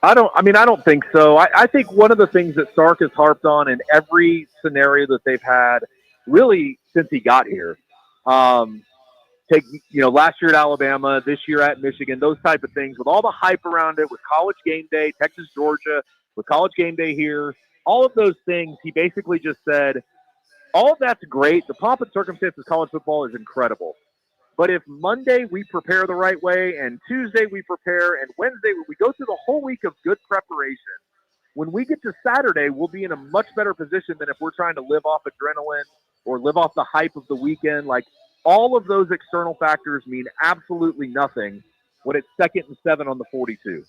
I don't think so. I think one of the things that Sark has harped on in every scenario that they've had, really since he got here, last year at Alabama, this year at Michigan, those type of things, with all the hype around it, with College Game Day, Texas, Georgia, with College Game Day here, all of those things, he basically just said, all of that's great. The pomp and circumstance of college football is incredible. But if Monday we prepare the right way, and Tuesday we prepare, and Wednesday we go through the whole week of good preparation, when we get to Saturday, we'll be in a much better position than if we're trying to live off adrenaline or live off the hype of the weekend. Like, all of those external factors mean absolutely nothing when it's 2nd and 7 on the 42.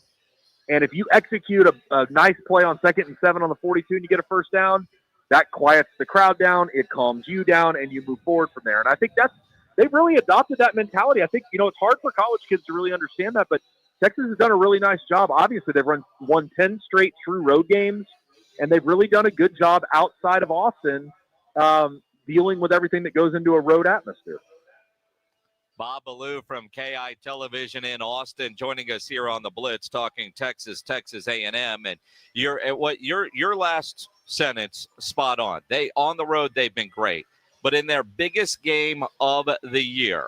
And if you execute a nice play on 2nd and 7 on the 42 and you get a first down, that quiets the crowd down, it calms you down, and you move forward from there. And I think they've really adopted that mentality. I think, it's hard for college kids to really understand that, but Texas has done a really nice job. Obviously, they've won 10 straight true road games, and they've really done a good job outside of Austin dealing with everything that goes into a road atmosphere. Bob Ballou from KI Television in Austin joining us here on the Blitz talking Texas A&M. And your last sentence, spot on. On the road, they've been great. But in their biggest game of the year,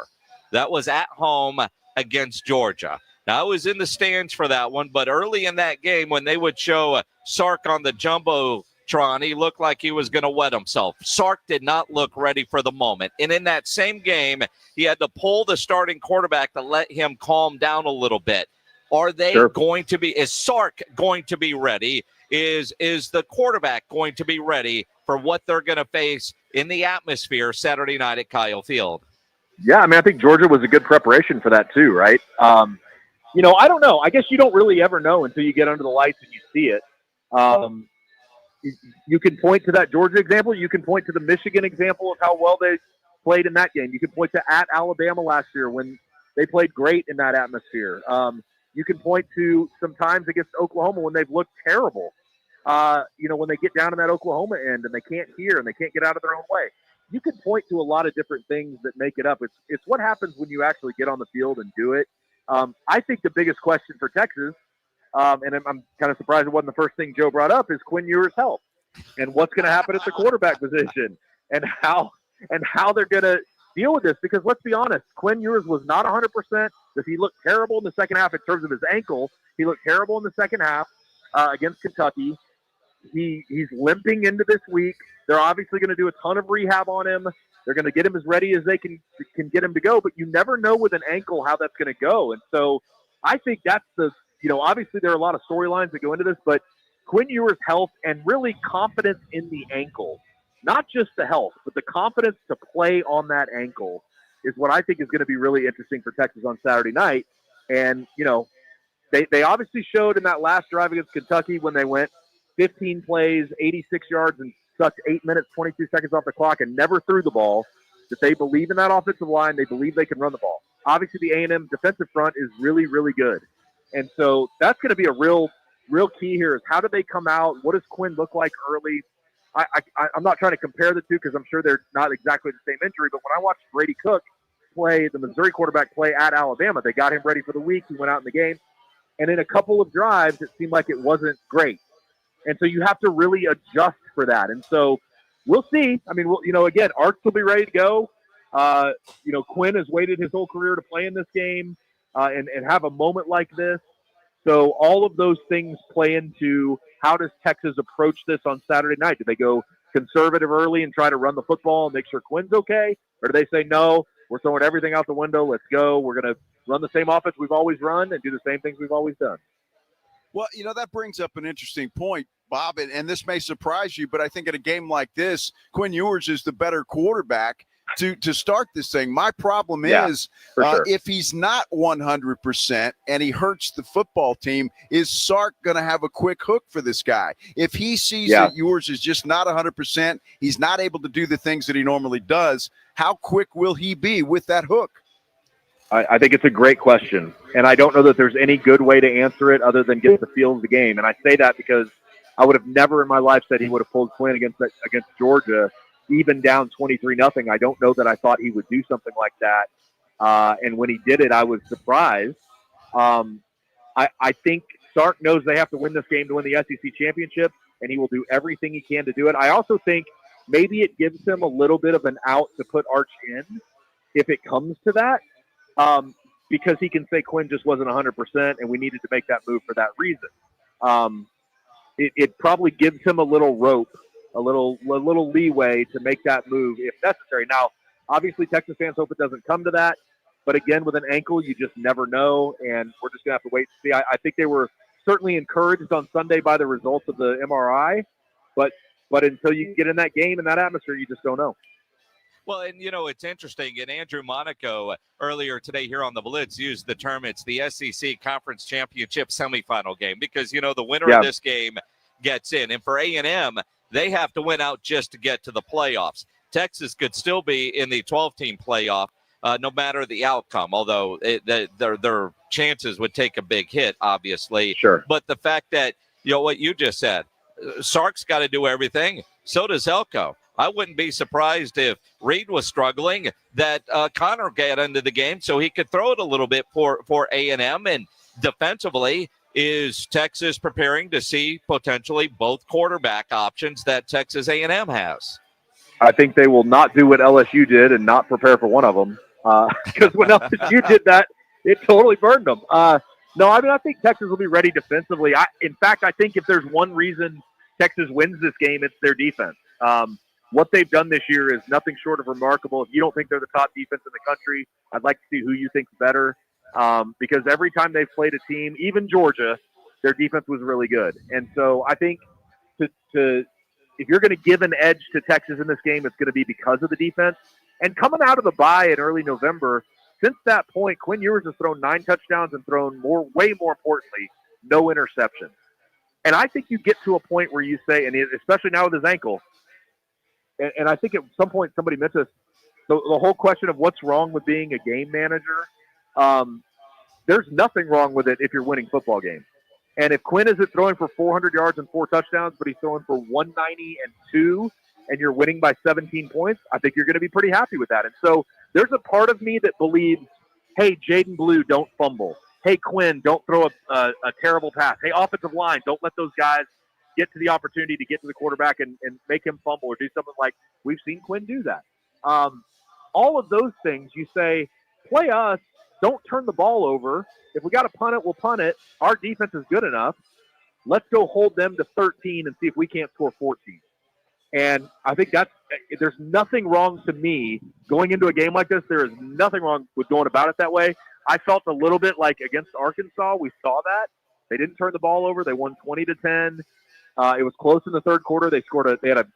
that was at home against Georgia. Now, I was in the stands for that one, but early in that game when they would show Sark on the Jumbotron, he looked like he was going to wet himself. Sark did not look ready for the moment. And in that same game, he had to pull the starting quarterback to let him calm down a little bit. Are they going to be, is Sark going to be ready? Is the quarterback going to be ready for what they're going to face in the atmosphere Saturday night at Kyle Field? Yeah, I mean, I think Georgia was a good preparation for that too, right? I don't know. I guess you don't really ever know until you get under the lights and you see it. You can point to that Georgia example. You can point to the Michigan example of how well they played in that game. You can point to at Alabama last year when they played great in that atmosphere. You can point to some times against Oklahoma when they've looked terrible. When they get down in that Oklahoma end and they can't hear and they can't get out of their own way. You can point to a lot of different things that make it up. It's what happens when you actually get on the field and do it. I think the biggest question for Texas, and I'm kind of surprised it wasn't the first thing Joe brought up, is Quinn Ewers' health and what's going to happen at the quarterback position and how they're going to deal with this. Because let's be honest, Quinn Ewers was not 100%. Does he look terrible in the second half in terms of his ankle? He looked terrible in the second half against Kentucky. He's limping into this week. They're obviously going to do a ton of rehab on him. They're going to get him as ready as they can get him to go, but you never know with an ankle how that's going to go. And so I think that's obviously there are a lot of storylines that go into this, but Quinn Ewers' health and really confidence in the ankle, not just the health, but the confidence to play on that ankle is what I think is going to be really interesting for Texas on Saturday night. And, they obviously showed in that last drive against Kentucky when they went 15 plays, 86 yards, and sucked 8 minutes, 22 seconds off the clock and never threw the ball, that they believe in that offensive line. They believe they can run the ball. Obviously, the A&M defensive front is really, really good. And so that's going to be a real key here is how do they come out? What does Quinn look like early? I'm not trying to compare the two because I'm sure they're not exactly the same injury, but when I watched Brady Cook play, the Missouri quarterback play at Alabama, they got him ready for the week. He went out in the game. And in a couple of drives, it seemed like it wasn't great. And so you have to really adjust for that. And so we'll see. I mean, again, Arts will be ready to go. Quinn has waited his whole career to play in this game and have a moment like this. So all of those things play into how does Texas approach this on Saturday night? Do they go conservative early and try to run the football and make sure Quinn's okay? Or do they say, no, we're throwing everything out the window. Let's go. We're going to run the same offense we've always run and do the same things we've always done. Well, that brings up an interesting point, Bob, and this may surprise you, but I think in a game like this, Quinn Ewers is the better quarterback to start this thing. My problem is if he's not 100% and he hurts the football team, is Sark going to have a quick hook for this guy? If he sees that Ewers is just not 100%, he's not able to do the things that he normally does, how quick will he be with that hook? I think it's a great question, and I don't know that there's any good way to answer it other than get the feel of the game. And I say that because I would have never in my life said he would have pulled Quinn against Georgia, even down 23-0. I don't know that I thought he would do something like that. And when he did it, I was surprised. I think Sark knows they have to win this game to win the SEC championship, and he will do everything he can to do it. I also think maybe it gives him a little bit of an out to put Arch in if it comes to that. Because he can say Quinn just wasn't 100% and we needed to make that move for that reason. it probably gives him a little rope, a little leeway to make that move if necessary. Now, obviously, Texas fans hope it doesn't come to that. But again, with an ankle, you just never know, and we're just going to have to wait and see. I think they were certainly encouraged on Sunday by the results of the MRI, but until you get in that game and that atmosphere, you just don't know. Well, and, it's interesting. And Andrew Monaco earlier today here on the Blitz used the term, it's the SEC Conference Championship semifinal game because, the winner of this game gets in. And for A&M, they have to win out just to get to the playoffs. Texas could still be in the 12-team playoff no matter the outcome, although their chances would take a big hit, obviously. Sure. But the fact that, what you just said, Sark's got to do everything. So does Elko. I wouldn't be surprised if Reed was struggling that Connor got into the game so he could throw it a little bit for A&M. And defensively, is Texas preparing to see potentially both quarterback options that Texas A&M has? I think they will not do what LSU did and not prepare for one of them. Because when LSU did that, it totally burned them. No, I think Texas will be ready defensively. In fact, I think if there's one reason Texas wins this game, it's their defense. What they've done this year is nothing short of remarkable. If you don't think they're the top defense in the country, I'd like to see who you think's better. Because every time they've played a team, even Georgia, their defense was really good. And so I think if you're going to give an edge to Texas in this game, it's going to be because of the defense. And coming out of the bye in early November, since that point, Quinn Ewers has thrown 9 touchdowns and thrown way more importantly, no interceptions. And I think you get to a point where you say, and especially now with his ankle, and I think at some point somebody mentioned this, the whole question of what's wrong with being a game manager, there's nothing wrong with it if you're winning football games. And if Quinn isn't throwing for 400 yards and 4 touchdowns, but he's throwing for 190 and 2, and you're winning by 17 points, I think you're going to be pretty happy with that. And so there's a part of me that believes, hey, Jaden Blue, don't fumble. Hey, Quinn, don't throw a terrible pass. Hey, offensive line, don't let those guys get to the opportunity to get to the quarterback and make him fumble or do something like we've seen Quinn do that. All of those things, you say, play us, don't turn the ball over. If we got to punt it, we'll punt it. Our defense is good enough. Let's go hold them to 13 and see if we can't score 14. And I think there's nothing wrong to me going into a game like this. There is nothing wrong with going about it that way. I felt a little bit like against Arkansas, we saw that. They didn't turn the ball over. They won 20-10. It was close in the third quarter. They had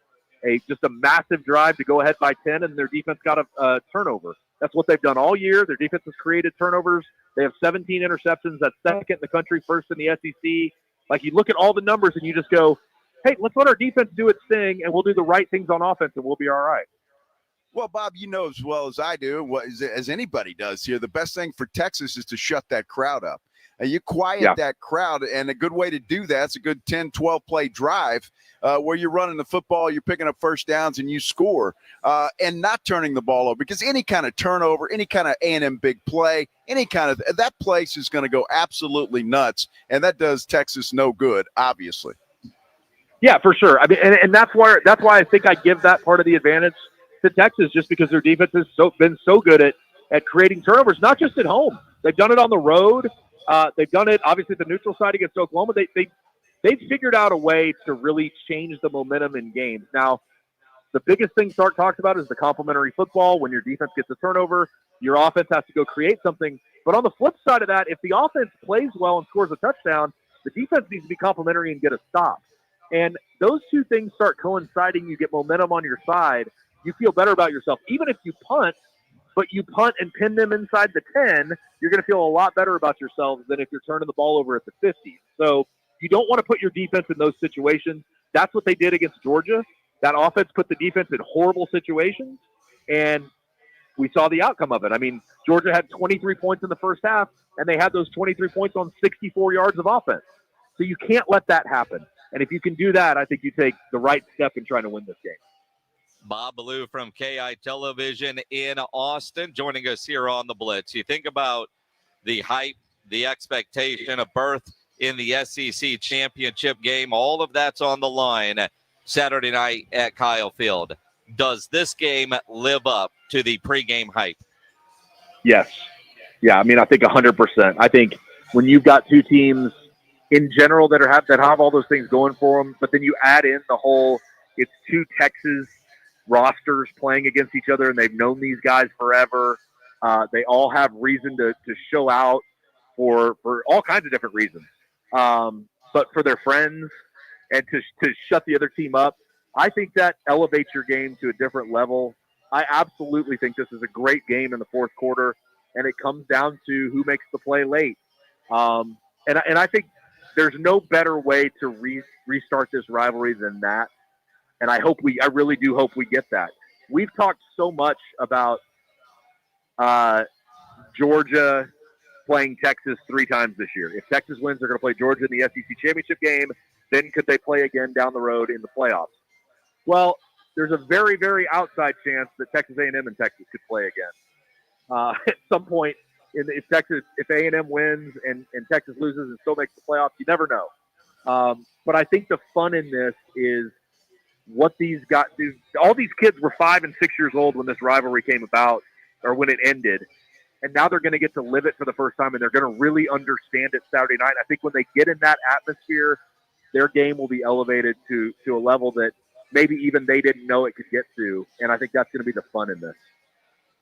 just a massive drive to go ahead by 10, and their defense got a turnover. That's what they've done all year. Their defense has created turnovers. They have 17 interceptions. That's second in the country, first in the SEC. Like, you look at all the numbers and you just go, hey, let's let our defense do its thing, and we'll do the right things on offense, and we'll be all right. Well, Bob, you know as well as I do, as anybody does here, the best thing for Texas is to shut that crowd up. And you quiet that crowd, and a good way to do that's a good 10, 12-play drive where you're running the football, you're picking up first downs, and you score, and not turning the ball over. Because any kind of turnover, any kind of A&M big play, any kind of – that place is going to go absolutely nuts, and that does Texas no good, obviously. Yeah, for sure. I mean, and that's why I think I give that part of the advantage to Texas, just because their defense has been so good at creating turnovers, not just at home. They've done it on the road. They've done it, obviously, the neutral side against Oklahoma. They've figured out a way to really change the momentum in games. Now, the biggest thing Sark talks about is the complementary football. When your defense gets a turnover, your offense has to go create something. But on the flip side of that, if the offense plays well and scores a touchdown, the defense needs to be complementary and get a stop. And those two things start coinciding. You get momentum on your side. You feel better about yourself. Even if you punt, but you punt and pin them inside the 10, you're going to feel a lot better about yourselves than if you're turning the ball over at the 50. So you don't want to put your defense in those situations. That's what they did against Georgia. That offense put the defense in horrible situations, and we saw the outcome of it. I mean, Georgia had 23 points in the first half, and they had those 23 points on 64 yards of offense. So you can't let that happen. And if you can do that, I think you take the right step in trying to win this game. Bob Ballou from KI Television in Austin joining us here on the Blitz. You think about the hype, the expectation, a berth in the SEC championship game. All of that's on the line Saturday night at Kyle Field. Does this game live up to the pregame hype? Yes. Yeah, I mean, I think 100%. I think when you've got two teams in general that have all those things going for them. But then you add in the whole, it's two Texas rosters playing against each other, and they've known these guys forever. They all have reason to show out for all kinds of different reasons. But for their friends and to shut the other team up, I think that elevates your game to a different level. I absolutely think this is a great game in the fourth quarter, and it comes down to who makes the play late. And I think there's no better way to restart this rivalry than that. And I really do hope we get that. We've talked so much about Georgia playing Texas 3 times this year. If Texas wins, they're going to play Georgia in the SEC championship game. Then could they play again down the road in the playoffs? Well, there's a very, very outside chance that Texas A&M and Texas could play again. At some point, if A&M wins and Texas loses and still makes the playoffs, you never know. But I think the fun in this is what these guys do. All these kids were 5 and 6 years old when this rivalry came about, or when it ended. And now they're going to get to live it for the first time, and they're going to really understand it Saturday night. I think when they get in that atmosphere, their game will be elevated to a level that maybe even they didn't know it could get to. And I think that's going to be the fun in this.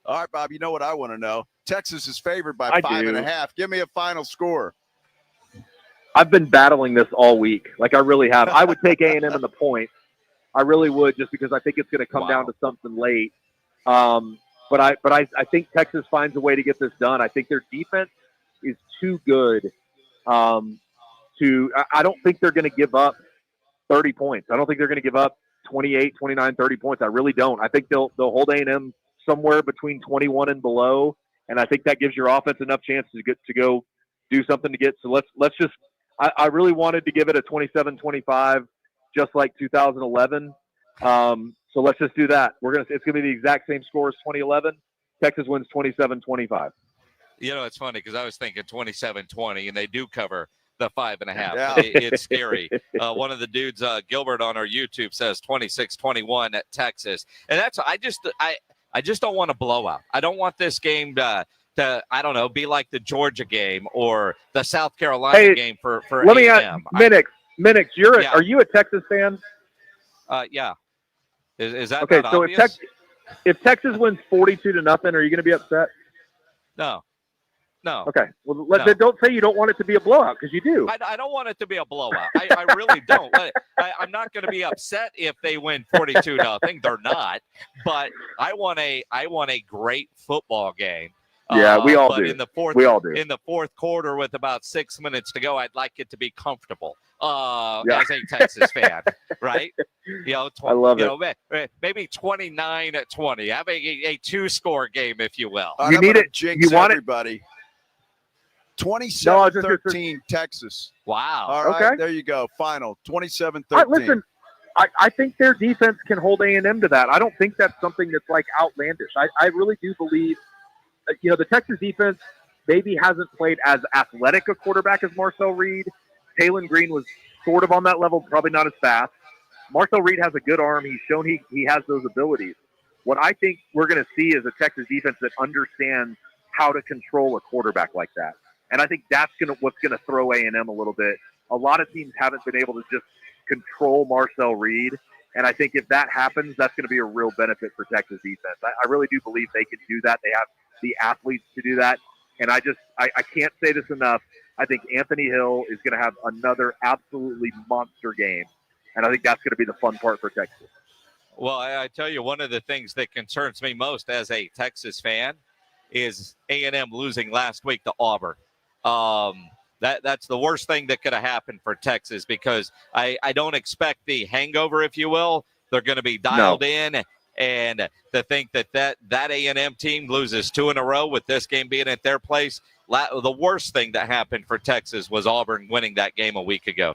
All right, Bob, you know what I want to know. Texas is favored by I 5.5. Give me a final score. I've been battling this all week. Like, I really have. I would take A&M in the point. I really would, just because I think it's going to come down to something late. But I think Texas finds a way to get this done. I think their defense is too good I don't think they're going to give up 30 points. I don't think they're going to give up 28, 29, 30 points. I really don't. I think they'll hold A&M somewhere between 21 and below, and I think that gives your offense enough chance to go do something to get. So let's just – I really wanted to give it a 27-25, just like 2011. So let's just do that. It's going to be the exact same score as 2011. Texas wins 27-25. You know, it's funny because I was thinking 27-20, and they do cover the 5.5. Yeah. It's scary. One of the dudes, Gilbert, on our YouTube says 26-21 at Texas, and that's I just don't want a blowout. I don't want this game to I don't know, be like the Georgia game or the South Carolina game for let me ask A&M. Minix, are you a Texas fan? Yeah. Is that okay? Not So obvious? if Texas wins 42-0, are you going to be upset? No. Okay. Well, then don't say you don't want it to be a blowout, because you do. I don't want it to be a blowout. I really don't. I'm not going to be upset if they win 42-0. They're not. But I want a great football game. Yeah, we all do. In the fourth quarter, with about 6 minutes to go, I'd like it to be comfortable. As a Texas fan, right? I love it. Maybe 29-20. Have a 2-score game, if you will. You need it. Jinx You want everybody. 27-13 Texas. Wow. All right, Okay. there you go. Final 27-13. Listen, I think their defense can hold A&M to that. I don't think that's something that's like outlandish. I really do believe, the Texas defense maybe hasn't played as athletic a quarterback as Marcel Reed. Taylon Green was sort of on that level, probably not as fast. Marcel Reed has a good arm. He's shown he has those abilities. What I think we're going to see is a Texas defense that understands how to control a quarterback like that. And I think that's what's going to throw A&M a little bit. A lot of teams haven't been able to just control Marcel Reed. And I think if that happens, that's going to be a real benefit for Texas defense. I really do believe they can do that. They have the athletes to do that. And I can't say this enough. I think Anthony Hill is going to have another absolutely monster game. And I think that's going to be the fun part for Texas. Well, I tell you, one of the things that concerns me most as a Texas fan is A&M losing last week to Auburn. That's the worst thing that could have happened for Texas, because I don't expect the hangover, if you will. They're going to be dialed in, and to think that A&M team loses 2 in a row with this game being at their place, the worst thing that happened for Texas was Auburn winning that game a week ago.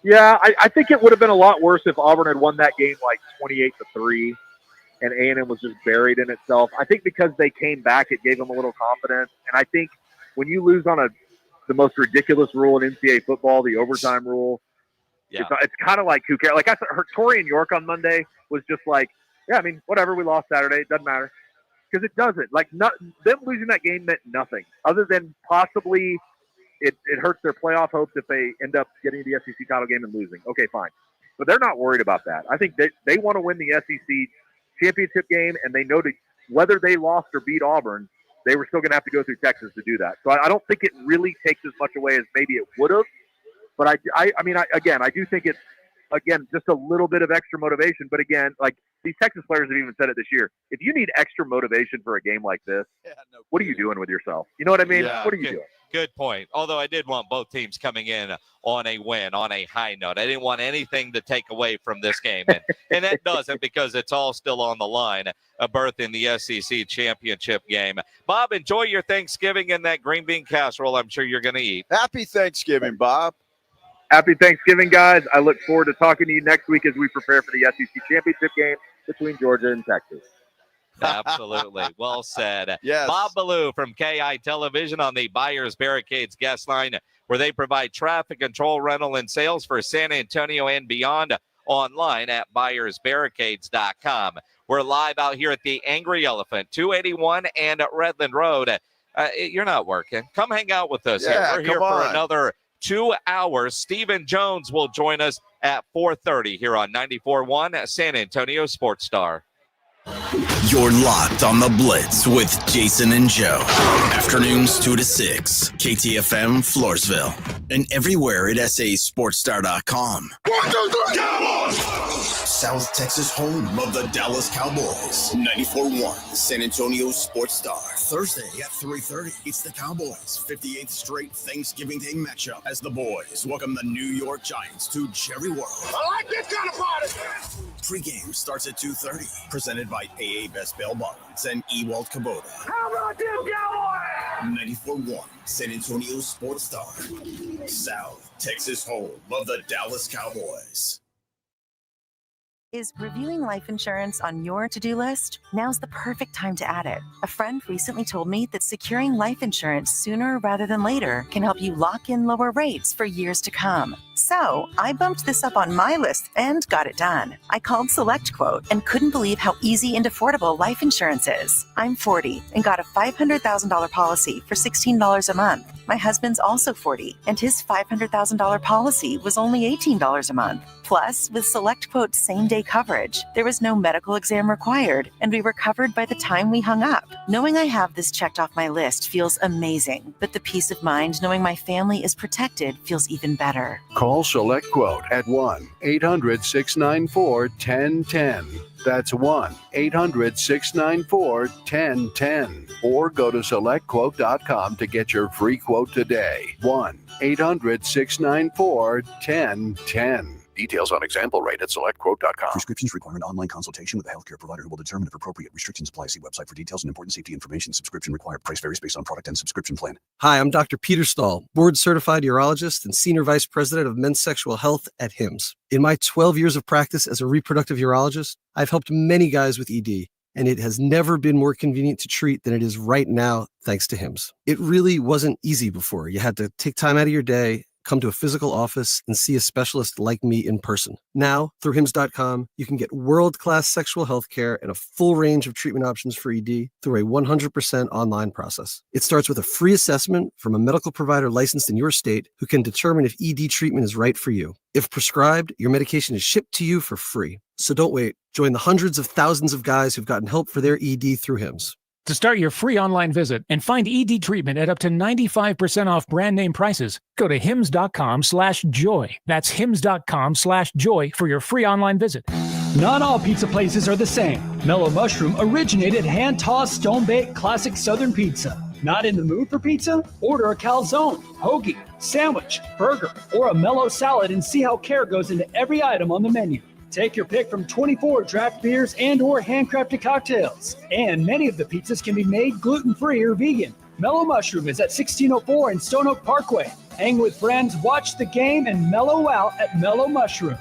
Yeah, I think it would have been a lot worse if Auburn had won that game like 28-3 and A&M was just buried in itself. I think because they came back, it gave them a little confidence. And I think when you lose on the most ridiculous rule in NCAA football, the overtime rule, it's kind of like, who cares? Like I said, Torian York on Monday was just like, yeah, I mean, whatever, we lost Saturday, it doesn't matter. Because it doesn't. Like, them losing that game meant nothing other than possibly it hurts their playoff hopes if they end up getting to the SEC title game and losing. Okay, fine. But they're not worried about that. I think they want to win the SEC championship game, and they know whether they lost or beat Auburn, they were still going to have to go through Texas to do that. So I don't think it really takes as much away as maybe it would have. But I do think it's, again, just a little bit of extra motivation. But again, like these Texas players have even said it this year. If you need extra motivation for a game like this, what are you doing with yourself? You know what I mean? Yeah, what are you doing? Good point. Although I did want both teams coming in on a win, on a high note. I didn't want anything to take away from this game. And that doesn't, because it's all still on the line, a berth in the SEC championship game. Bob, enjoy your Thanksgiving and that green bean casserole I'm sure you're going to eat. Happy Thanksgiving, Bob. Happy Thanksgiving, guys. I look forward to talking to you next week as we prepare for the SEC championship game between Georgia and Texas. Absolutely. Well said. Yes. Bob Ballou from KI Television on the Buyers Barricades guest line, where they provide traffic control, rental, and sales for San Antonio and beyond, online at buyersbarricades.com. We're live out here at the Angry Elephant, 281 and Redland Road. You're not working. Come hang out with us. Yeah, We're here for another 2 hours. Stephen Jones will join us at 4:30 here on 94.1 San Antonio Sports Star. You're locked on the Blitz with Jason and Joe. Afternoons 2 to 6. KTFM Floresville. And everywhere at sasportstar.com. 1, 2, 3, Cowboys! South Texas home of the Dallas Cowboys. 94.1 San Antonio Sports Star. Thursday at 3:30. It's the Cowboys' 58th straight Thanksgiving Day matchup as the boys welcome the New York Giants to Jerry World. I like this kind of party. Pre-game starts at 2:30. Presented by AA Best Bail Bonds and Ewald Kubota. How about them Cowboys? 94.1 San Antonio Sports Star. South Texas home of the Dallas Cowboys. Is reviewing life insurance on your to-do list? Now's the perfect time to add it. A friend recently told me that securing life insurance sooner rather than later can help you lock in lower rates for years to come. So I bumped this up on my list and got it done. I called SelectQuote and couldn't believe how easy and affordable life insurance is. I'm 40 and got a $500,000 policy for $16 a month. My husband's also 40, and his $500,000 policy was only $18 a month. Plus, with SelectQuote's same-day coverage, there was no medical exam required, and we were covered by the time we hung up. Knowing I have this checked off my list feels amazing, but the peace of mind knowing my family is protected feels even better. Call SelectQuote at 1-800-694-1010. That's 1-800-694-1010. Or go to SelectQuote.com to get your free quote today. 1-800-694-1010. Details on example rate at SelectQuote.com. Prescriptions require an online consultation with a healthcare provider who will determine if appropriate. Restrictions apply. See website for details and important safety information. Subscription required. Price varies based on product and subscription plan. Hi, I'm Dr. Peter Stahl, board-certified urologist and senior vice president of men's sexual health at HIMSS. In my 12 years of practice as a reproductive urologist, I've helped many guys with ED, and it has never been more convenient to treat than it is right now, thanks to HIMSS. It really wasn't easy before. You had to take time out of your day, come to a physical office, and see a specialist like me in person. Now, through HIMSS.com, you can get world-class sexual health care and a full range of treatment options for ED through a 100% online process. It starts with a free assessment from a medical provider licensed in your state who can determine if ED treatment is right for you. If prescribed, your medication is shipped to you for free. So don't wait. Join the hundreds of thousands of guys who've gotten help for their ED through HIMSS. To start your free online visit and find ED treatment at up to 95% off brand name prices, go to hims.com/joy. That's hims.com/joy for your free online visit. Not all pizza places are the same. Mellow Mushroom originated hand-tossed, stone-baked classic Southern pizza. Not in the mood for pizza? Order a calzone, hoagie, sandwich, burger, or a mellow salad and see how care goes into every item on the menu. Take your pick from 24 draft beers and or handcrafted cocktails. And many of the pizzas can be made gluten-free or vegan. Mellow Mushroom is at 1604 in Stone Oak Parkway. Hang with friends, watch the game, and mellow out at Mellow Mushroom.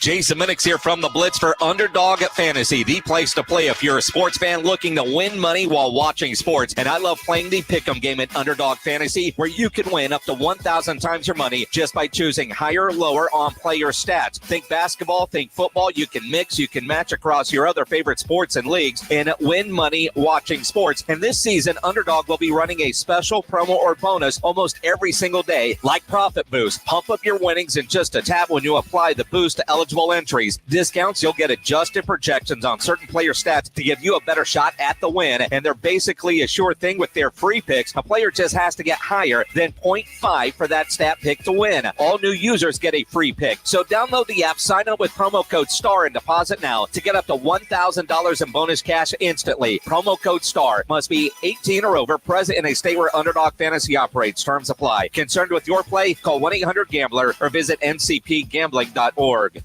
Jason Minix here from the Blitz for Underdog Fantasy, the place to play if you're a sports fan looking to win money while watching sports. And I love playing the pick'em game at Underdog Fantasy, where you can win up to 1,000 times your money just by choosing higher or lower on player stats. Think basketball, think football. You can mix, you can match across your other favorite sports and leagues and win money watching sports. And this season, Underdog will be running a special promo or bonus almost every single day, like Profit Boost. Pump up your winnings in just a tap when you apply the boost to eligible entries. Discounts, you'll get adjusted projections on certain player stats to give you a better shot at the win. And they're basically a sure thing with their free picks. A player just has to get higher than 0.5 for that stat pick to win. All new users get a free pick. So download the app, sign up with promo code STAR, and deposit now to get up to $1,000 in bonus cash instantly. Promo code STAR. Must be 18 or over, present in a state where Underdog Fantasy operates. Terms apply. Concerned with your play? Call 1-800-GAMBLER or visit ncpgambling.org.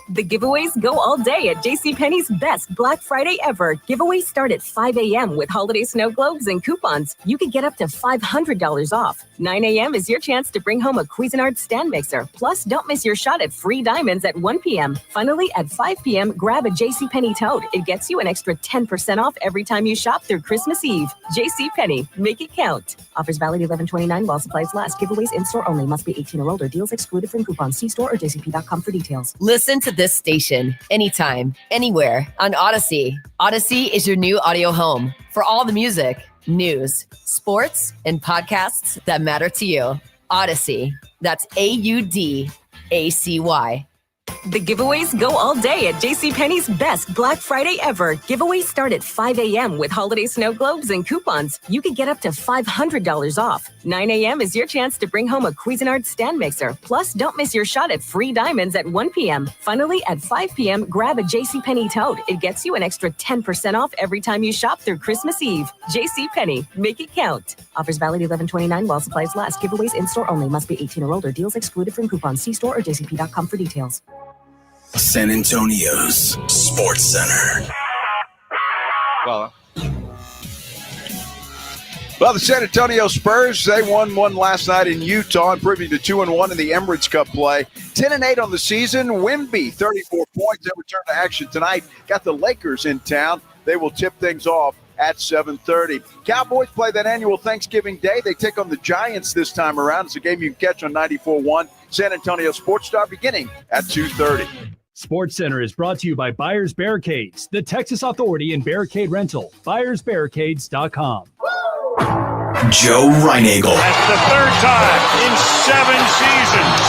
The giveaways go all day at JCPenney's best Black Friday ever. Giveaways start at 5 a.m. with holiday snow globes and coupons. You can get up to $500 off. 9 a.m. is your chance to bring home a Cuisinart stand mixer. Plus, don't miss your shot at free diamonds at 1 p.m. Finally, at 5 p.m., grab a JCPenney tote. It gets you an extra 10% off every time you shop through Christmas Eve. JCPenney, make it count. Offers valid 11/29 while supplies last. Giveaways in-store only. Must be 18 or older. Deals excluded from coupons. See store or jcp.com for details. Listen to this station anytime, anywhere on Odyssey. Odyssey is your new audio home for all the music, news, sports, and podcasts that matter to you. Odyssey. That's AUDACY. The giveaways go all day at JCPenney's best Black Friday ever. Giveaways start at 5 a.m. with holiday snow globes and coupons. You can get up to $500 off. 9 a.m. is your chance to bring home a Cuisinart stand mixer. Plus, don't miss your shot at free diamonds at 1 p.m. Finally, at 5 p.m., grab a JCPenney tote. It gets you an extra 10% off every time you shop through Christmas Eve. JCPenney, make it count. Offers valid 11/29 while supplies last. Giveaways in-store only. Must be 18 or older. Deals excluded from coupons. See store or jcp.com for details. San Antonio's Sports Center. Well, the San Antonio Spurs, they won one last night in Utah, improving to 2-1 in the Emirates Cup play. 10-8 on the season. Wemby, 34 points. They return to action tonight. Got the Lakers in town. They will tip things off at 7:30. Cowboys play that annual Thanksgiving Day. They take on the Giants this time around. It's a game you can catch on 94.1 San Antonio Sports Star beginning at 2:30. Sports Center is brought to you by Buyers Barricades, the Texas Authority in Barricade Rental. BuyersBarricades.com. Joe Reinagel. That's the third time in 7 seasons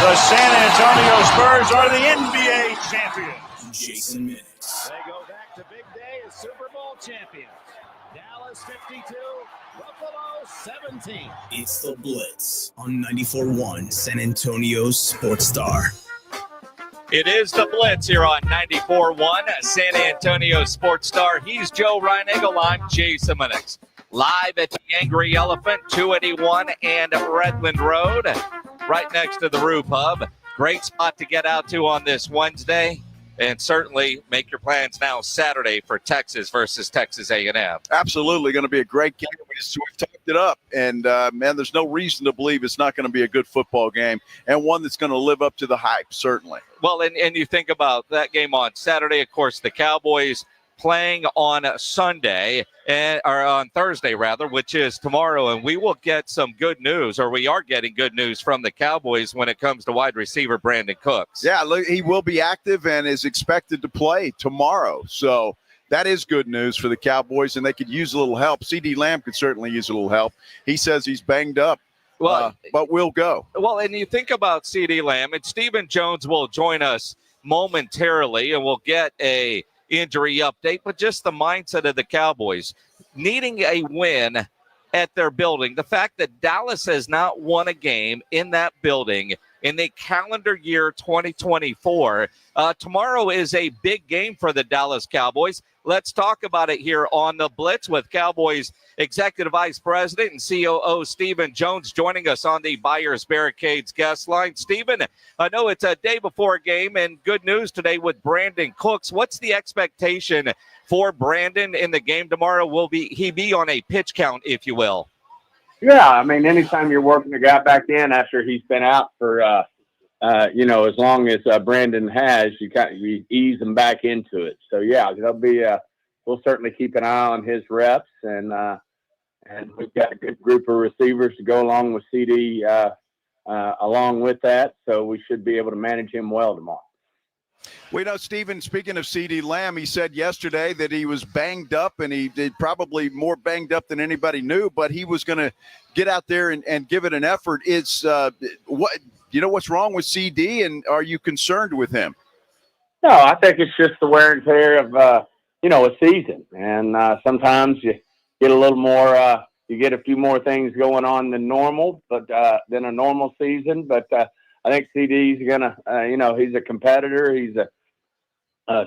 the San Antonio Spurs are the NBA champions. Jason Minix. They go back to big day as Super Bowl champions. Dallas 52, Buffalo 17. It's the Blitz on 94.1 San Antonio's Sports Star. It is the Blitz here on 94.1 San Antonio Sports Star. He's Joe Reinagel. I'm Jason Minix. Live at the Angry Elephant, 281 and Redland Road, right next to the Roof Hub. Great spot to get out to on this Wednesday. And certainly make your plans now Saturday for Texas versus Texas A&M. Absolutely going to be a great game. We've talked it up. And, man, there's no reason to believe it's not going to be a good football game and one that's going to live up to the hype, certainly. Well, and you think about that game on Saturday, of course, the Cowboys playing on Sunday, or on Thursday, rather, which is tomorrow. And we will get some good news, or we are getting good news from the Cowboys when it comes to wide receiver Brandon Cooks. Yeah, look, he will be active and is expected to play tomorrow. So that is good news for the Cowboys, and they could use a little help. C.D. Lamb could certainly use a little help. He says he's banged up. Well, but we'll go. Well, and you think about C.D. Lamb, and Stephen Jones will join us momentarily, and we'll get a injury update, but just the mindset of the Cowboys needing a win at their building. The fact that Dallas has not won a game in that building in the calendar year 2024. Tomorrow is a big game for the Dallas Cowboys. Let's talk about it here on the Blitz with Cowboys Executive Vice President and COO Stephen Jones joining us on the Buyers Barricades guest line. Stephen, I know it's a day before a game, and good news today with Brandon Cooks. What's the expectation for Brandon in the game tomorrow? Will he be on a pitch count, if you will? Yeah, I mean, anytime you're working a guy back in after he's been out for as long as Brandon has, you ease them back into it. So yeah, there'll be we'll certainly keep an eye on his reps, and we've got a good group of receivers to go along with CD along with that. So we should be able to manage him well tomorrow. We know, Stephen, speaking of CeeDee Lamb, he said yesterday that he was banged up, and he did probably more banged up than anybody knew, but he was going to get out there and give it an effort. It's what's wrong with CD, and are you concerned with him? No, I think it's just the wear and tear of, a season. And sometimes you get a little more, you get a few more things going on than normal, but than a normal season. But I think CD's going to, he's a competitor. He's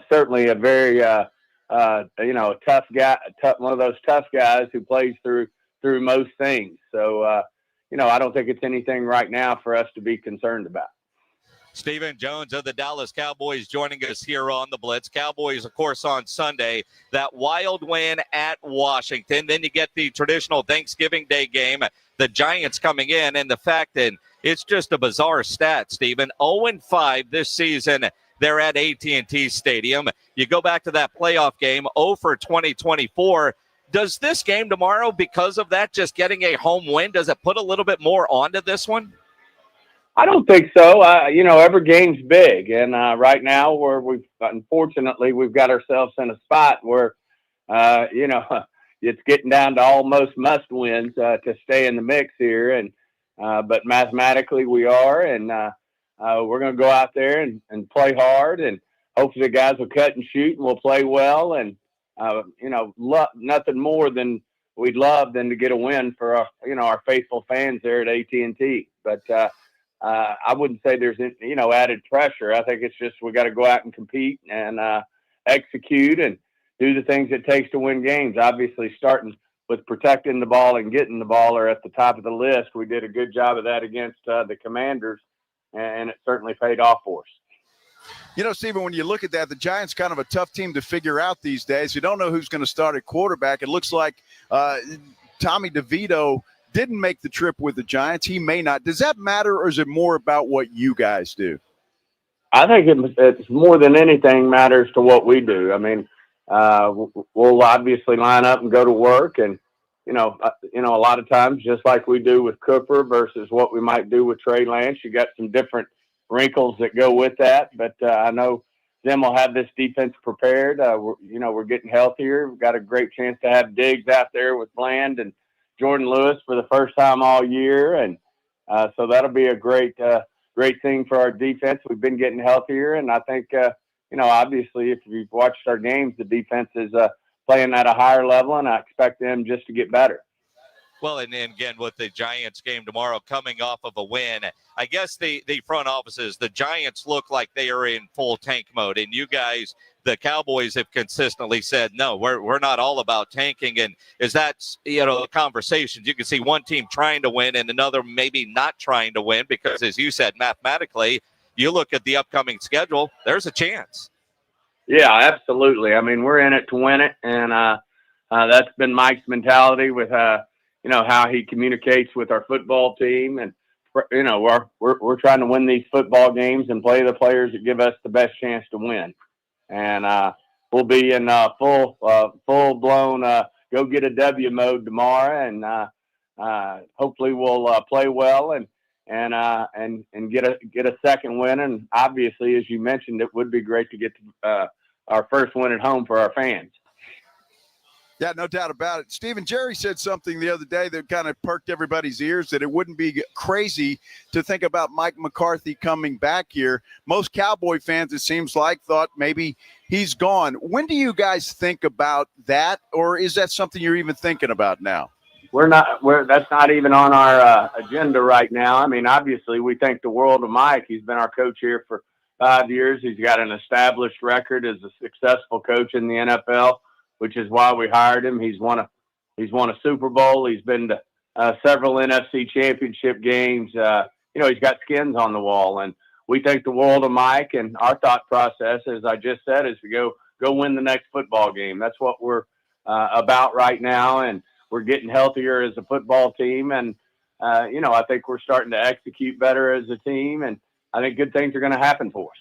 certainly a very, tough guy, one of those tough guys who plays through most things. So, I don't think it's anything right now for us to be concerned about. Stephen Jones of the Dallas Cowboys joining us here on the Blitz. Cowboys, of course, on Sunday, that wild win at Washington. Then you get the traditional Thanksgiving Day game, the Giants coming in, and the fact that it's just a bizarre stat, Stephen. 0-5 this season. They're at AT&T Stadium. You go back to that playoff game, 0 for 2024. Does this game tomorrow, because of that, just getting a home win, does it put a little bit more onto this one? I don't think so. Every game's big, and right now unfortunately we've got ourselves in a spot where, it's getting down to almost must wins to stay in the mix here, and but mathematically we are, and we're going to go out there and play hard, and hopefully the guys will cut and shoot, and we'll play well, and nothing more than we'd love than to get a win for our faithful fans there at AT&T, but. I wouldn't say there's, added pressure. I think it's just we got to go out and compete and execute and do the things it takes to win games. Obviously, starting with protecting the ball and getting the ball are at the top of the list. We did a good job of that against the Commanders, and it certainly paid off for us. Stephen, when you look at that, the Giants kind of a tough team to figure out these days. You don't know who's going to start at quarterback. It looks like Tommy DeVito didn't make the trip with the Giants. He may not. Does that matter, or is it more about what you guys do? I think it's more than anything matters to what we do. I mean, we'll obviously line up and go to work, and a lot of times, just like we do with Cooper versus what we might do with Trey Lance, you got some different wrinkles that go with that. But I know Zim will have this defense prepared. We're getting healthier. We've got a great chance to have Diggs out there with Bland and Jordan Lewis for the first time all year, and so that'll be a great thing for our defense. We've been getting healthier, and I think obviously if you've watched our games, the defense is playing at a higher level, and I expect them just to get better. Well, and again, with the Giants game tomorrow coming off of a win, I guess the front offices, the Giants look like they are in full tank mode, and you guys, the Cowboys, have consistently said, no, we're not all about tanking. And is that, conversations? You can see one team trying to win and another maybe not trying to win because, as you said, mathematically, you look at the upcoming schedule, there's a chance. Yeah, absolutely. I mean, we're in it to win it, and that's been Mike's mentality with how he communicates with our football team, and we're trying to win these football games and play the players that give us the best chance to win. And we'll be in full blown go get a W mode tomorrow, and hopefully we'll play well and get a second win. And obviously, as you mentioned, it would be great to get our first win at home for our fans. Yeah, no doubt about it. Stephen, Jerry said something the other day that kind of perked everybody's ears, that it wouldn't be crazy to think about Mike McCarthy coming back here. Most Cowboy fans, it seems like, thought maybe he's gone. When do you guys think about that, or is that something you're even thinking about now? That's not even on our agenda right now. I mean, obviously, we think the world of Mike. He's been our coach here for 5 years. He's got an established record as a successful coach in the NFL, which is why we hired him. He's won a Super Bowl. He's been to several NFC championship games. He's got skins on the wall, and we think the world of Mike. And our thought process, as I just said, is to go win the next football game. That's what we're about right now, and we're getting healthier as a football team. And I think we're starting to execute better as a team. And I think good things are going to happen for us.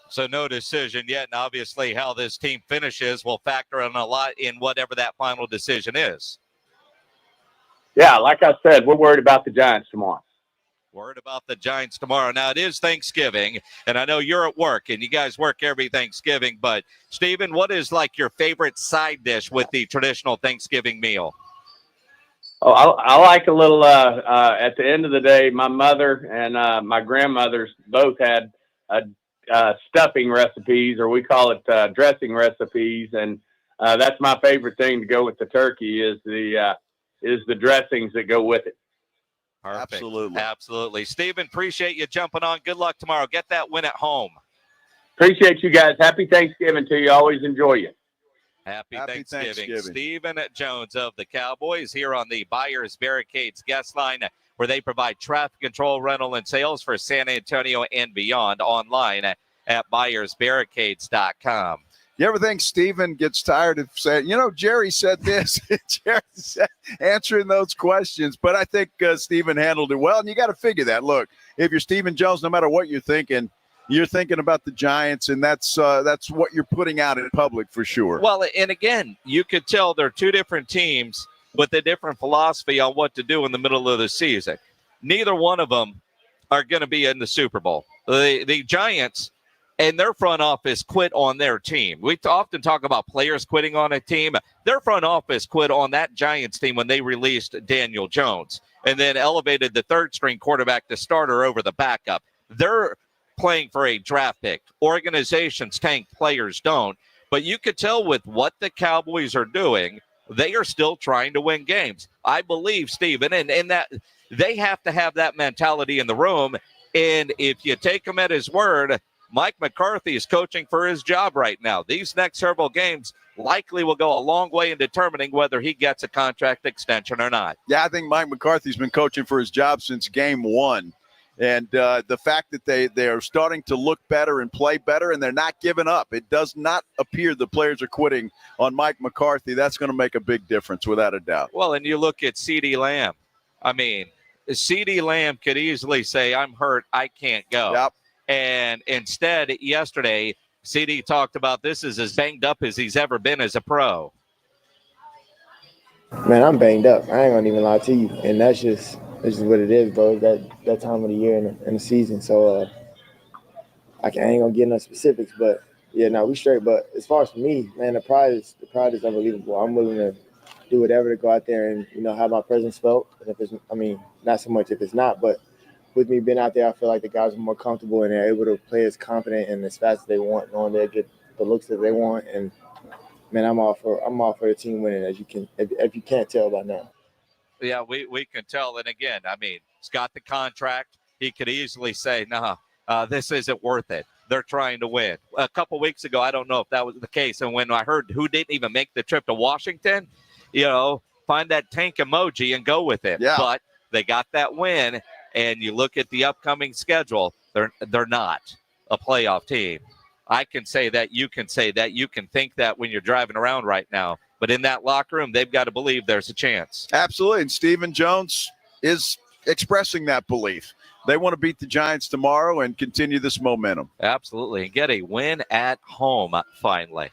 So no decision yet, and obviously how this team finishes will factor in a lot in whatever that final decision is. Yeah, like I said, we're worried about the Giants tomorrow. Worried about the Giants tomorrow. Now, it is Thanksgiving, and I know you're at work, and you guys work every Thanksgiving, but, Steven, what is, like, your favorite side dish with the traditional Thanksgiving meal? Oh, I like a little, at the end of the day, my mother and my grandmothers both had stuffing recipes, or we call it dressing recipes, and that's my favorite thing to go with the turkey is the dressings that go with it. Perfect. Absolutely. Steven, appreciate you jumping on. Good luck tomorrow. Get that win at home. Appreciate you guys. Happy Thanksgiving to you. Always enjoy you. Happy Thanksgiving. Steven Jones of the Cowboys here on the Buyers Barricades guest line, where they provide traffic control, rental, and sales for San Antonio and beyond, online at buyersbarricades.com. You ever think Steven gets tired of saying, Jerry said this, Jerry said, answering those questions, but I think Steven handled it well, and you got to figure that. Look, if you're Steven Jones, no matter what you're thinking about the Giants, and that's what you're putting out in public for sure. Well, and again, you could tell they're two different teams with a different philosophy on what to do in the middle of the season. Neither one of them are going to be in the Super Bowl. The Giants and their front office quit on their team. We often talk about players quitting on a team. Their front office quit on that Giants team when they released Daniel Jones and then elevated the third-string quarterback to starter over the backup. They're playing for a draft pick. Organizations tank, players don't. But you could tell with what the Cowboys are doing, they are still trying to win games. I believe, Steven, and that they have to have that mentality in the room. And if you take him at his word, Mike McCarthy is coaching for his job right now. These next several games likely will go a long way in determining whether he gets a contract extension or not. Yeah, I think Mike McCarthy's been coaching for his job since game one. And the fact that they are starting to look better and play better, and they're not giving up. It does not appear the players are quitting on Mike McCarthy. That's going to make a big difference, without a doubt. Well, and you look at CeeDee Lamb. I mean, CeeDee Lamb could easily say, I'm hurt, I can't go. Yep. And instead, yesterday, CeeDee talked about this is as banged up as he's ever been as a pro. Man, I'm banged up. I ain't going to even lie to you. And that's just what it is, bro. That time of the year and the season. So I ain't going to get no specifics. But, yeah, no, we straight. But as far as for me, man, the pride is unbelievable. I'm willing to do whatever to go out there and, have my presence felt. And if it's, not so much if it's not, but with me being out there, I feel like the guys are more comfortable and they're able to play as confident and as fast as they want, knowing they'll get the looks that they want. And man, I'm all for the team winning, as you can, if you can't tell by now. Yeah, we can tell. And again, he's got the contract. He could easily say, no, this isn't worth it. They're trying to win. A couple weeks ago, I don't know if that was the case. And when I heard who didn't even make the trip to Washington, find that tank emoji and go with it. Yeah. But they got that win. And you look at the upcoming schedule, they're not a playoff team. I can say that, you can say that, you can think that when you're driving around right now. But in that locker room, they've got to believe there's a chance. Absolutely. And Steven Jones is expressing that belief. They want to beat the Giants tomorrow and continue this momentum. Absolutely. And get a win at home finally.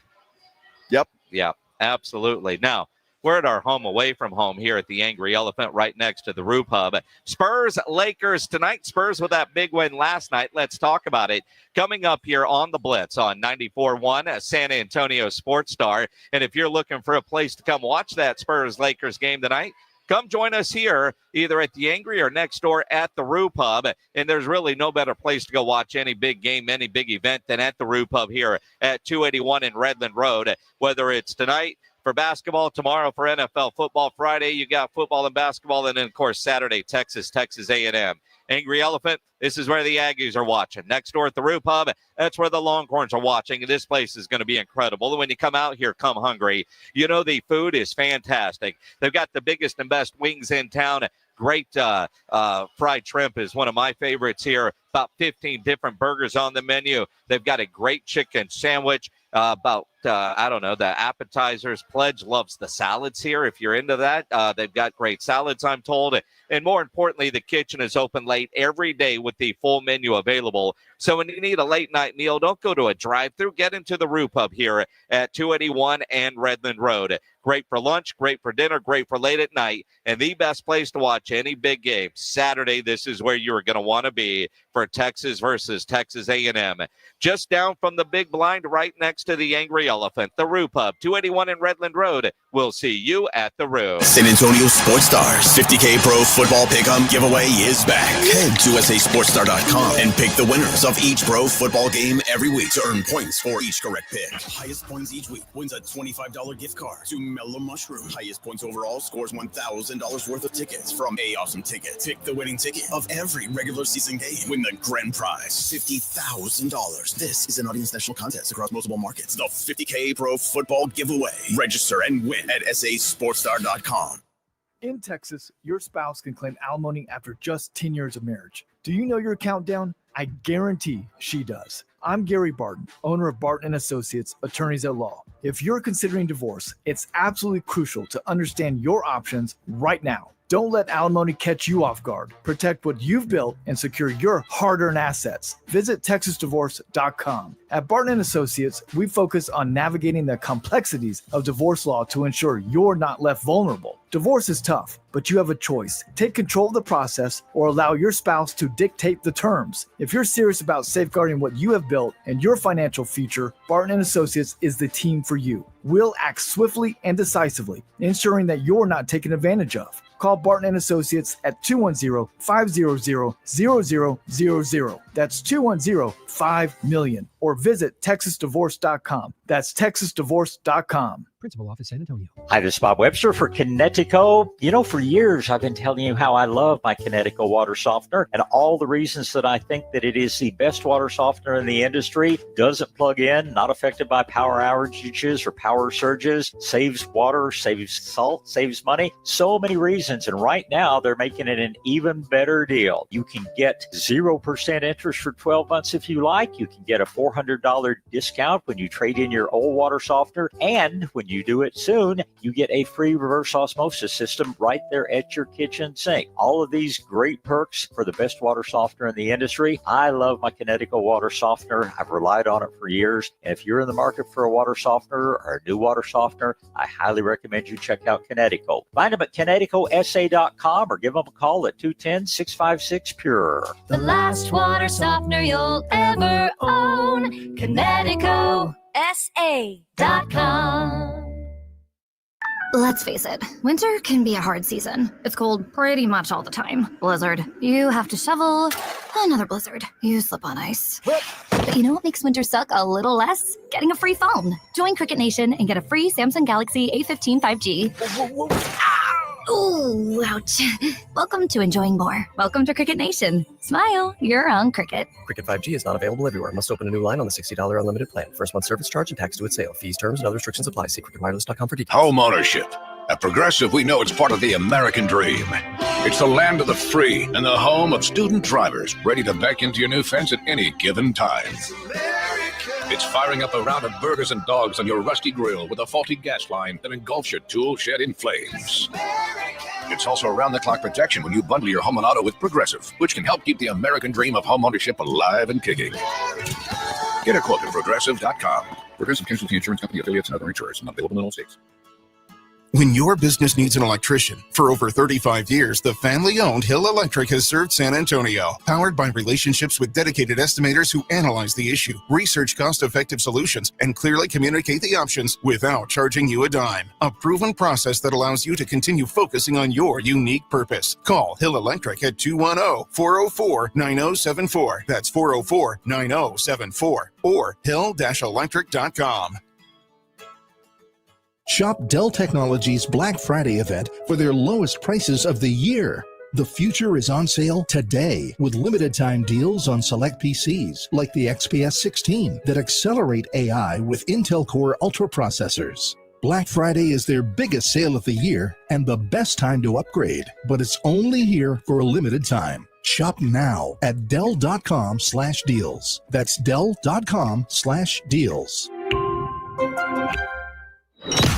Yep. Yeah, absolutely. Now, we're at our home away from home here at the Angry Elephant right next to the Roo Pub. Spurs, Lakers tonight. Spurs with that big win last night. Let's talk about it. Coming up here on the Blitz on 94.1 San Antonio Sports Star. And if you're looking for a place to come watch that Spurs-Lakers game tonight, come join us here either at the Angry or next door at the Roo Pub. And there's really no better place to go watch any big game, any big event than at the Roo Pub here at 281 in Redland Road. Whether it's tonight for basketball, tomorrow for NFL football, Friday you got football and basketball, and then, of course, Saturday, Texas A&M. Angry Elephant, this is where the Aggies are watching. Next door at the Roo Pub, that's where the Longhorns are watching. And this place is going to be incredible. And when you come out here, come hungry. The food is fantastic. They've got the biggest and best wings in town. Great fried shrimp is one of my favorites here. About 15 different burgers on the menu. They've got a great chicken sandwich. About I don't know, the appetizers. Pledge loves the salads here. If you're into that, they've got great salads, I'm told. And more importantly, the kitchen is open late every day with the full menu available. So when you need a late night meal, don't go to a drive-thru. Get into the Brew Pub here at 281 and Redland Road. Great for lunch, great for dinner, great for late at night, and the best place to watch any big game. Saturday, this is where you're going to want to be for Texas versus Texas A&M. Just down from the big blind right next to the Angry Elephant, the Brew Pub, 281 and Redland Road. We'll see you at the Brew. San Antonio Sports Stars 50K Pro Football Pick'em giveaway is back. Head to USASportsStar.com and pick the winners of each pro football game every week to earn points for each correct pick. Highest points each week wins a $25 gift card to Mellow Mushroom. Highest points overall scores $1,000 worth of tickets from A Awesome Ticket. Pick the winning ticket of every regular season game. Win the grand prize, $50,000. This is an audience national contest across multiple markets. The 50K Pro Football Giveaway. Register and win at SASportsStar.com. In Texas, your spouse can claim alimony after just 10 years of marriage. Do you know your countdown? I guarantee she does. I'm Gary Barton, owner of Barton & Associates, attorneys at law. If you're considering divorce, it's absolutely crucial to understand your options right now. Don't let alimony catch you off guard. Protect what you've built and secure your hard-earned assets. Visit TexasDivorce.com. At Barton & Associates, we focus on navigating the complexities of divorce law to ensure you're not left vulnerable. Divorce is tough, but you have a choice. Take control of the process or allow your spouse to dictate the terms. If you're serious about safeguarding what you have built and your financial future, Barton & Associates is the team for you. We'll act swiftly and decisively, ensuring that you're not taken advantage of. Call Barton & Associates at 210-500-0000. That's 210-5-million. Or visit TexasDivorce.com. That's TexasDivorce.com. Principal Office, San Antonio. Hi, this is Bob Webster for Kinetico. You know, for years, I've been telling you how I love my Kinetico water softener and all the reasons that I think that it is the best water softener in the industry. Doesn't plug in, not affected by power outages or power surges, saves water, saves salt, saves money. So many reasons. And right now, they're making it an even better deal. You can get 0% interest for 12 months if you like. You can get a $400 discount when you trade in your old water softener. And when you do it soon, you get a free reverse osmosis system right there at your kitchen sink. All of these great perks for the best water softener in the industry. I love my Kinetico water softener. I've relied on it for years. And if you're in the market for a water softener or a new water softener, I highly recommend you check out Kinetico. Find them at KineticoSA.com or give them a call at 210-656-PURE. The last water softener you'll ever own. KineticoSA.com. Let's face it, winter can be a hard season. It's cold pretty much all the time. Blizzard, you have to shovel. Another blizzard, you slip on ice. But you know what makes winter suck a little less? Getting a free phone. Join Cricket Nation and get a free Samsung Galaxy A15 5G. Ooh, ouch. Welcome to enjoying more. Welcome to Cricket Nation. Smile, you're on Cricket. Cricket 5G is not available everywhere. Must open a new line on the $60 unlimited plan. First month service charge and tax due at sale. Fees, terms, and other restrictions apply. See cricketwireless.com for details. Home ownership. At Progressive, we know it's part of the American dream. It's the land of the free and the home of student drivers ready to back into your new fence at any given time. It's firing up a round of burgers and dogs on your rusty grill with a faulty gas line that engulfs your tool shed in flames. It's also around-the-clock protection when you bundle your home and auto with Progressive, which can help keep the American dream of home ownership alive and kicking. Get a quote at Progressive.com. Progressive Casualty Insurance Company affiliates and other insurers not available in all states. When your business needs an electrician, for over 35 years, the family-owned Hill Electric has served San Antonio. Powered by relationships with dedicated estimators who analyze the issue, research cost-effective solutions, and clearly communicate the options without charging you a dime. A proven process that allows you to continue focusing on your unique purpose. Call Hill Electric at 210-404-9074. That's 404-9074. Or hill-electric.com. Shop Dell Technologies Black Friday event for their lowest prices of the year. The future is on sale today with limited time deals on select PCs like the XPS 16 that accelerate AI with Intel Core Ultra processors. Black Friday is their biggest sale of the year and the best time to upgrade, but it's only here for a limited time. Shop now at Dell.com/deals. That's Dell.com/deals.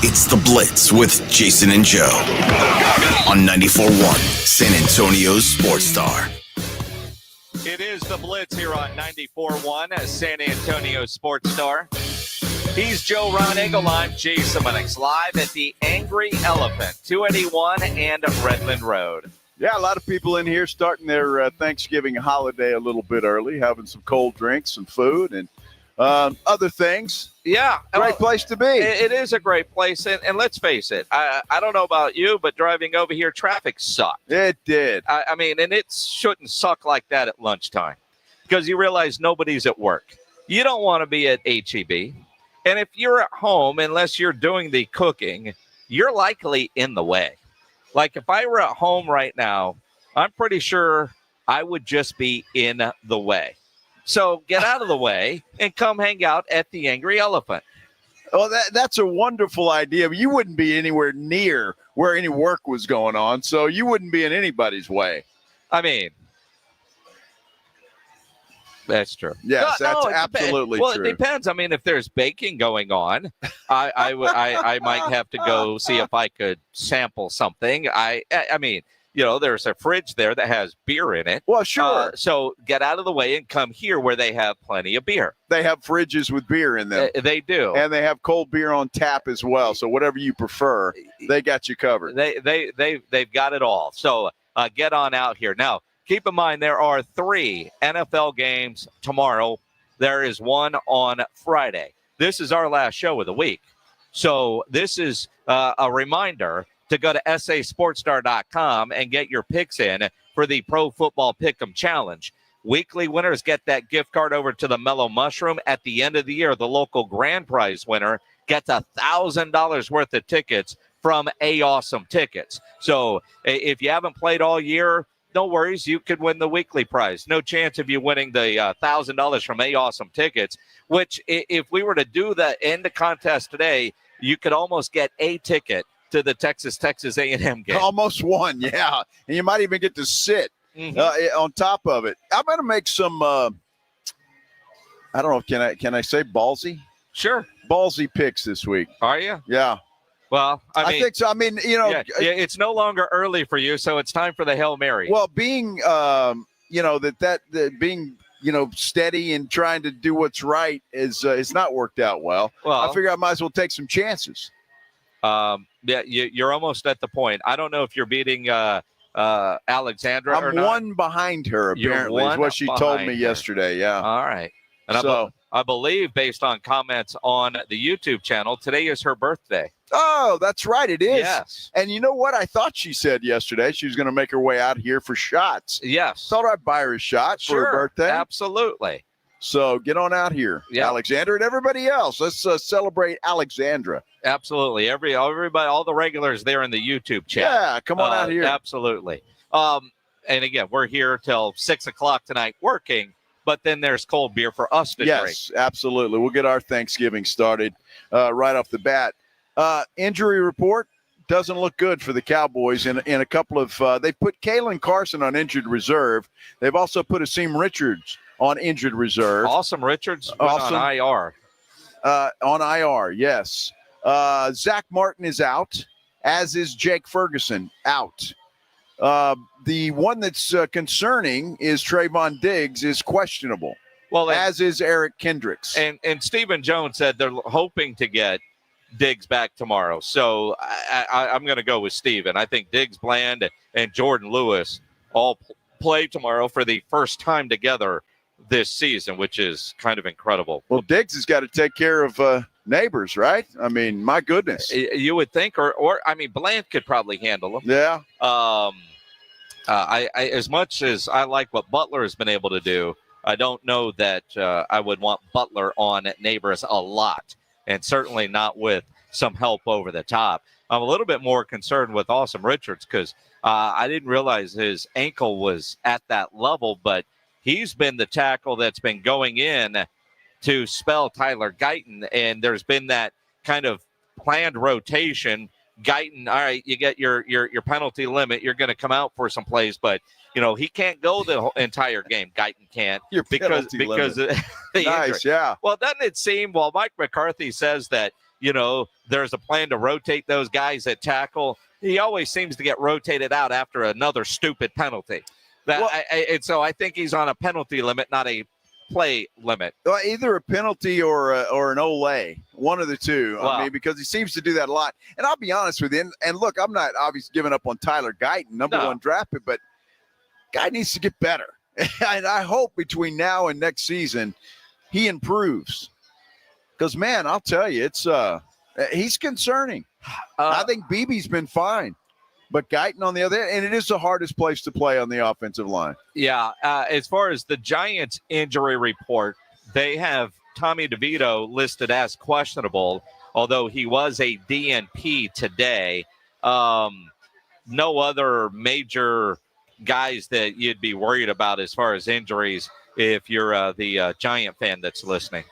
It's the Blitz with Jason and Joe on 94.1 San Antonio's Sports Star. It is the Blitz here on 94.1 San Antonio Sports Star. He's Joe Ron Engel. I'm Jason Minix, live at the Angry Elephant, 281 and Redmond Road. Yeah, a lot of people in here starting their Thanksgiving holiday a little bit early, having some cold drinks, some food, and other things. Yeah. Great place to be. It is a great place. And let's face it, I don't know about you, but driving over here, traffic sucked. It did. I mean, and it shouldn't suck like that at lunchtime because you realize nobody's at work. You don't want to be at HEB. And if you're at home, unless you're doing the cooking, you're likely in the way. Like if I were at home right now, I'm pretty sure I would just be in the way. So get out of the way and come hang out at the Angry Elephant. Oh, that's a wonderful idea. You wouldn't be anywhere near where any work was going on, so you wouldn't be in anybody's way. I mean, that's true. Yes, that's absolutely true. Well, it depends. I mean, if there's baking going on, I might have to go see if I could sample something. I mean, you know, there's a fridge there that has beer in it. Well, sure. So get out of the way and come here where they have plenty of beer. They have fridges with beer in them. They do. And they have cold beer on tap as well. So whatever you prefer, they got you covered. They've got it all. So get on out here. Now, keep in mind, there are 3 NFL games tomorrow. There is one on Friday. This is our last show of the week. So this is a reminder to go to sasportstar.com and get your picks in for the Pro Football Pick'em Challenge. Weekly winners get that gift card over to the Mellow Mushroom. At the end of the year, the local grand prize winner gets $1,000 worth of tickets from A Awesome Tickets. So if you haven't played all year, no worries. You could win the weekly prize. No chance of you winning the $1,000 from A Awesome Tickets, which if we were to do the end contest today, you could almost get a ticket to the Texas A&M game. Almost one, yeah. And you might even get to sit on top of it. I'm going to make some, I don't know, can I say ballsy? Sure. Ballsy picks this week. Are you? Yeah. Well, I mean, think so. I mean, you know. Yeah, it's no longer early for you, so it's time for the Hail Mary. Well, being, you know, that being, you know, steady and trying to do what's right is it's not worked out well. I figure I might as well take some chances. Yeah, you're almost at the point. I don't know if you're beating Alexandra or not. I'm one behind her, apparently, is what she told me yesterday. Yeah. All right. And I believe, based on comments on the YouTube channel, today is her birthday. Oh, that's right. It is. Yes. And you know what? I thought she said yesterday she was going to make her way out here for shots. Yes. Thought I'd buy her a shot for her birthday. Absolutely. So get on out here, Alexandra, and everybody else. Let's celebrate Alexandra. Absolutely. Everybody, all the regulars there in the YouTube chat. Yeah, come on out here. Absolutely. And again, we're here till 6 o'clock tonight working, but then there's cold beer for us to drink. Yes, absolutely. We'll get our Thanksgiving started right off the bat. Injury report doesn't look good for the Cowboys in a couple of they put Kalen Carson on injured reserve. They've also put Asim Richards on injured reserve. Awesome Richards on IR. On IR, yes. Zach Martin is out, as is Jake Ferguson out. The one that's concerning is Trayvon Diggs is questionable, as is Eric Kendricks. And Stephen Jones said they're hoping to get Diggs back tomorrow. So I'm going to go with Steven. I think Diggs, Bland, and Jordan Lewis all play tomorrow for the first time together this season, which is kind of incredible. Well, Diggs has got to take care of neighbors, right? I mean, my goodness. You would think, or I mean, Bland could probably handle them. Yeah. I as much as I like what Butler has been able to do, I don't know that I would want Butler on neighbors a lot, and certainly not with some help over the top. I'm a little bit more concerned with Awesome Richards because I didn't realize his ankle was at that level, but he's been the tackle that's been going in to spell Tyler Guyton, and there's been that kind of planned rotation. Guyton, all right, you get your penalty limit. You're going to come out for some plays, but you know he can't go the whole entire game. Guyton can't because of the nice, injury. Yeah. Well, doesn't it seem? Well, Mike McCarthy says that there's a plan to rotate those guys at tackle. He always seems to get rotated out after another stupid penalty. And so I think he's on a penalty limit, not a play limit. Either a penalty or an Olay, one of the two. Wow. I mean, because he seems to do that a lot. And I'll be honest with you, and look, I'm not obviously giving up on Tyler Guyton, number one draft pick, but guy needs to get better. And I hope between now and next season he improves. Because, man, I'll tell you, he's concerning. I think Beebe's been fine. But Guyton on the other end, and it is the hardest place to play on the offensive line. Yeah, as far as the Giants injury report, they have Tommy DeVito listed as questionable, although he was a DNP today. No other major guys that you'd be worried about as far as injuries if you're the Giant fan that's listening.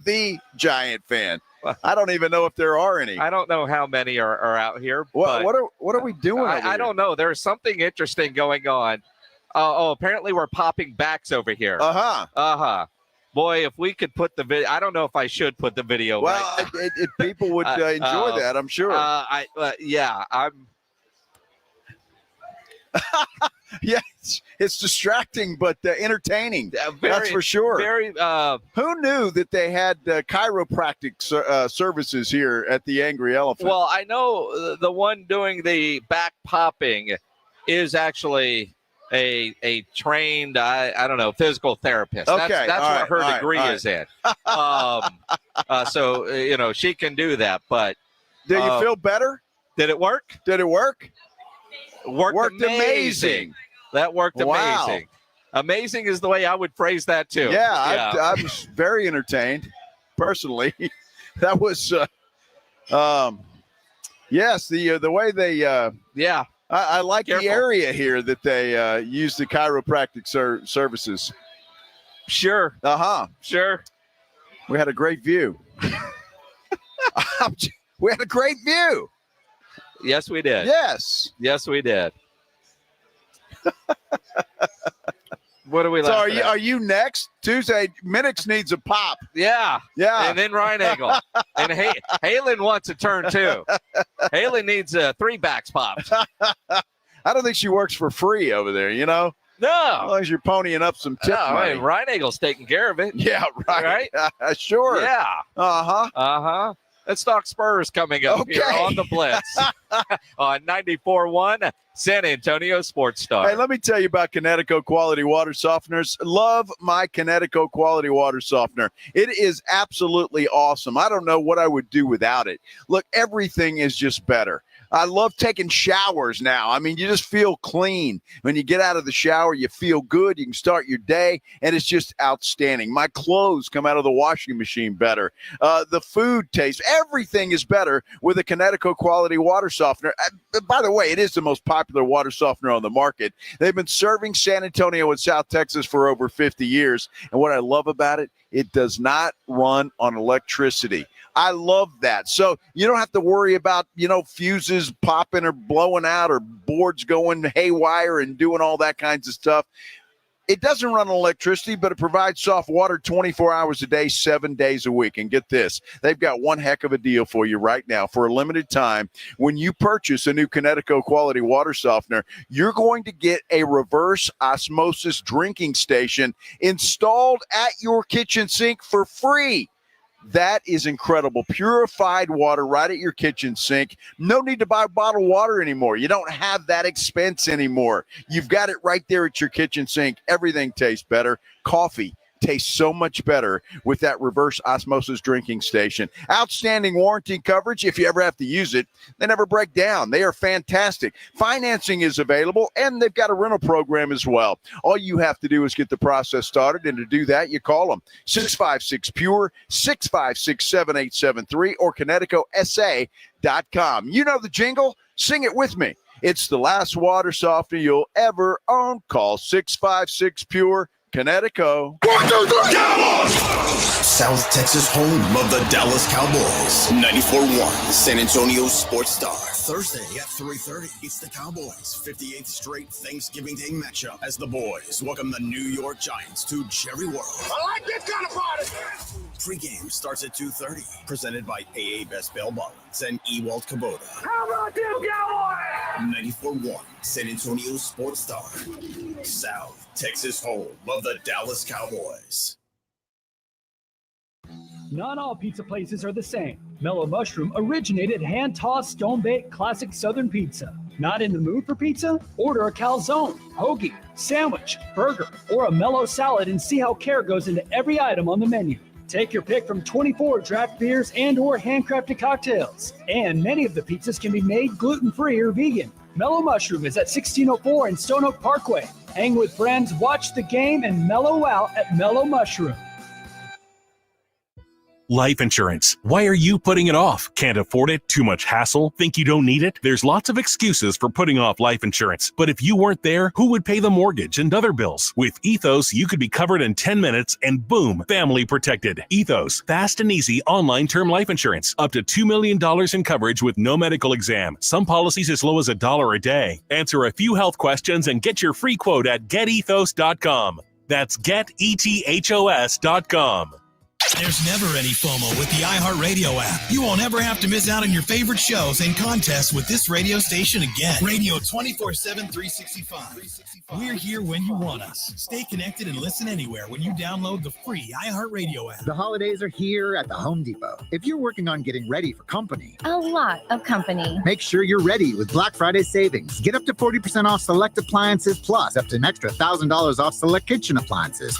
The Giant fan. I don't even know if there are any. I don't know how many are out here. What are we doing? I don't know. There's something interesting going on. Apparently we're popping backs over here. Boy, if we could put the video, I don't know if I should put the video. Well, people would enjoy that, I'm sure. I'm. Yeah, it's distracting, but entertaining. That's for sure. Who knew that they had chiropractic services here at the Angry Elephant? Well, I know the one doing the back popping is actually a trained, I don't know, physical therapist. Okay, that's what her degree is in. So, she can do that. But do you feel better? Did it work? Worked amazing. That worked amazing. Amazing is the way I would phrase that too. Yeah. I was very entertained personally. That was yes, the way they I like the area here that they use the chiropractic services. Sure. Sure. We had a great view. We had a great view. Yes, we did. Yes, we did. What are we? So are you next Tuesday? Minix needs a pop. Yeah. And then Ryan Egel and Halen wants a turn too. Halen needs 3 backs popped. I don't think she works for free over there. No. As long as you're ponying up some tip money. Ryan Egel's taking care of it. Yeah. Right. Sure. Yeah. Let's talk Spurs coming up here on the Blitz on 94.1 San Antonio Sports Star. Hey, let me tell you about Connecticut Quality Water Softeners. Love my Connecticut Quality Water Softener. It is absolutely awesome. I don't know what I would do without it. Look, everything is just better. I love taking showers now. I mean, you just feel clean. When you get out of the shower, you feel good. You can start your day, and it's just outstanding. My clothes come out of the washing machine better. The food tastes. Everything is better with a Connecticut Quality Water Softener. By the way, it is the most popular water softener on the market. They've been serving San Antonio and South Texas for over 50 years, and what I love about it, it does not run on electricity. I love that. So you don't have to worry about, fuses popping or blowing out or boards going haywire and doing all that kinds of stuff. It doesn't run on electricity, but it provides soft water 24 hours a day, 7 days a week. And get this, they've got one heck of a deal for you right now. For a limited time, when you purchase a new Connecticut Quality Water Softener, you're going to get a reverse osmosis drinking station installed at your kitchen sink for free. That is incredible. Purified water right at your kitchen sink. No need to buy bottled water anymore. You don't have that expense anymore. You've got it right there at your kitchen sink. Everything tastes better. Coffee tastes so much better with that reverse osmosis drinking station. Outstanding warranty coverage. If you ever have to use it, they never break down. They are fantastic. Financing is available, and they've got a rental program as well. All you have to do is get the process started, and to do that, you call them 656-PURE, 656-7873, or ConnecticutSA.com. You know the jingle. Sing it with me. It's the last water softener you'll ever own. Call 656-PURE. Connecticut. 1, 2, 3, Cowboys! South Texas home of the Dallas Cowboys. 94.1 San Antonio Sports Star. Thursday at 3:30, it's the Cowboys' 58th straight Thanksgiving Day matchup as the boys welcome the New York Giants to Jerry World. I like this kind of party. Pre-game starts at 2:30. Presented by AA Best Bail Bonds and Ewald Kubota. How about them Cowboys? 94.1 San Antonio Sports Star. South Texas home of the Dallas Cowboys. Not all pizza places are the same. Mellow Mushroom originated hand-tossed, stone-baked classic Southern pizza. Not in the mood for pizza? Order a calzone, hoagie, sandwich, burger, or a mellow salad and see how care goes into every item on the menu. Take your pick from 24 draft beers and or handcrafted cocktails. And many of the pizzas can be made gluten-free or vegan. Mellow Mushroom is at 1604 and Stone Oak Parkway. Hang with friends, watch the game, and mellow out at Mellow Mushroom. Life insurance. Why are you putting it off? Can't afford it? Too much hassle? Think you don't need it? There's lots of excuses for putting off life insurance. But if you weren't there, who would pay the mortgage and other bills? With Ethos, you could be covered in 10 minutes and boom, family protected. Ethos, fast and easy online term life insurance. Up to $2 million in coverage with no medical exam. Some policies as low as $1 a day. Answer a few health questions and get your free quote at getethos.com. That's getethos.com. There's never any FOMO with the iHeartRadio app. You won't ever have to miss out on your favorite shows and contests with this radio station again. Radio 24/7, 365. We're here when you want us. Stay connected and listen anywhere when you download the free iHeartRadio app. The holidays are here at the Home Depot. If you're working on getting ready for company, a lot of company, make sure you're ready with Black Friday savings. Get up to 40% off select appliances plus up to an extra $1,000 off select kitchen appliances.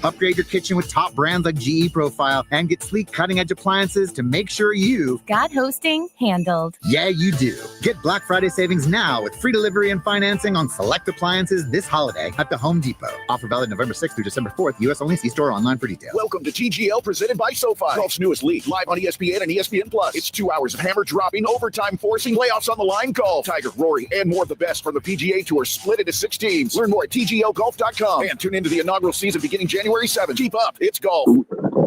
Upgrade your kitchen with top brands like GE Profile and get sleek cutting-edge appliances to make sure you've got hosting handled. Yeah, you do. Get Black Friday savings now with free delivery and financing on select appliances this holiday at the Home Depot. Offer valid November 6th through December 4th. U.S. only. See store online for details. Welcome to TGL presented by SoFi. Golf's newest league, live on ESPN and ESPN+. It's 2 hours of hammer dropping, overtime forcing, playoffs on the line. Golf, Tiger, Rory, and more of the best from the PGA Tour split into 6 teams. Learn more at TGLGolf.com and tune into the inaugural season beginning January 7th. Keep up. It's golf.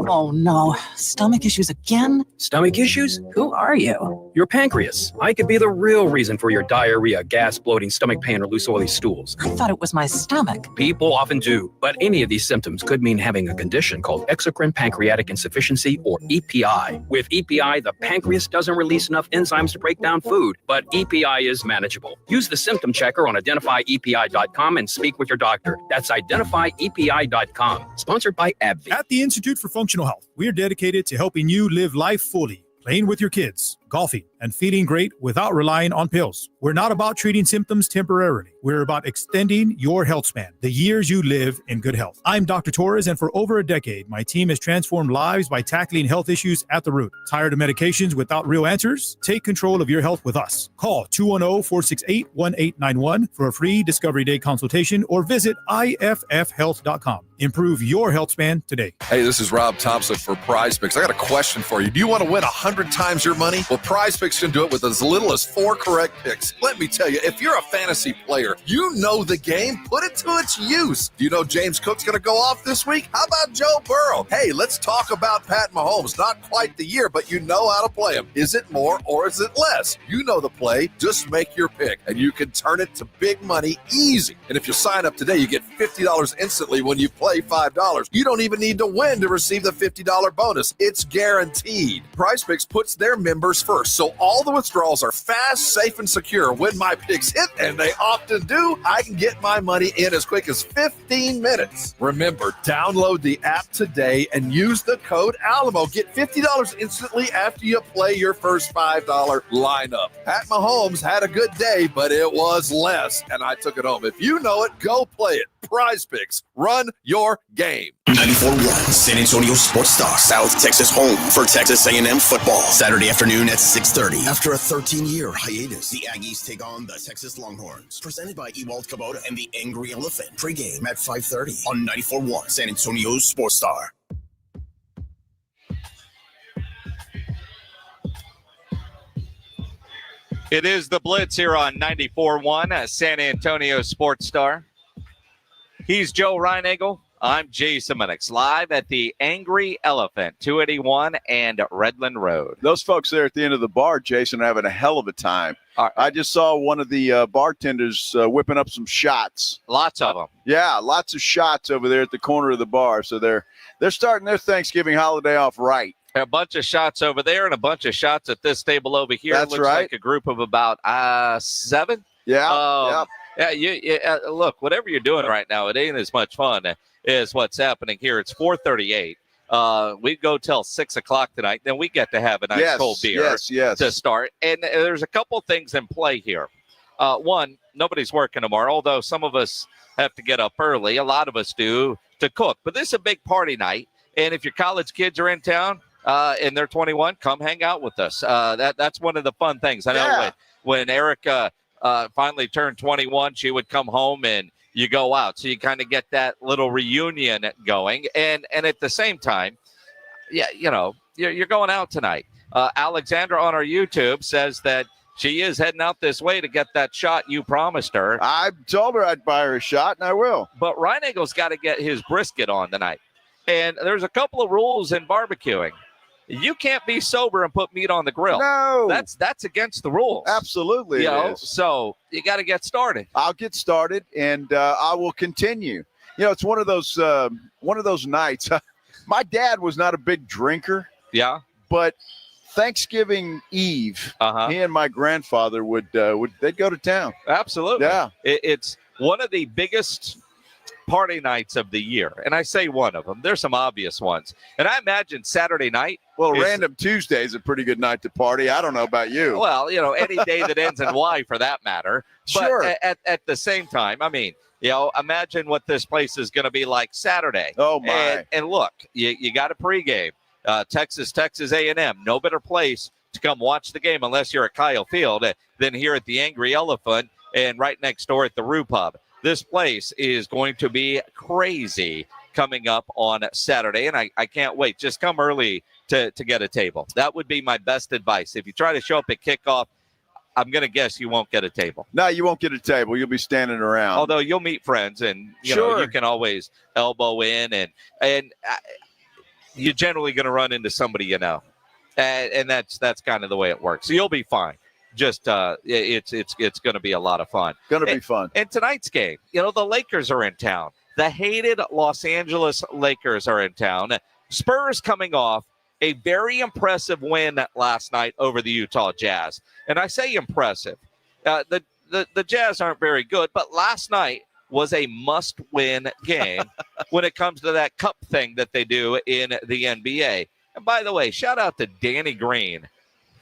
Oh no, stomach issues again? Stomach issues? Who are you? Your pancreas. I could be the real reason for your diarrhea, gas, bloating, stomach pain, or loose oily stools. I thought it was my stomach. People often do, but any of these symptoms could mean having a condition called exocrine pancreatic insufficiency, or EPI. With EPI, the pancreas doesn't release enough enzymes to break down food, but EPI is manageable. Use the symptom checker on identifyepi.com and speak with your doctor. That's identifyepi.com. Sponsored by AbbVie. At the Institute for Functional Health, we are dedicated to helping you live life fully, playing with your kids, golfing, and feeling great without relying on pills. We're not about treating symptoms temporarily. We're about extending your health span, the years you live in good health. I'm Dr. Torres, and for over a decade, my team has transformed lives by tackling health issues at the root. Tired of medications without real answers? Take control of your health with us. Call 210-468-1891 for a free Discovery Day consultation or visit iffhealth.com. Improve your health span today. Hey, this is Rob Thompson for Prize Picks. I got a question for you. Do you want to win 100 times your money? Well, Prize Picks can do it with as little as 4 correct picks. Let me tell you, if you're a fantasy player, you know the game. Put it to its use. Do you know James Cook's going to go off this week? How about Joe Burrow? Hey, let's talk about Pat Mahomes. Not quite the year, but you know how to play him. Is it more or is it less? You know the play. Just make your pick, and you can turn it to big money easy. And if you sign up today, you get $50 instantly when you play $5. You don't even need to win to receive the $50 bonus. It's guaranteed. Prize Picks puts their members first, so all the withdrawals are fast, safe, and secure. When my picks hit, and they often do, I can get my money in as quick as 15 minutes. Remember, download the app today and use the code Alamo. Get $50 instantly after you play your first $5 lineup. Pat Mahomes had a good day, but it was less, and I took it home. If you know it, go play it. Prize Picks. Run your game. 94.1 San Antonio Sports Star, South Texas home for Texas A&M football. Saturday afternoon at 6:30. After a 13-year hiatus, the Aggies take on the Texas Longhorns. Presented by Ewald Kubota and the Angry Elephant. Pre-game at 5:30 on 94.1 San Antonio Sports Star. It is the Blitz here on 94.1 San Antonio Sports Star. He's Joe Reinagel. I'm Jason Minix, live at the Angry Elephant, 281 and Redland Road. Those folks there at the end of the bar, Jason, are having a hell of a time. I just saw one of the bartenders whipping up some shots. Lots of them. Yeah, lots of shots over there at the corner of the bar. So they're starting their Thanksgiving holiday off right. A bunch of shots over there and a bunch of shots at this table over here. That's Looks right. like a group of about 7. Yeah. Yeah, look, whatever you're doing right now, it ain't as much fun as what's happening here. It's 4:38. We go till 6 o'clock tonight. Then we get to have a nice cold beer to start. And there's a couple things in play here. One, nobody's working tomorrow, although some of us have to get up early. A lot of us do to cook. But this is a big party night. And if your college kids are in town and they're 21, come hang out with us. That's one of the fun things. I know when Erica finally turned 21, she would come home and you go out. So you kind of get that little reunion going. And at the same time, you're going out tonight. Alexandra on our YouTube says that she is heading out this way to get that shot you promised her. I told her I'd buy her a shot, and I will. But Ryan Eagle's got to get his brisket on tonight. And there's a couple of rules in barbecuing. You can't be sober and put meat on the grill. No. That's against the rules. Absolutely it is. So you got to get started. I'll get started, and I will continue. It's one of those nights. My dad was not a big drinker. Yeah. But Thanksgiving Eve, he and my grandfather would they'd go to town. Absolutely. Yeah. It's one of the biggest party nights of the year. And I say one of them. There's some obvious ones. And I imagine Saturday night. Well, Random Tuesday is a pretty good night to party. I don't know about you. Well, any day that ends in Y for that matter. But sure. At the same time, I mean, imagine what this place is going to be like Saturday. Oh, my. And look, you got a pregame. Texas A&M. No better place to come watch the game unless you're at Kyle Field than here at the Angry Elephant and right next door at the Rue Pub. This place is going to be crazy coming up on Saturday, and I can't wait. Just come early to get a table. That would be my best advice. If you try to show up at kickoff, I'm going to guess you won't get a table. No, you won't get a table. You'll be standing around. Although you'll meet friends, and you can always elbow in, and you're generally going to run into somebody you know. And that's kind of the way it works. So you'll be fine. Just it's going to be a lot of fun. Going to be fun. And tonight's game, the Lakers are in town. The hated Los Angeles Lakers are in town. Spurs coming off a very impressive win last night over the Utah Jazz. And I say impressive. The Jazz aren't very good, but last night was a must-win game when it comes to that cup thing that they do in the NBA. And by the way, shout out to Danny Green.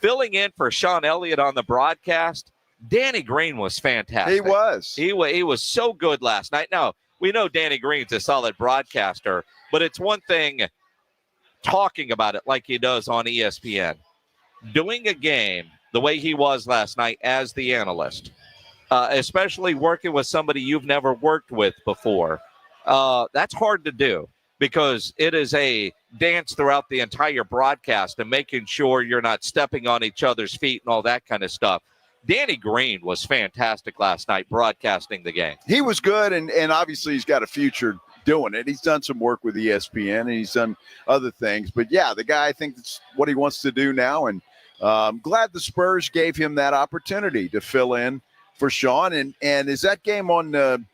Filling in for Sean Elliott on the broadcast, Danny Green was fantastic. He was. He was so good last night. Now, we know Danny Green's a solid broadcaster, but it's one thing talking about it like he does on ESPN. Doing a game the way he was last night as the analyst, especially working with somebody you've never worked with before, that's hard to do. Because it is a dance throughout the entire broadcast and making sure you're not stepping on each other's feet and all that kind of stuff. Danny Green was fantastic last night broadcasting the game. He was good, and obviously he's got a future doing it. He's done some work with ESPN, and he's done other things. But, yeah, the guy, I think that's what he wants to do now. And I'm glad the Spurs gave him that opportunity to fill in for Sean. And is that game on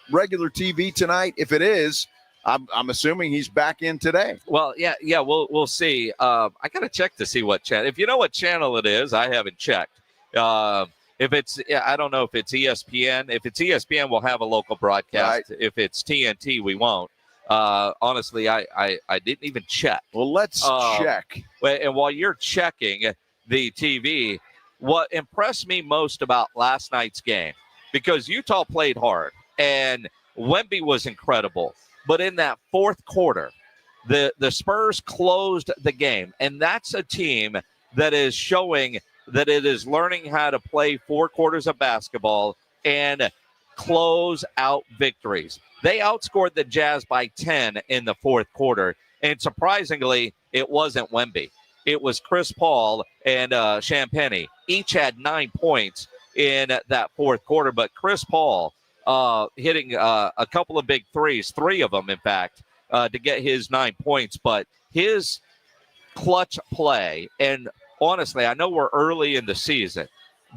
regular TV tonight? If it is, I'm assuming he's back in today. Well, yeah, we'll see. I got to check to see what channel. If you know what channel it is, I haven't checked. If it's, I don't know if it's ESPN. If it's ESPN, we'll have a local broadcast. Right. If it's TNT, we won't. Honestly, I didn't even check. Well, let's check. And while you're checking the TV, what impressed me most about last night's game, because Utah played hard and Wemby was incredible. But in that fourth quarter, the Spurs closed the game. And that's a team that is showing that it is learning how to play 4 quarters of basketball and close out victories. They outscored the Jazz by 10 in the fourth quarter. And surprisingly, it wasn't Wemby. It was Chris Paul and Champagnie. Each had 9 points in that fourth quarter. But Chris Paul hitting a couple of big threes, 3 of them, in fact, to get his 9 points. But his clutch play, and honestly, I know we're early in the season,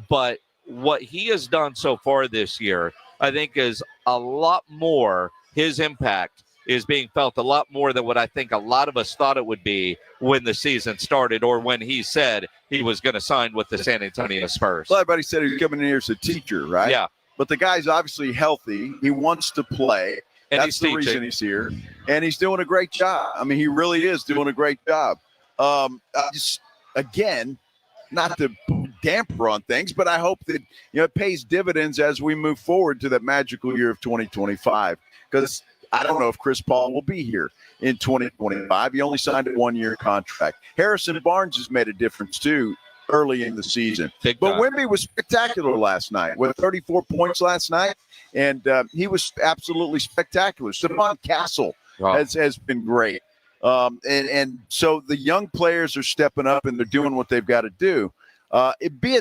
but what he has done so far this year, I think, is a lot more. His impact is being felt a lot more than what I think a lot of us thought it would be when the season started, or when he said he was going to sign with the San Antonio Spurs. Well, everybody said he was coming in here as a teacher, right? Yeah. But the guy's obviously healthy. He wants to play. And That's the reason he's here. And he's doing a great job. I mean, he really is doing a great job. Just, again, not to damper on things, but I hope that it pays dividends as we move forward to that magical year of 2025. Because I don't know if Chris Paul will be here in 2025. He only signed a 1-year contract. Harrison Barnes has made a difference, too, early in the season. But Wemby was spectacular last night with 34 points last night, and he was absolutely spectacular. Stephon Castle has been great. And so the young players are stepping up, and they're doing what they've got to do. It'd be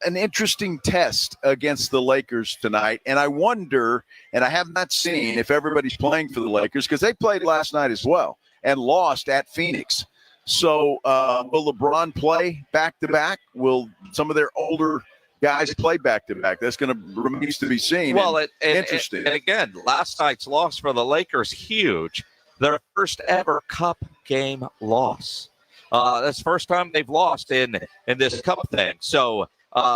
an interesting test against the Lakers tonight. And I wonder, and I have not seen if everybody's playing for the Lakers, because they played last night as well and lost at Phoenix. So will LeBron play back-to-back? Will some of their older guys play back-to-back? That's going to remains to be seen. Well, interesting. And again, last night's loss for the Lakers, huge. Their first ever Cup game loss. That's the first time they've lost in this Cup thing. So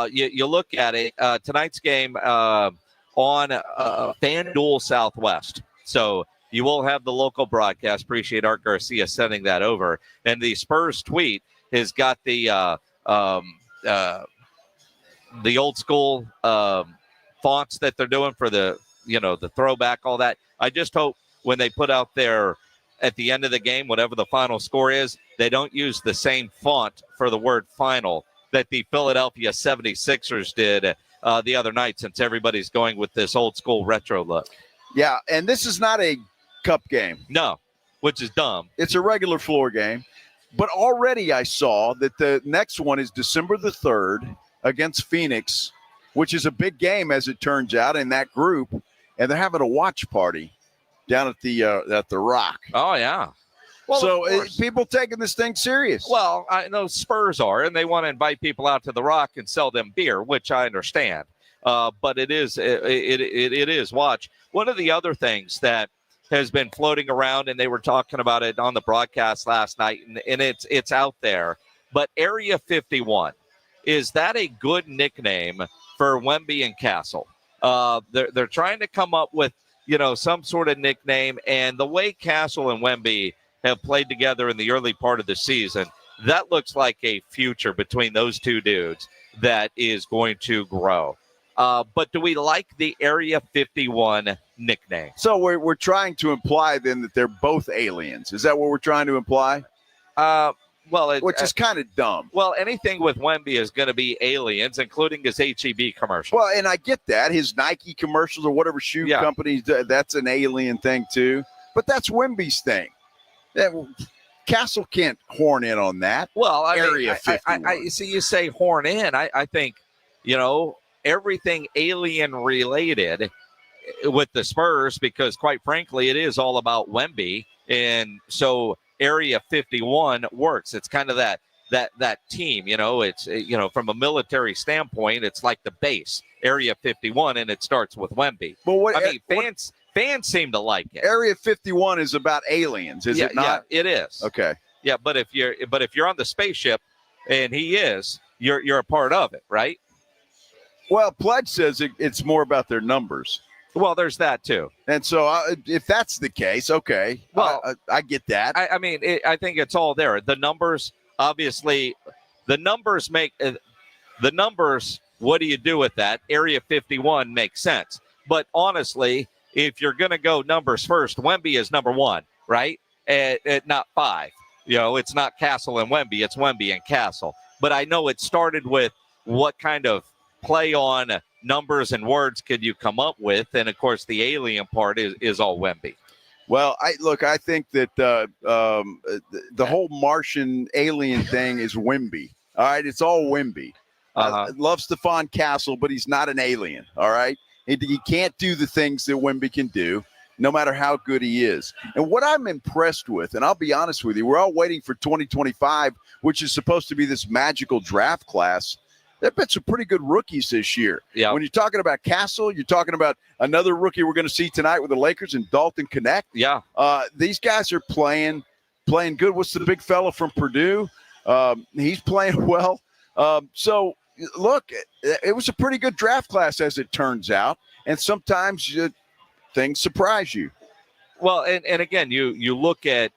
you look at it, tonight's game on FanDuel Southwest. So you will have the local broadcast. Appreciate Art Garcia sending that over. And the Spurs tweet has got the old school fonts that they're doing for the throwback, all that. I just hope when they put out their at the end of the game, whatever the final score is, they don't use the same font for the word final that the Philadelphia 76ers did the other night, since everybody's going with this old school retro look. Yeah, and this is not a Cup game. No, which is dumb. It's a regular floor game. But already I saw that the next one is December the 3rd against Phoenix, which is a big game, as it turns out, in that group. And they're having a watch party down at the Rock. Oh, yeah. Well, so people taking this thing serious. Well, I know Spurs are, and they want to invite people out to the Rock and sell them beer, which I understand. But it is watch. One of the other things that has been floating around, and they were talking about it on the broadcast last night, and it's out there. But Area 51, is that a good nickname for Wemby and Castle? They're trying to come up with some sort of nickname, and the way Castle and Wemby have played together in the early part of the season, that looks like a future between those two dudes that is going to grow. But do we like the Area 51 nickname? So we're trying to imply then that they're both aliens. Is that what we're trying to imply? Which is kind of dumb. Well, anything with Wemby is going to be aliens, including his HEB commercial. Well, and I get that. His Nike commercials or whatever shoe companies, that's an alien thing too. But that's Wemby's thing. Castle can't horn in on that. Well, Area 51. I see you say horn in. I think, everything alien related with the Spurs, because quite frankly, it is all about Wemby. And so Area 51 works. It's kind of that team, it's, from a military standpoint, it's like the base, Area 51, and it starts with Wemby. But fans seem to like it. Area 51 is about aliens, is it not? Yeah, it is. Okay. Yeah, but if you're on the spaceship, and he is, you're a part of it, right? Well, Pledge says it's more about their numbers. Well, there's that too. And so if that's the case, okay. Well, I get that. I think it's all there. The numbers, obviously, the numbers what do you do with that? Area 51 makes sense. But honestly, if you're going to go numbers first, Wemby is number 1, right? Not 5. It's not Castle and Wemby. It's Wemby and Castle. But I know it started with what kind of play on numbers and words could you come up with? And, of course, the alien part is all Wemby. Well, I think that the whole Martian alien thing is Wemby. All right, it's all Wemby. Love Stephon Castle, but he's not an alien. All right, He can't do the things that Wemby can do, no matter how good he is. And what I'm impressed with, and I'll be honest with you, we're all waiting for 2025, which is supposed to be this magical draft class. There have been some pretty good rookies this year. Yeah. When you're talking about Castle, you're talking about another rookie we're going to see tonight with the Lakers and Dalton Connect. Yeah. These guys are playing good. What's the big fella from Purdue? He's playing well. So, look, it was a pretty good draft class as it turns out. And sometimes things surprise you. Well, and again, you look at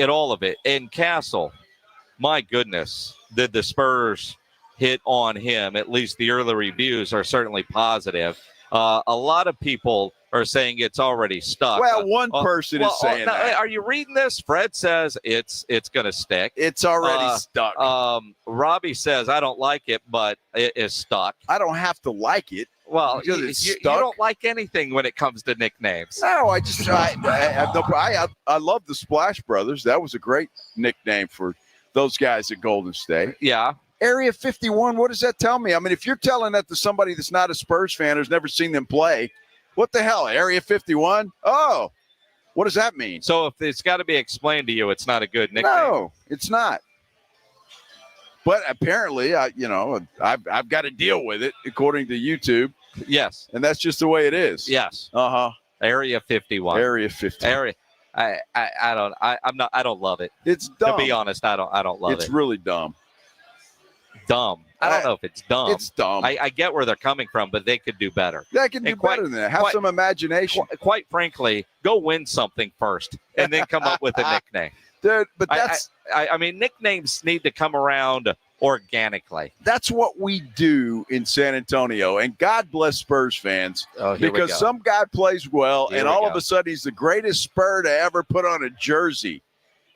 all of it. And Castle, my goodness, did the Spurs hit on him? At least the early reviews are certainly positive. A lot of people are saying it's already stuck. Well, one person is saying that. Are you reading this? Fred says it's going to stick. It's already stuck. Robbie says, I don't like it, but it is stuck. I don't have to like it. Well, you don't like anything when it comes to nicknames. No, I love the Splash Brothers. That was a great nickname for those guys at Golden State. Yeah. Area 51, what does that tell me? I mean, if you're telling that to somebody that's not a Spurs fan who's never seen them play, what the hell, Area 51? Oh, what does that mean? So if it's got to be explained to you, it's not a good nickname? No, it's not. But apparently, I've got to deal with it, according to YouTube. Yes. And that's just the way it is. Yes. Uh-huh. Area 51. Area 51. I don't love it. It's dumb. To be honest, I don't love it. It's really dumb. Dumb. I don't know if it's dumb. It's dumb. I get where they're coming from, but they could do better. They can do better than that. Have some imagination. Quite frankly, go win something first and then come up with a nickname. Dude, but that's... I mean, nicknames need to come around organically. That's what we do in San Antonio. And God bless Spurs fans. Because some guy plays well, and all of a sudden he's the greatest Spur to ever put on a jersey.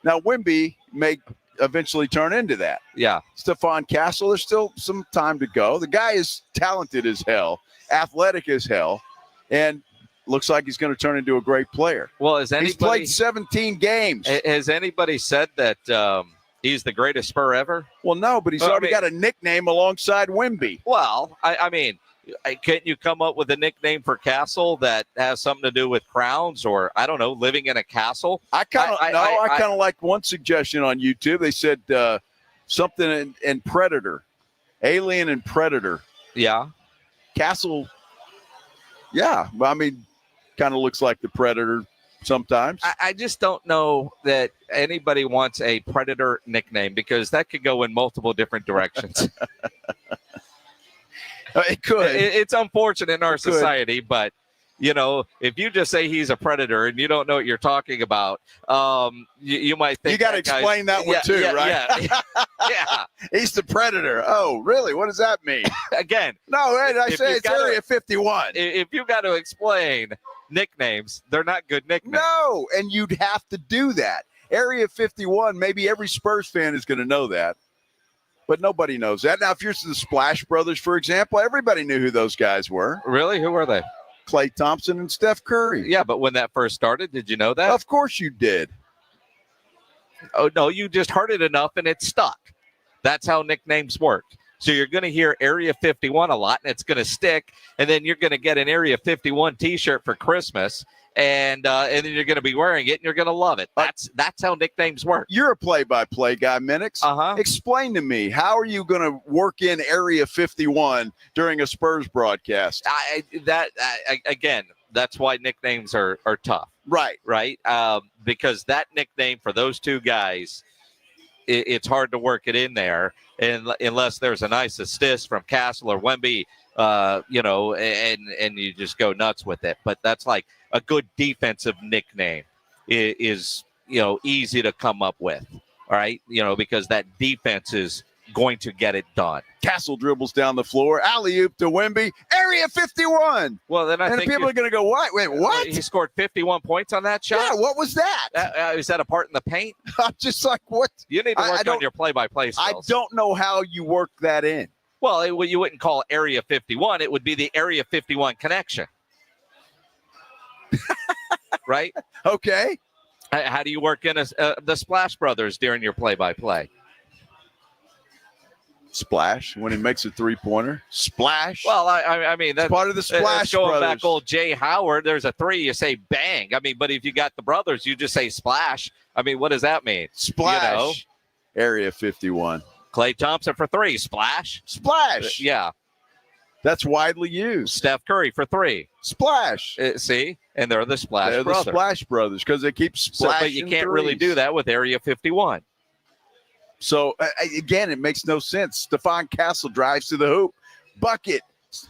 Now, Wemby may eventually turn into that. Yeah. Stephon Castle, there's still some time to go. The guy is talented as hell, athletic as hell, and looks like he's going to turn into a great player. Well, he's played 17 games. Has anybody said that he's the greatest Spur ever? Well, no, but he's already got a nickname alongside Wemby. Well, I mean, can't you come up with a nickname for Castle that has something to do with crowns or, I don't know, living in a castle? I kind of like one suggestion on YouTube. They said something in Predator, Alien and Predator. Yeah. Castle, yeah. I mean, kind of looks like the Predator sometimes. I just don't know that anybody wants a Predator nickname because that could go in multiple different directions. It could. It's unfortunate in our society, but, if you just say he's a predator and you don't know what you're talking about, you might think. You got to explain that one too, right? Yeah. He's the predator. Oh, really? What does that mean? Again. No, I say it's Area 51. If you got to explain nicknames, they're not good nicknames. No, and you'd have to do that. Area 51, maybe every Spurs fan is going to know that. But nobody knows that. Now, if you're the Splash Brothers, for example, everybody knew who those guys were. Really? Who were they? Klay Thompson and Steph Curry. Yeah, but when that first started, did you know that? Of course you did. Oh, no, you just heard it enough and it stuck. That's how nicknames work. So you're going to hear Area 51 a lot, and it's going to stick, and then you're going to get an Area 51 T-shirt for Christmas, and then you're going to be wearing it, and you're going to love it. That's how nicknames work. You're a play-by-play guy, Minix. Uh-huh. Explain to me, how are you going to work in Area 51 during a Spurs broadcast? Again, that's why nicknames are tough. Right. Right? Because that nickname for those two guys, it's hard to work it in there unless there's a nice assist from Castle or Wemby, and you just go nuts with it. But that's like a good defensive nickname is easy to come up with. All right. Because that defense is going to get it done. Castle dribbles down the floor, alley-oop to Wemby, Area 51. Well, then I think people are going to go, what? Wait, what? He scored 51 points on that shot? Yeah, what was that? Is that a part in the paint? I'm just like, what? You need to work on your play-by-play skills. I don't know how you work that in. Well, you wouldn't call it Area 51. It would be the Area 51 connection. Right? Okay. How do you work in the Splash Brothers during your play-by-play? Splash when he makes a three-pointer. Splash. Well, I mean, that's part of the Splash going Brothers. back old Jay Howard. There's a three, you say bang. I mean, but if you got the brothers, you just say splash. I mean, what does that mean? Splash. You know? Area 51. Klay Thompson for three. Splash. Splash. Yeah. That's widely used. Steph Curry for three. Splash. See? And they're the Splash They're Brothers. the Splash Brothers because they keep splashing But you can't really threes. do that with Area 51. So, again, it makes no sense. Stephon Castle drives to the hoop. Bucket.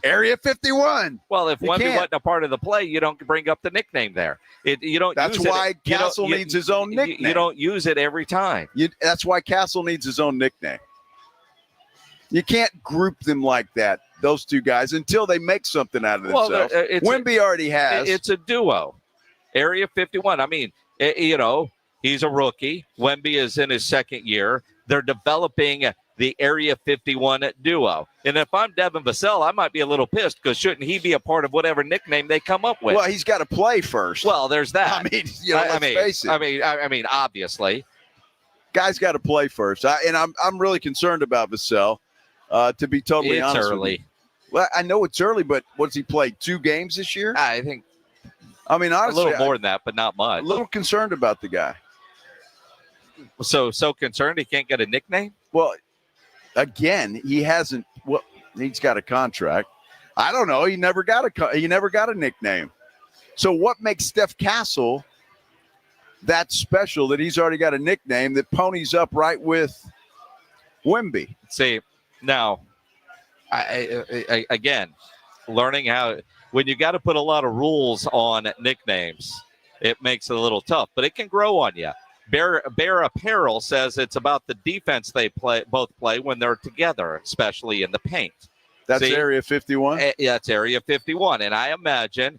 Area 51. Well, if You Wemby can't. wasn't a part of the play, you don't bring up the nickname there. You don't. That's use it- why you don't- Castle you- needs his own you- nickname. You don't use it every time. That's why Castle needs his own nickname. You can't group them like that, those two guys, until they make something out of Well, themselves. it's Wemby already has. It's a duo. Area 51. I mean, he's a rookie. Wemby is in his second year. They're developing the Area 51 duo. And if I'm Devin Vassell, I might be a little pissed because shouldn't he be a part of whatever nickname they come up with? Well, he's got to play first. Well, there's that. I mean, let's face it. I mean, obviously. Guy's got to play first. I'm really concerned about Vassell, to be totally It's honest early. with you. Well, I know it's early, but what's he played? 2 games this year? I think I mean, honestly, a little more than that, but not much. a little concerned about the guy. So concerned he can't get a nickname? Well, again, he hasn't. Well, he's got a contract. I don't know. He never got a nickname. So what makes Steph Castle that special that he's already got a nickname that ponies up right with Wemby? See, now, I again, learning how when you got to put a lot of rules on nicknames, it makes it a little tough, but it can grow on you. Bear Apparel says it's about the defense they both play when they're together, especially in the paint. That's See? Area 51? Yeah, it's Area 51. And I imagine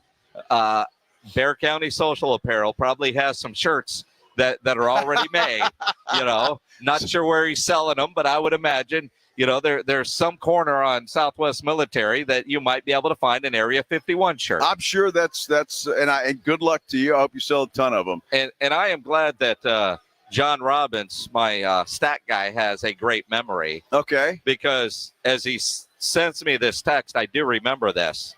Bear County Social Apparel probably has some shirts that are already made. Not sure where he's selling them, but I would imagine, there's some corner on Southwest Military that you might be able to find an Area 51 shirt. I'm sure that's and good luck to you. I hope you sell a ton of them. And I am glad that John Robbins, my stat guy, has a great memory. Okay. Because as he sends me this text, I do remember this.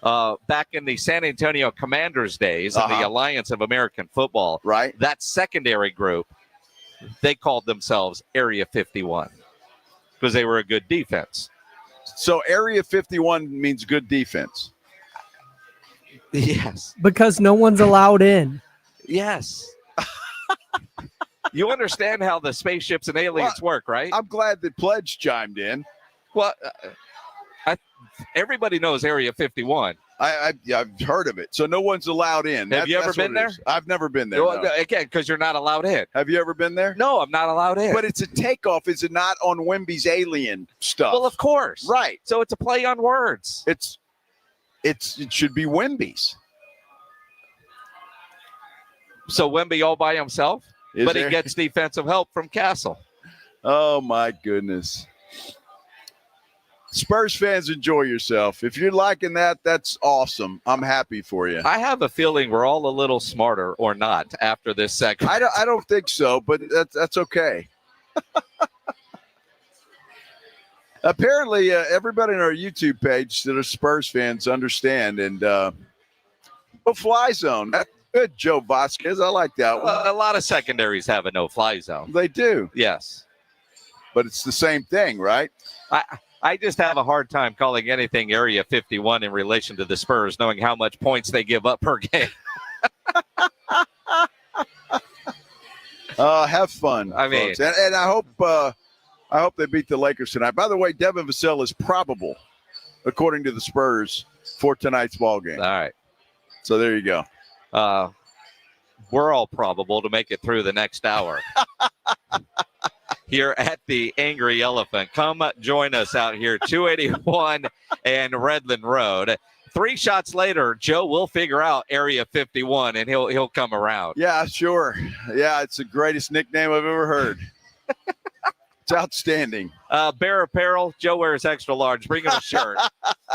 Back in the San Antonio Commanders days in the Alliance of American Football, right? That secondary group, they called themselves Area 51 because they were a good defense. So Area 51 means good defense. Yes. Because no one's allowed in. Yes. You understand how the spaceships and aliens work, right? I'm glad that Pledge chimed in. Well, everybody knows Area 51. I've heard of it. So no one's allowed in. Have you ever that's what been it there? is. I've never been there. Well, no. Again, because you're not allowed in. Have you ever been there? No, I'm not allowed in. But it's a takeoff, is it not, on Wemby's alien stuff? Well, of course. Right. So it's a play on words. It should be Wemby's. So Wemby all by himself, Is but there? he gets defensive help from Castle. Oh, my goodness. Spurs fans, enjoy yourself. If you're liking that, that's awesome. I'm happy for you. I have a feeling we're all a little smarter or not after this segment. I don't think so, but that's okay. Apparently, everybody on our YouTube page that are Spurs fans understand. And fly zone. That's good, Joe Vasquez. I like that one. A lot of secondaries have a no-fly zone. They do. Yes. But it's the same thing, right? I just have a hard time calling anything Area 51 in relation to the Spurs, knowing how much points they give up per game. Have fun. I mean, folks. And I hope they beat the Lakers tonight. By the way, Devin Vassell is probable, according to the Spurs, for tonight's ball game. All right. So there you go. We're all probable to make it through the next hour. Here at the Angry Elephant. Come join us out here, 281 and Redland Road. 3 shots later, Joe will figure out Area 51, and he'll come around. Yeah, sure. Yeah, it's the greatest nickname I've ever heard. It's outstanding. Bear Apparel, Joe wears extra large. Bring him a shirt.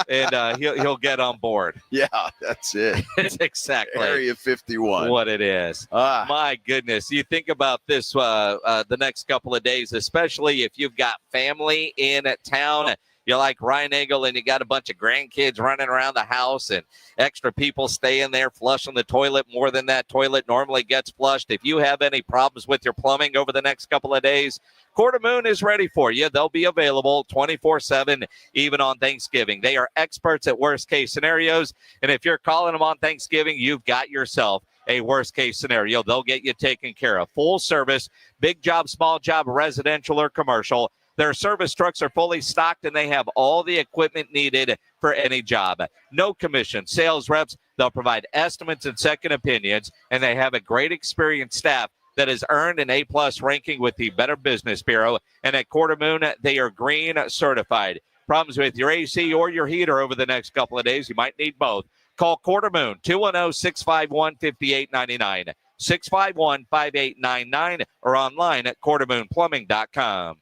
and he'll get on board. Yeah, that's it. It's exactly Area 51. what it is. My goodness. You think about this the next couple of days, especially if you've got family in town. You're like Ryan Eagle and you got a bunch of grandkids running around the house and extra people staying there flushing the toilet more than that toilet normally gets flushed. If you have any problems with your plumbing over the next couple of days, Quarter Moon is ready for you. They'll be available 24/7, even on Thanksgiving. They are experts at worst case scenarios. And if you're calling them on Thanksgiving, you've got yourself a worst case scenario. They'll get you taken care of. Full service, big job, small job, residential or commercial. Their service trucks are fully stocked, and they have all the equipment needed for any job. No commission. Sales reps, they'll provide estimates and second opinions, and they have a great experienced staff that has earned an A-plus ranking with the Better Business Bureau. And at Quarter Moon, they are green certified. Problems with your AC or your heater over the next couple of days, you might need both. Call Quarter Moon, 210-651-5899, 651-5899, or online at quartermoonplumbing.com.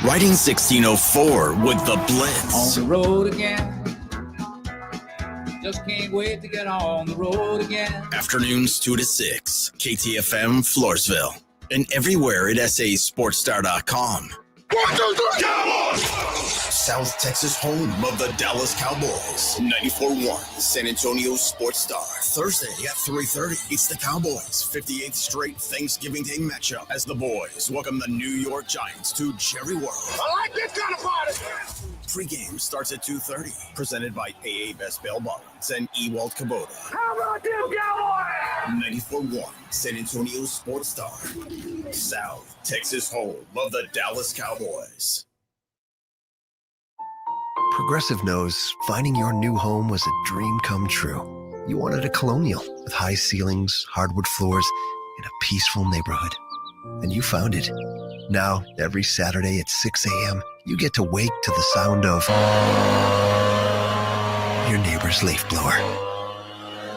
Riding 1604 with the Blitz. On the road again. Just can't wait to get on the road again. Afternoons 2 to 6. KTFM Floresville. And everywhere at sasportstar.com. 1, 2, 3, Cowboys! South Texas home of the Dallas Cowboys. 94.1 San Antonio Sports Star. Thursday at 3:30. It's the Cowboys' 58th straight Thanksgiving Day matchup as the boys welcome the New York Giants to Jerry World. I like this kind of party. Pre-game starts at 2:30. Presented by AA Best Bail Bonds and Ewald Kubota. How about them Cowboys? 94.1 San Antonio Sports Star. South Texas home of the Dallas Cowboys. Progressive knows finding your new home was a dream come true. You wanted a Colonial with high ceilings, hardwood floors, and a peaceful neighborhood. And you found it. Now, every Saturday at 6 a.m., you get to wake to the sound of your neighbor's leaf blower.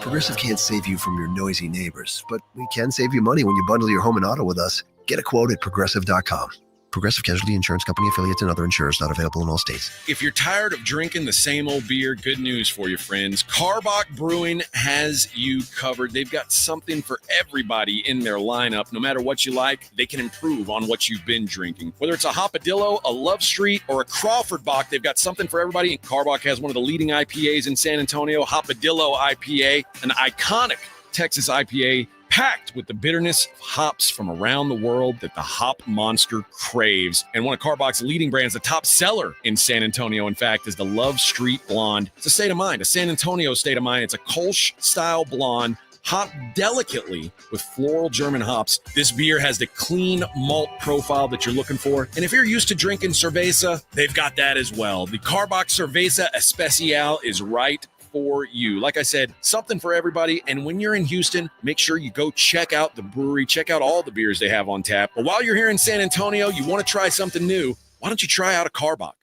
Progressive can't save you from your noisy neighbors, but we can save you money when you bundle your home and auto with us. Get a quote at Progressive.com. Progressive Casualty Insurance Company, affiliates, and other insurers not available in all states. If you're tired of drinking the same old beer, good news for you, friends. Karbach Brewing has you covered. They've got something for everybody in their lineup. No matter what you like, they can improve on what you've been drinking. Whether it's a Hopadillo, a Love Street, or a Crawford Bock, they've got something for everybody. And Karbach has one of the leading IPAs in San Antonio, Hopadillo IPA, an iconic Texas IPA packed with the bitterness of hops from around the world that the hop monster craves. And one of Karbach's leading brands, the top seller in San Antonio, in fact, is the Love Street Blonde. It's a state of mind, a San Antonio state of mind. It's a Kolsch-style blonde, hopped delicately with floral German hops. This beer has the clean malt profile that you're looking for. And if you're used to drinking cerveza, they've got that as well. The Karbach Cerveza Especial is right for you. Like I said, something for everybody. And when you're in Houston, make sure you go check out the brewery, check out all the beers they have on tap. But while you're here in San Antonio, you want to try something new, why don't you try out a Karbach?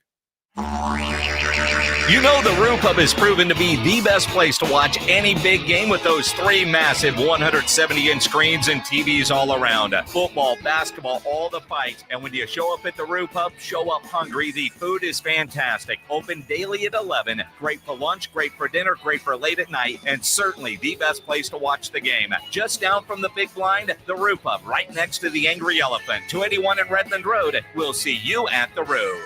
You know the Roo Pub has proven to be the best place to watch any big game with those 3 massive 170-inch screens and TVs all around. Football, basketball, all the fights. And when you show up at the Roo Pub, show up hungry. The food is fantastic. Open daily at 11. Great for lunch, great for dinner, great for late at night, and certainly the best place to watch the game. Just down from the big blind, the Roo Pub, right next to the Angry Elephant. 281 in Redland Road. We'll see you at the Roo.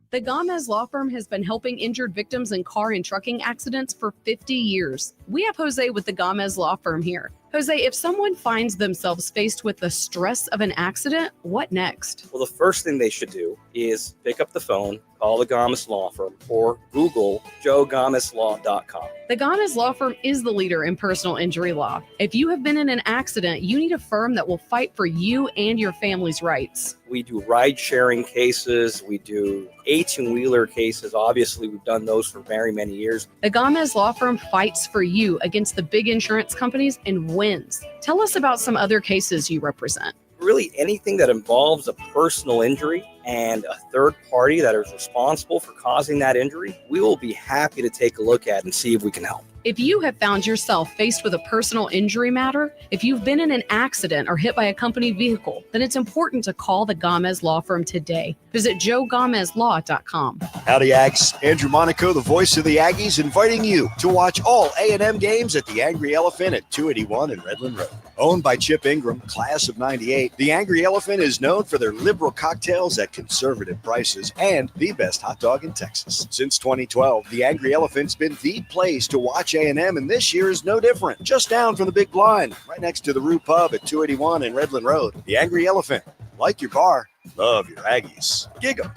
The Gomez Law Firm has been helping injured victims in car and trucking accidents for 50 years. We have Jose with the Gomez Law Firm here. Jose, if someone finds themselves faced with the stress of an accident, what next? Well, the first thing they should do is pick up the phone, call the Gomez Law Firm, or Google joegomezlaw.com. The Gomez Law Firm is the leader in personal injury law. If you have been in an accident, you need a firm that will fight for you and your family's rights. We do ride-sharing cases. We do 18-wheeler cases. Obviously, we've done those for very many years. The Gomez Law Firm fights for you against the big insurance companies and wins. Tell us about some other cases you represent. Really, anything that involves a personal injury and a third party that is responsible for causing that injury, we will be happy to take a look at and see if we can help. If you have found yourself faced with a personal injury matter, if you've been in an accident or hit by a company vehicle, then it's important to call the Gomez Law Firm today. Visit joegomezlaw.com. Howdy, Aggs. Andrew Monaco, the voice of the Aggies, inviting you to watch all A&M games at the Angry Elephant at 281 in Redland Road. Owned by Chip Ingram, class of 98, the Angry Elephant is known for their liberal cocktails at conservative prices and the best hot dog in Texas. Since 2012, the Angry Elephant's been the place to watch A&M, and this year is no different. Just down from the Big Blind, right next to the Rue Pub at 281 in Redland Road. The Angry Elephant. Like your bar, love your Aggies. Gig 'em.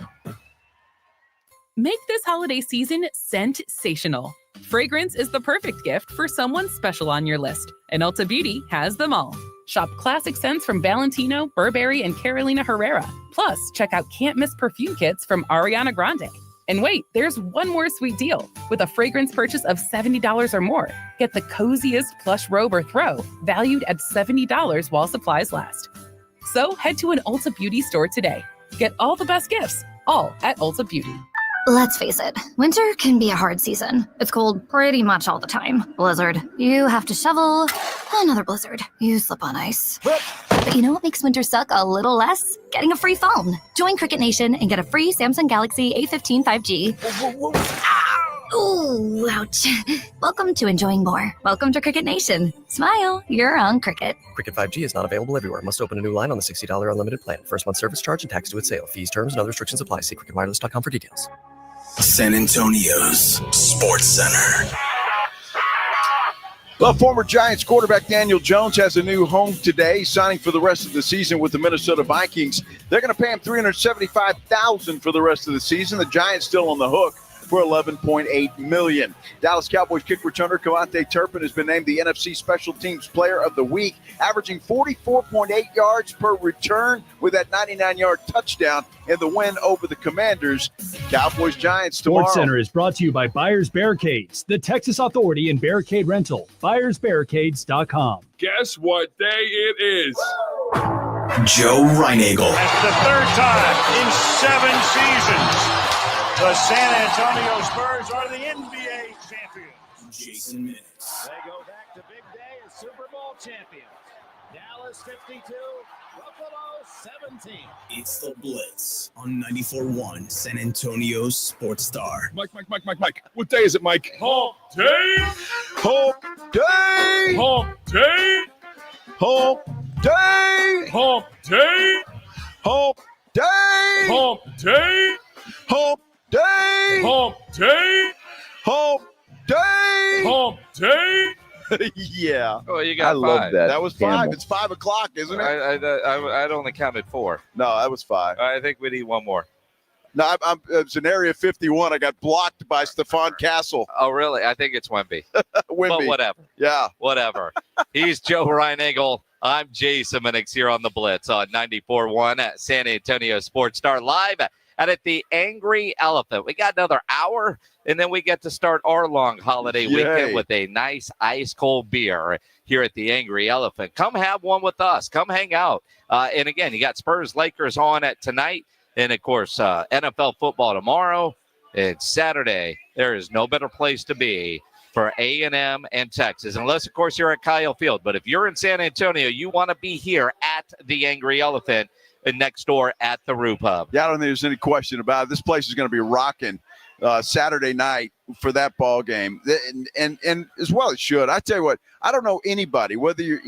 Make this holiday season scent-sational. Fragrance is the perfect gift for someone special on your list, and Ulta Beauty has them all. Shop classic scents from Valentino, Burberry, and Carolina Herrera. Plus, check out can't-miss perfume kits from Ariana Grande. And wait, there's one more sweet deal. With a fragrance purchase of $70 or more, get the coziest plush robe or throw, valued at $70 while supplies last. So head to an Ulta Beauty store today. Get all the best gifts, all at Ulta Beauty. Let's face it, winter can be a hard season. It's cold pretty much all the time. Blizzard. You have to shovel. Another blizzard. You slip on ice. But you know what makes winter suck a little less? Getting a free phone. Join Cricket Nation and get a free Samsung Galaxy A15 5G. Ooh, ouch. Welcome to enjoying more. Welcome to Cricket Nation. Smile, you're on Cricket. Cricket 5G is not available everywhere. Must open a new line on the $60 unlimited plan. First month service charge and tax due at sale. Fees, terms, and other restrictions apply. See cricketwireless.com for details. San Antonio's Sports Center. Well, former Giants quarterback Daniel Jones has a new home today, signing for the rest of the season with the Minnesota Vikings. They're going to pay him $375,000 for the rest of the season. The Giants still on the hook for $11.8 million. Dallas Cowboys kick returner Cavante Turpin has been named the NFC Special Teams Player of the Week, averaging 44.8 yards per return with that 99-yard touchdown in the win over the Commanders. Cowboys Giants tomorrow. Sports Center is brought to you by Buyers Barricades, the Texas Authority in Barricade Rental. BuyersBarricades.com. Guess what day it is? Joe Reinagel. That's the third time in 7 seasons. The San Antonio Spurs are the NBA champions. Jason Minutes. They go back to big day as Super Bowl champions. Dallas 52, Buffalo 17. It's the Blitz on 94.1 San Antonio's Sports Star. Mike. What day is it, Mike? Hump day. Hump day. Hump day. Hump day. Hump day. Hump day. Hump day. Hump day. Hump day. Hump day. Hump day. Yeah. Oh, you got I love five. that. That was 5. Camel. It's 5 o'clock, isn't it? I'd only counted 4. No, that was 5. I think we need one more. No, it's in Area 51. I got blocked by Stefan Castle. Oh, really? I think it's Wemby. Wemby. But whatever. Yeah. Whatever. He's Joe Reinagel. I'm Jason Minix here on the Blitz on 94.1 at San Antonio Sports Star, live at the Angry Elephant. We got another hour, and then we get to start our long holiday weekend with a nice ice-cold beer here at the Angry Elephant. Come have one with us. Come hang out. And again, you got Spurs Lakers on at tonight, and of course, NFL football tomorrow. And Saturday, there is no better place to be for A&M and Texas, unless, of course, you're at Kyle Field. But if you're in San Antonio, you want to be here at the Angry Elephant and next door at the Rue Pub. Yeah, I don't think there's any question about it. This place is going to be rocking Saturday night for that ball game, and as well it should. I tell you what, I don't know anybody, whether you're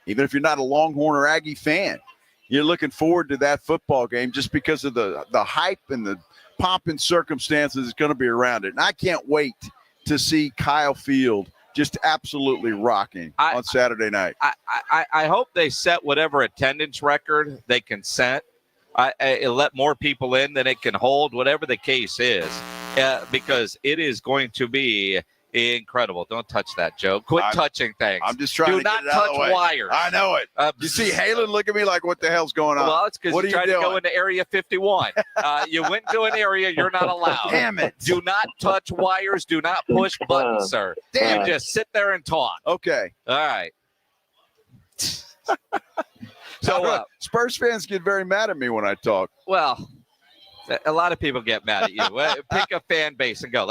even if you're not a Longhorn or Aggie fan, you're looking forward to that football game just because of the hype and the pomp and circumstances that's going to be around it. And I can't wait to see Kyle Field just absolutely rocking on Saturday night. I hope they set whatever attendance record they can set. I let more people in than it can hold, whatever the case is, because it is going to be incredible. Don't touch that, Joe. Quit touching things. I'm just trying to get it out of the way. Do not touch wires. I know it. You see Halen look at me like, what the hell's going on? Well, it's because you tried to go into Area 51. You went to an area you're not allowed. Damn it. Do not touch wires. Do not push buttons, sir. Damn You it. just sit there and talk. Okay. All right. So Spurs fans get very mad at me when I talk. Well, A lot of people get mad at you. Pick a fan base and go.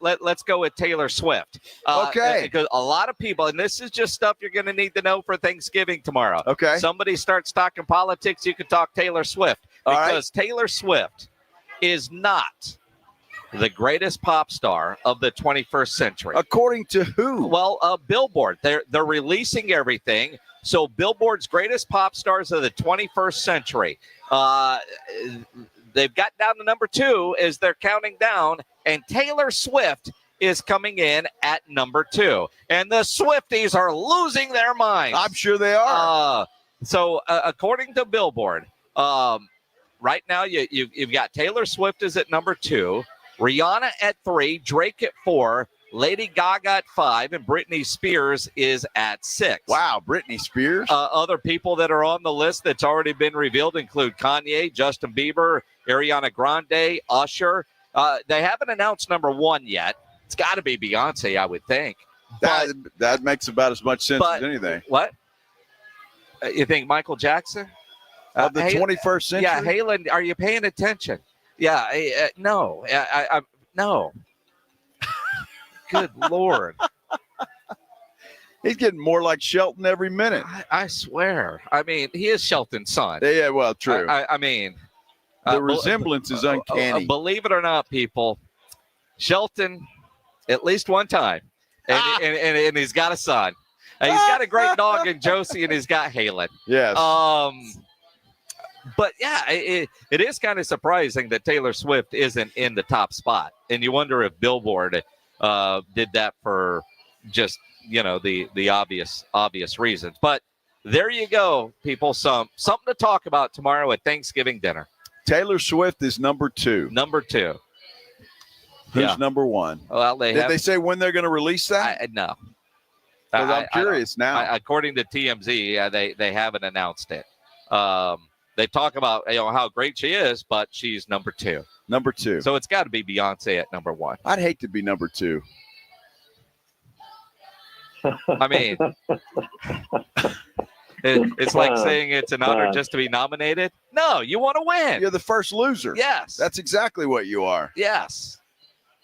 Let's go with Taylor Swift. Okay. Because a lot of people, and this is just stuff you're going to need to know for Thanksgiving tomorrow. Okay. Somebody starts talking politics, you can talk Taylor Swift. Because Taylor Swift is not the greatest pop star of the 21st century. According to who? Well, Billboard. They're releasing everything. So Billboard's greatest pop stars of the 21st century. They've got down to number 2 as they're counting down, and Taylor Swift is coming in at number 2. And the Swifties are losing their minds. I'm sure they are. So according to Billboard, right now you've got Taylor Swift is at number 2, Rihanna at 3, Drake at 4, Lady Gaga at 5, and Britney Spears is at 6. Wow, Britney Spears. Other people that are on the list that's already been revealed include Kanye, Justin Bieber, Ariana Grande, Usher. They haven't announced number 1 yet. It's got to be Beyonce, I would think. That makes about as much sense as anything. What? You think Michael Jackson? Of the 21st century? Yeah, Halen, are you paying attention? Yeah, no. No. Good Lord. He's getting more like Shelton every minute. I swear. I mean, he is Shelton's son. Yeah, well, true. I mean, the resemblance is uncanny. Believe it or not, people, Shelton, at least one time, and he's got a son. He's got a great dog in Josie, and he's got Halen. Yes. But yeah, it is kind of surprising that Taylor Swift isn't in the top spot, and you wonder if Billboard did that for just the obvious reasons. But there you go, people. Something to talk about tomorrow at Thanksgiving dinner. Taylor Swift is number 2. Number 2. Who's number 1? Well, did they say when they're going to release that? No. I'm curious now. According to TMZ, they haven't announced it. They talk about how great she is, but she's number 2. Number 2. So it's got to be Beyonce at number 1. I'd hate to be number 2. I mean, it's like saying it's an honor just to be nominated. No, you want to win. You're the first loser. Yes. That's exactly what you are. Yes.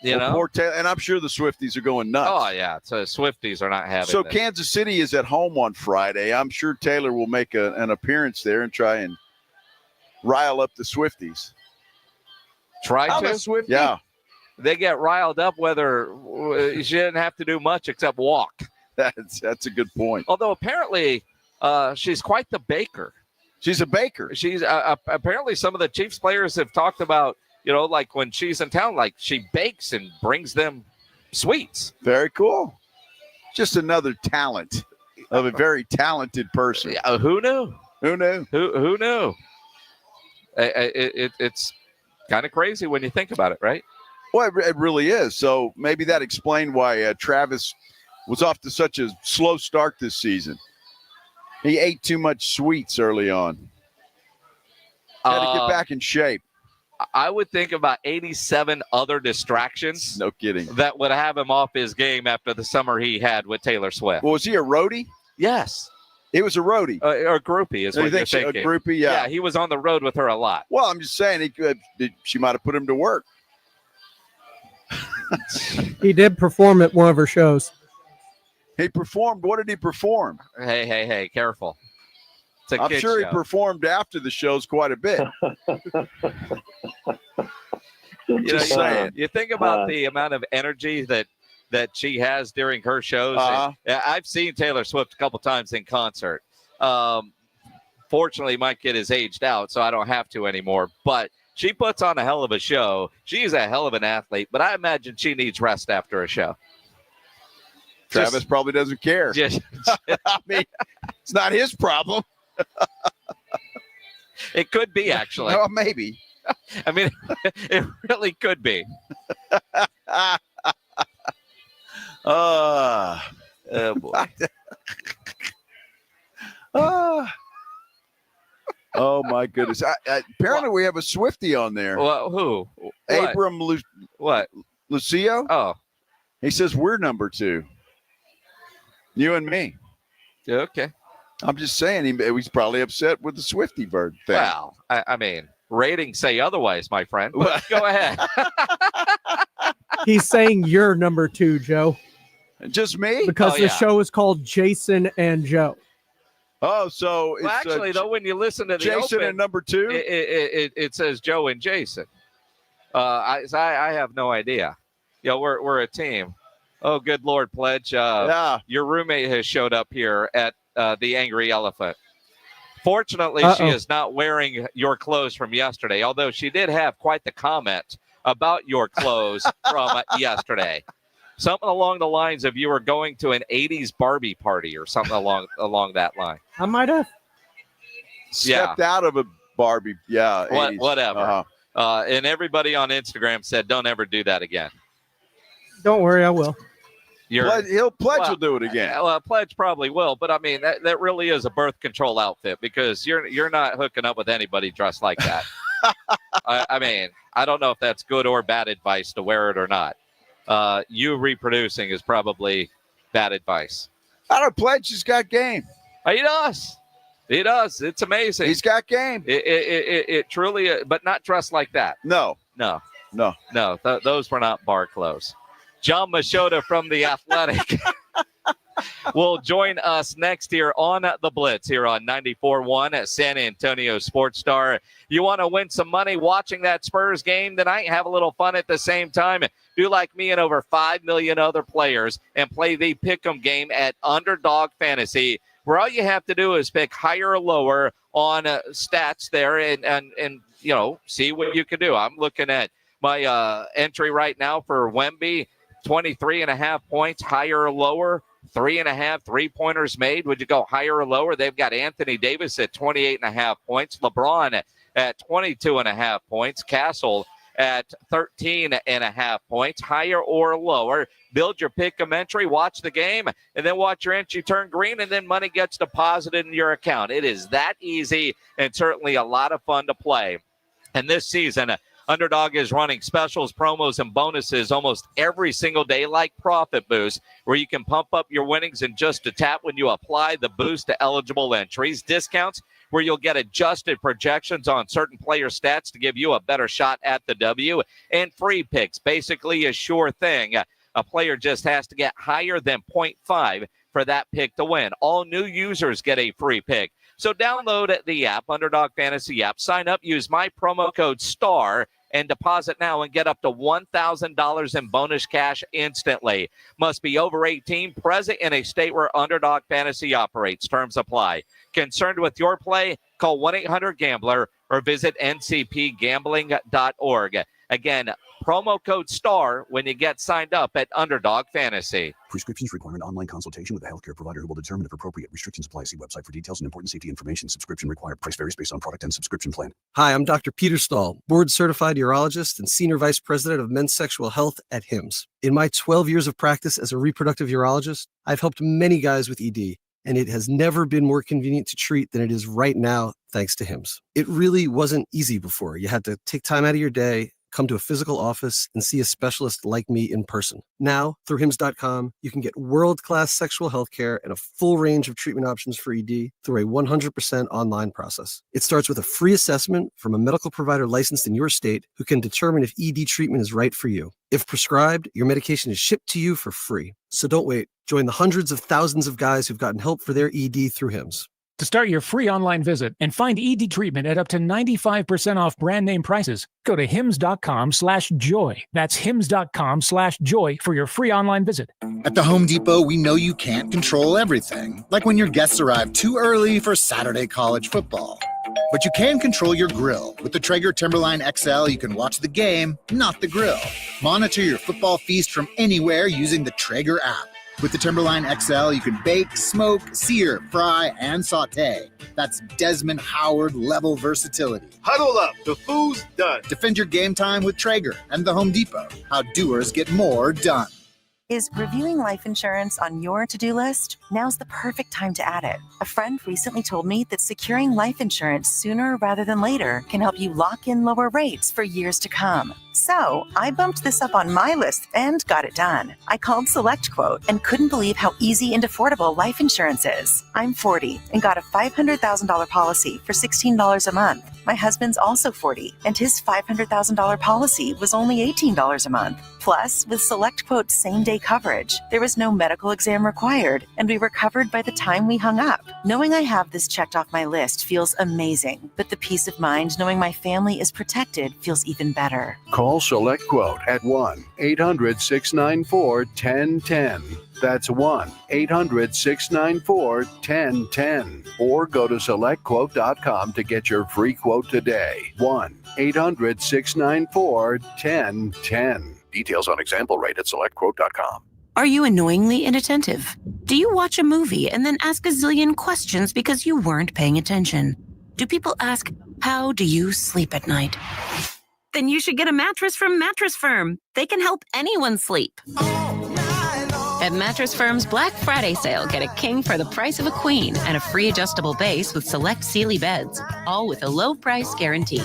Poor Taylor, and I'm sure the Swifties are going nuts. Oh, yeah. So Swifties are not having So this. Kansas City is at home on Friday. I'm sure Taylor will make an appearance there and try and rile up the Swifties. I'm a Swiftie. Yeah. They get riled up whether she didn't have to do much except walk. That's a good point. Although apparently she's quite the baker. She's a baker. She's apparently some of the Chiefs players have talked about, like when she's in town, like she bakes and brings them sweets. Very cool. Just another talent of a very talented person. Who knew? Who knew? Who knew? It's kind of crazy when you think about it, right? Well, it really is. So maybe that explained why Travis was off to such a slow start this season. He ate too much sweets early on. Got to get back in shape. I would think about 87 other distractions. No kidding. That would have him off his game after the summer he had with Taylor Swift. Well, was he a roadie? Yes. It was a roadie. Or a groupie is what you're thinking. A groupie, yeah. Yeah, he was on the road with her a lot. Well, I'm just saying she might have put him to work. He did perform at one of her shows. He performed. What did he perform? Hey, careful. I'm sure he performed after the shows quite a bit. Just saying. You think about the amount of energy that she has during her shows. I've seen Taylor Swift a couple times in concert. Fortunately, my kid is aged out, so I don't have to anymore. But she puts on a hell of a show. She's a hell of an athlete, but I imagine she needs rest after a show. Travis probably doesn't care. I mean, it's not his problem. It could be, actually. No, maybe. I mean, it really could be. Oh, boy. Oh, my goodness. Apparently, we have a Swiftie on there. Well, who? Abram Lucio. Oh. He says we're number 2. You and me. Okay. I'm just saying he's probably upset with the Swiftie bird thing. Well, I mean, ratings say otherwise, my friend. But go ahead. He's saying you're number 2, Joe. Just me? Because the show is called Jason and Joe. Oh, so it's actually, though, when you listen to the Jason open, and number 2, it says Joe and Jason. I have no idea. We're a team. Oh, good Lord, Pledge. Your roommate has showed up here at the Angry Elephant. Fortunately, she is not wearing your clothes from yesterday, although she did have quite the comment about your clothes from yesterday. Something along the lines of you were going to an 80s Barbie party or something along that line. I might have stepped out of a Barbie. Yeah. 80s. Whatever. Uh-huh. And everybody on Instagram said, don't ever do that again. Don't worry, I will. Pledge will do it again. Well, Pledge probably will, but I mean that really is a birth control outfit because you're not hooking up with anybody dressed like that. I mean, I don't know if that's good or bad advice to wear it or not. You reproducing is probably bad advice. I don't. Pledge has got game. He does. He does. It's amazing. He's got game. It truly, but not dressed like that. No. Those were not bar clothes. John Machota from The Athletic will join us next year on The Blitz here on 94.1 at San Antonio Sports Star. You want to win some money watching that Spurs game tonight? Have a little fun at the same time. Do like me and over 5 million other players and play the Pick'em game at Underdog Fantasy, where all you have to do is pick higher or lower on stats there and see what you can do. I'm looking at my entry right now for Wemby. 23.5 points, higher or lower, 3.5 3-pointers made. Would you go higher or lower? They've got Anthony Davis at 28.5 points, LeBron at 22.5 points, Castle at 13.5 points, higher or lower. Build your pick-em entry, watch the game, and then watch your entry turn green, and then money gets deposited in your account. It is that easy and certainly a lot of fun to play. And this season, Underdog is running specials, promos, and bonuses almost every single day, like Profit Boost, where you can pump up your winnings in just a tap when you apply the boost to eligible entries. Discounts where you'll get adjusted projections on certain player stats to give you a better shot at the W. And free picks, basically a sure thing. A player just has to get higher than 0.5 for that pick to win. All new users get a free pick. So download the app, Underdog Fantasy app, sign up, use my promo code STAR, and deposit now and get up to $1,000 in bonus cash instantly. Must be over 18, present in a state where Underdog Fantasy operates. Terms apply. Concerned with your play? Call 1-800-GAMBLER or visit ncpgambling.org. Again, promo code STAR when you get signed up at Underdog Fantasy. Prescriptions require an online consultation with a healthcare provider who will determine if appropriate. Restrictions apply. See website for details and important safety information. Subscription required. Price varies based on product and subscription plan. Hi, I'm Dr. Peter Stahl, board-certified urologist and senior vice president of men's sexual health at HIMSS. In my 12 years of practice as a reproductive urologist, I've helped many guys with ED, and it has never been more convenient to treat than it is right now, thanks to HIMSS. It really wasn't easy before. You had to take time out of your day, come to a physical office, and see a specialist like me in person. Now, through HIMSS.com, you can get world-class sexual health care and a full range of treatment options for ED through a 100% online process. It starts with a free assessment from a medical provider licensed in your state who can determine if ED treatment is right for you. If prescribed, your medication is shipped to you for free. So don't wait. Join the hundreds of thousands of guys who've gotten help for their ED through HIMSS. To start your free online visit and find ED treatment at up to 95% off brand name prices, go to hims.com/joy. That's hims.com/joy for your free online visit. At the Home Depot, we know you can't control everything, like when your guests arrive too early for Saturday college football. But you can control your grill. With the Traeger Timberline XL, you can watch the game, not the grill. Monitor your football feast from anywhere using the Traeger app. With the Timberline XL, you can bake, smoke, sear, fry, and sauté. That's Desmond Howard level versatility. Huddle up, the food's done. Defend your game time with Traeger and the Home Depot. How doers get more done. Is reviewing life insurance on your to-do list? Now's the perfect time to add it. A friend recently told me that securing life insurance sooner rather than later can help you lock in lower rates for years to come. So I bumped this up on my list and got it done. I called SelectQuote and couldn't believe how easy and affordable life insurance is. I'm 40 and got a $500,000 policy for $16 a month. My husband's also 40, and his $500,000 policy was only $18 a month. Plus, with SelectQuote's same-day coverage, there was no medical exam required, and we were covered by the time we hung up. Knowing I have this checked off my list feels amazing, but the peace of mind knowing my family is protected feels even better. Call SelectQuote at 1-800-694-1010. That's 1-800-694-1010. Or go to SelectQuote.com to get your free quote today. 1-800-694-1010. Details on example rate at SelectQuote.com. Are you annoyingly inattentive? Do you watch a movie and then ask a zillion questions because you weren't paying attention? Do people ask, how do you sleep at night? Then you should get a mattress from Mattress Firm. They can help anyone sleep. At Mattress Firm's Black Friday sale, get a king for the price of a queen and a free adjustable base with select Sealy beds, all with a low price guarantee.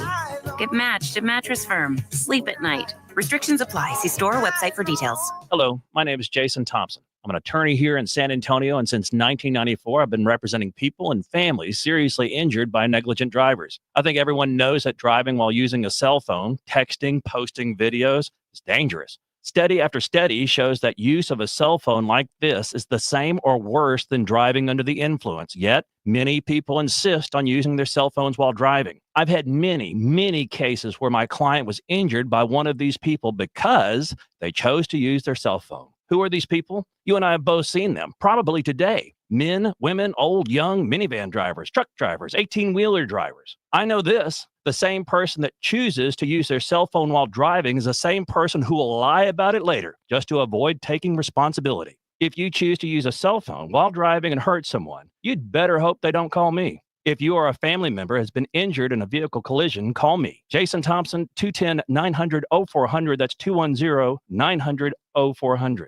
Get matched at Mattress Firm. Sleep at night. Restrictions apply. See store or website for details. Hello, my name is Jason Thompson. I'm an attorney here in San Antonio, and since 1994, I've been representing people and families seriously injured by negligent drivers. I think everyone knows that driving while using a cell phone, texting, posting videos is dangerous. Study after study shows that use of a cell phone like this is the same or worse than driving under the influence. Yet, many people insist on using their cell phones while driving. I've had many cases where my client was injured by one of these people because they chose to use their cell phone. Who are these people? You and I have both seen them, probably today. Men, women, old, young, minivan drivers, truck drivers, 18-wheeler drivers. I know this. The same person that chooses to use their cell phone while driving is the same person who will lie about it later just to avoid taking responsibility. If you choose to use a cell phone while driving and hurt someone, you'd better hope they don't call me. If you or a family member has been injured in a vehicle collision, call me. Jason Thompson, 210-900-0400. That's 210-900-0400.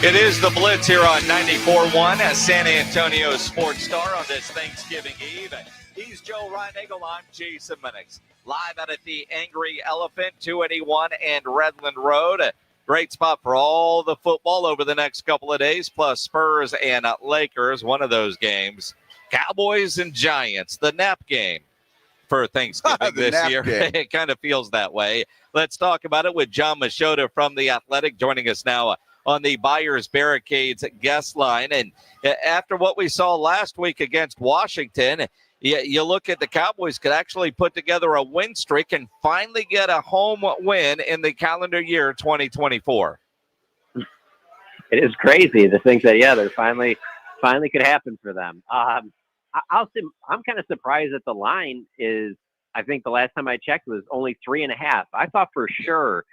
It is the Blitz here on 94.1 as San Antonio Sports Star on this Thanksgiving Eve. He's Joe Reinagle. I'm Jason Minix. Live out at the Angry Elephant, 281 and Redland Road. A great spot for all the football over the next couple of days, plus Spurs and Lakers, one of those games. Cowboys and Giants, the nap game for Thanksgiving this year. It kind of feels that way. Let's talk about it with John Machota from The Athletic joining us now on the Buyers Barricades guest line. And after what we saw last week against Washington, you look at the Cowboys could actually put together a win streak and finally get a home win in the calendar year 2024. It is crazy the things that, they're finally could happen for them. I'll say I'm kind of surprised that the line is, I think the last time I checked was only 3.5. I thought for sure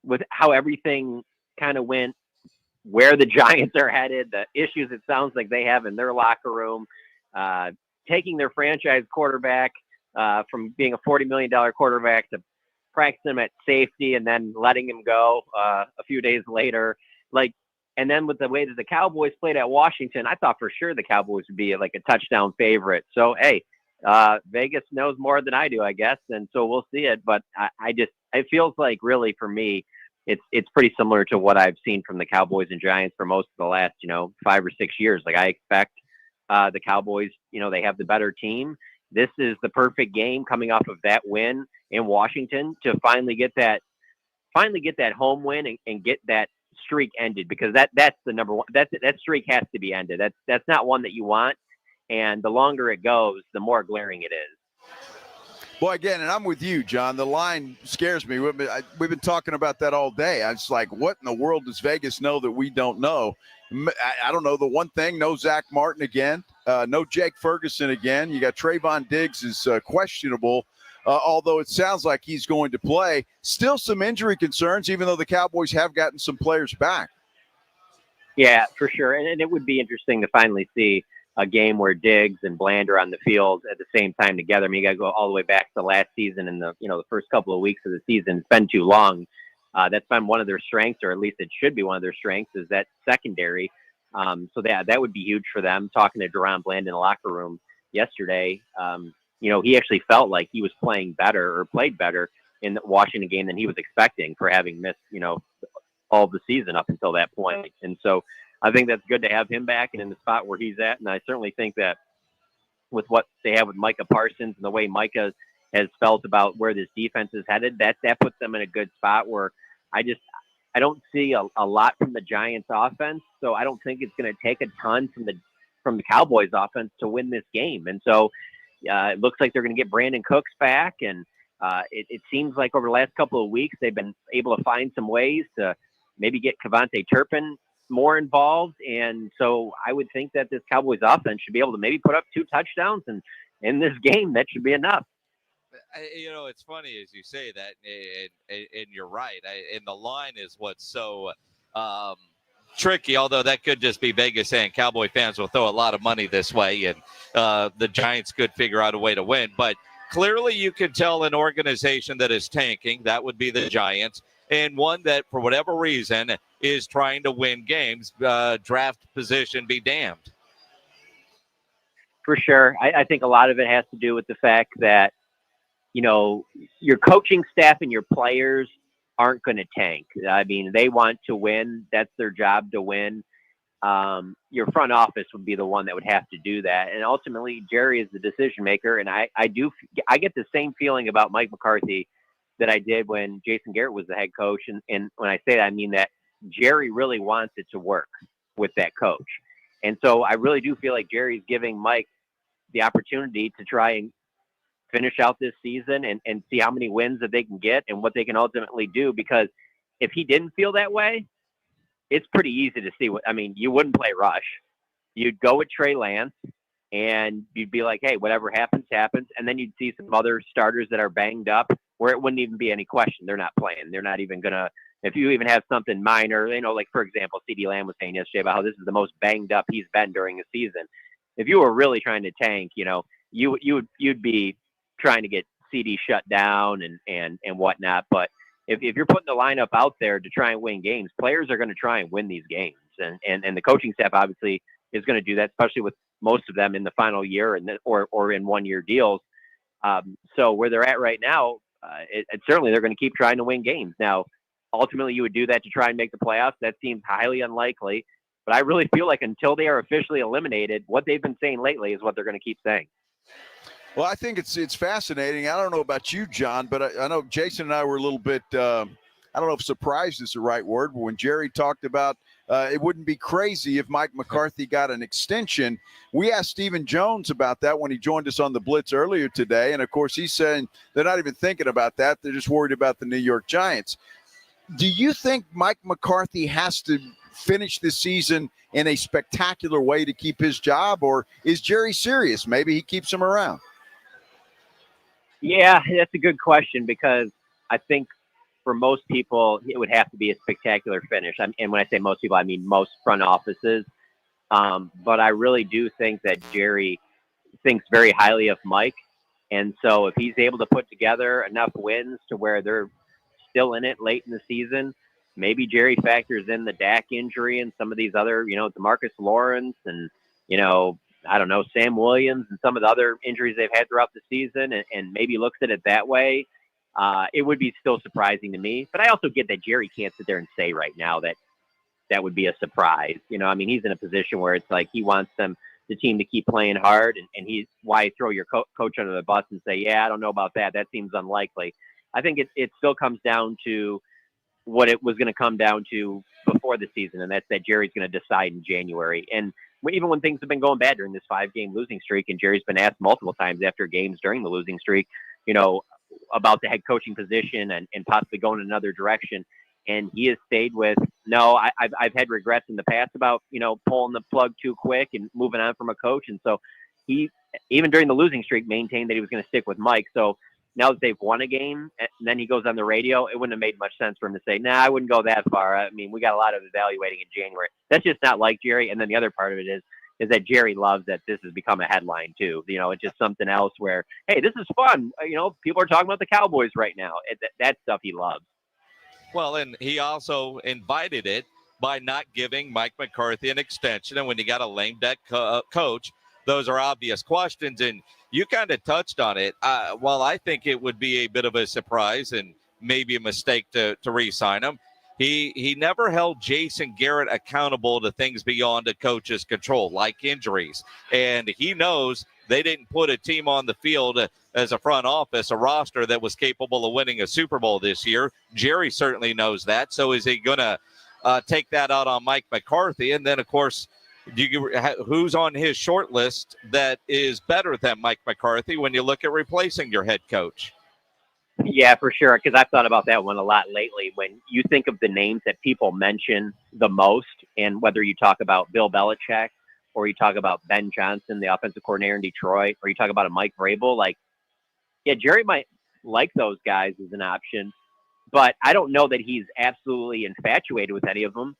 with how everything kind of went, where the Giants are headed, the issues it sounds like they have in their locker room, taking their franchise quarterback from being a $40 million quarterback to practice him at safety and then letting him go a few days later. And then with the way that the Cowboys played at Washington, I thought for sure the Cowboys would be like a touchdown favorite. So, hey, Vegas knows more than I do, I guess. And so we'll see it. But it feels like really for me, it's pretty similar to what I've seen from the Cowboys and Giants for most of the last, 5 or 6 years. Like I expect the Cowboys, they have the better team. This is the perfect game coming off of that win in Washington to finally get that home win and get that streak ended, because that's the number one. That streak has to be ended. That's not one that you want. And the longer it goes, the more glaring it is. Well, again, and I'm with you, John. The line scares me. We've been talking about that all day. I was like, what in the world does Vegas know that we don't know? I don't know. The one thing, no Zach Martin again, no Jake Ferguson again. You got Trayvon Diggs is questionable, although it sounds like he's going to play. Still some injury concerns, even though the Cowboys have gotten some players back. Yeah, for sure. And it would be interesting to finally see a game where Diggs and Bland are on the field at the same time together. I mean, you got to go all the way back to last season and the first couple of weeks of the season. It's been too long. That's been one of their strengths, or at least it should be one of their strengths, is that secondary. So that would be huge for them. Talking to Deron Bland in the locker room, yesterday, he actually felt like he was playing better or played better in the Washington game than he was expecting for having missed, all of the season up until that point. And so I think that's good to have him back and in the spot where he's at. And I certainly think that with what they have with Micah Parsons and the way Micah has felt about where this defense is headed, that puts them in a good spot where I don't see a lot from the Giants offense. So I don't think it's going to take a ton from the Cowboys offense to win this game. And so it looks like they're going to get Brandon Cooks back. And it seems like over the last couple of weeks, they've been able to find some ways to maybe get Kevontae Turpin more involved. And so I would think that this Cowboys offense should be able to maybe put up 2 touchdowns, and in this game, that should be enough. It's funny as you say that, and you're right. And the line is what's so tricky, although that could just be Vegas saying Cowboy fans will throw a lot of money this way, and the Giants could figure out a way to win. But clearly you can tell an organization that is tanking, that would be the Giants, and one that, for whatever reason, is trying to win games, draft position be damned. For sure. I think a lot of it has to do with the fact that, your coaching staff and your players aren't going to tank. I mean, they want to win. That's their job, to win. Your front office would be the one that would have to do that. And ultimately, Jerry is the decision maker. And I get the same feeling about Mike McCarthy that I did when Jason Garrett was the head coach. And when I say that, I mean that Jerry really wants it to work with that coach. And so I really do feel like Jerry's giving Mike the opportunity to try and finish out this season and see how many wins that they can get and what they can ultimately do. Because if he didn't feel that way, it's pretty easy to see you wouldn't play Rush. You'd go with Trey Lance and you'd be like, hey, whatever happens, happens. And then you'd see some other starters that are banged up where it wouldn't even be any question. They're not playing. They're not even going to, if you even have something minor, like, for example, CeeDee Lamb was saying yesterday about how this is the most banged up he's been during a season. If you were really trying to tank, you'd be trying to get CD shut down and whatnot. But if you're putting the lineup out there to try and win games, players are going to try and win these games. And the coaching staff obviously is going to do that, especially with most of them in the final year or in 1-year deals. So where they're at right now, certainly they're going to keep trying to win games. Now, ultimately you would do that to try and make the playoffs. That seems highly unlikely, but I really feel like until they are officially eliminated, what they've been saying lately is what they're going to keep saying. Well, I think it's fascinating. I don't know about you, John, but I know Jason and I were a little bit, I don't know if surprised is the right word, but when Jerry talked about it wouldn't be crazy if Mike McCarthy got an extension. We asked Stephen Jones about that when he joined us on the Blitz earlier today. And, of course, he's saying they're not even thinking about that. They're just worried about the New York Giants. Do you think Mike McCarthy has to finish this season in a spectacular way to keep his job, or is Jerry serious? Maybe he keeps him around. Yeah, that's a good question, because I think for most people, it would have to be a spectacular finish. And when I say most people, I mean most front offices. But I really do think that Jerry thinks very highly of Mike. And so if he's able to put together enough wins to where they're still in it late in the season, maybe Jerry factors in the Dak injury and some of these other, DeMarcus Lawrence and, I don't know, Sam Williams and some of the other injuries they've had throughout the season, and maybe looks at it that way. It would be still surprising to me. But I also get that Jerry can't sit there and say right now that would be a surprise. He's in a position where it's like he wants the team to keep playing hard, and why throw your coach under the bus and say, yeah, I don't know about that. That seems unlikely. I think it still comes down to what it was going to come down to before the season, and that's that Jerry's going to decide in January. And even when things have been going bad during this 5-game losing streak, and Jerry's been asked multiple times after games during the losing streak, about the head coaching position and possibly going in another direction. And he has stayed with, no, I've had regrets in the past about, pulling the plug too quick and moving on from a coach. And so he, even during the losing streak, maintained that he was going to stick with Mike. So now that they've won a game and then he goes on the radio, it wouldn't have made much sense for him to say, nah, I wouldn't go that far. We got a lot of evaluating in January. That's just not like Jerry. And then the other part of it is that Jerry loves that this has become a headline too. It's just something else where, hey, this is fun. People are talking about the Cowboys right now. That stuff he loves. Well, and he also invited it by not giving Mike McCarthy an extension. And when you got a lame duck coach, those are obvious questions. And you kind of touched on it. While I think it would be a bit of a surprise and maybe a mistake to re-sign him, he never held Jason Garrett accountable to things beyond a coach's control, like injuries. And he knows they didn't put a team on the field as a front office, a roster that was capable of winning a Super Bowl this year. Jerry certainly knows that. So is he going to take that out on Mike McCarthy? And then, of course, who's on his short list that is better than Mike McCarthy when you look at replacing your head coach? Yeah, for sure, because I've thought about that one a lot lately. When you think of the names that people mention the most, and whether you talk about Bill Belichick or you talk about Ben Johnson, the offensive coordinator in Detroit, or you talk about a Mike Vrabel, like, yeah, Jerry might like those guys as an option, but I don't know that he's absolutely infatuated with any of them,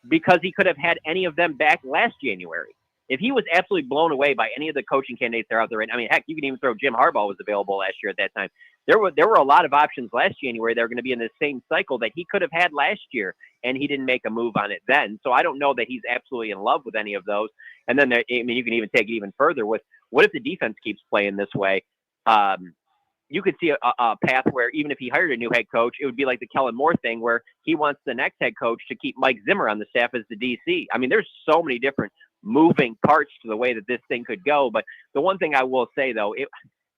because he could have had any of them back last January. If he was absolutely blown away by any of the coaching candidates that are out there, I mean, heck, you can even throw Jim Harbaugh was available last year at that time. There were a lot of options last January that were going to be in the same cycle that he could have had last year, and he didn't make a move on it then. So I don't know that he's absolutely in love with any of those. And then, you can even take it even further with, what if the defense keeps playing this way? You could see a path where even if he hired a new head coach, it would be like the Kellen Moore thing where he wants the next head coach to keep Mike Zimmer on the staff as the DC. I mean, there's so many different moving parts to the way that this thing could go. But the one thing I will say, though,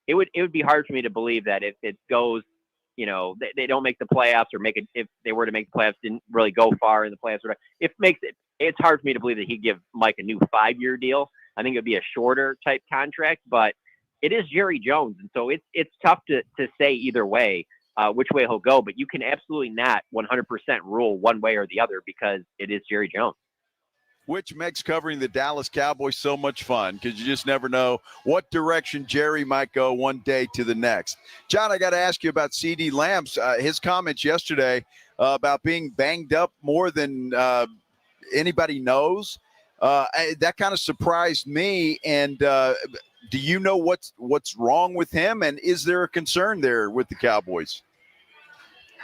it would be hard for me to believe that if it goes, they don't make the playoffs, or if they were to make the playoffs, didn't really go far in the playoffs. It's hard for me to believe that he'd give Mike a new 5-year deal. I think it'd be a shorter type contract, but it is Jerry Jones. And so it's tough to say either way, which way he'll go, but you can absolutely not 100% rule one way or the other, because it is Jerry Jones. Which makes covering the Dallas Cowboys so much fun, because you just never know what direction Jerry might go one day to the next. John, I got to ask you about CeeDee Lamb's his comments yesterday about being banged up more than anybody knows. That kind of surprised me. And do you know what's wrong with him? And is there a concern there with the Cowboys?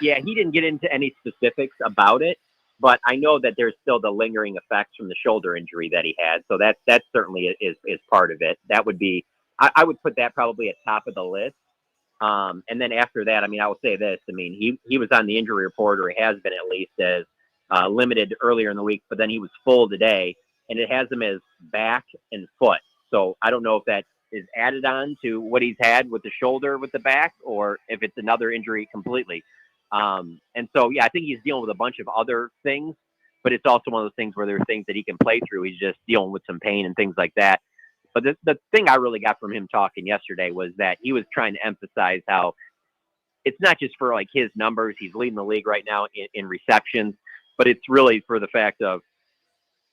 Yeah, he didn't get into any specifics about it, but I know that there's still the lingering effects from the shoulder injury that he had. So that certainly is part of it. That would be, I would put that probably at top of the list. And then after that, I mean, I will say this. I mean, he was on the injury report, or he has been at least, as limited earlier in the week, but then he was full today, and it has him as back and foot. So I don't know if that is added on to what he's had with the shoulder, with the back, or if it's another injury completely. And so, yeah, I think he's dealing with a bunch of other things, but it's also one of those things where there are things that he can play through. He's just dealing with some pain and things like that. But the thing I really got from him talking yesterday was that he was trying to emphasize how it's not just for like his numbers. He's leading the league right now in receptions, but it's really for the fact of,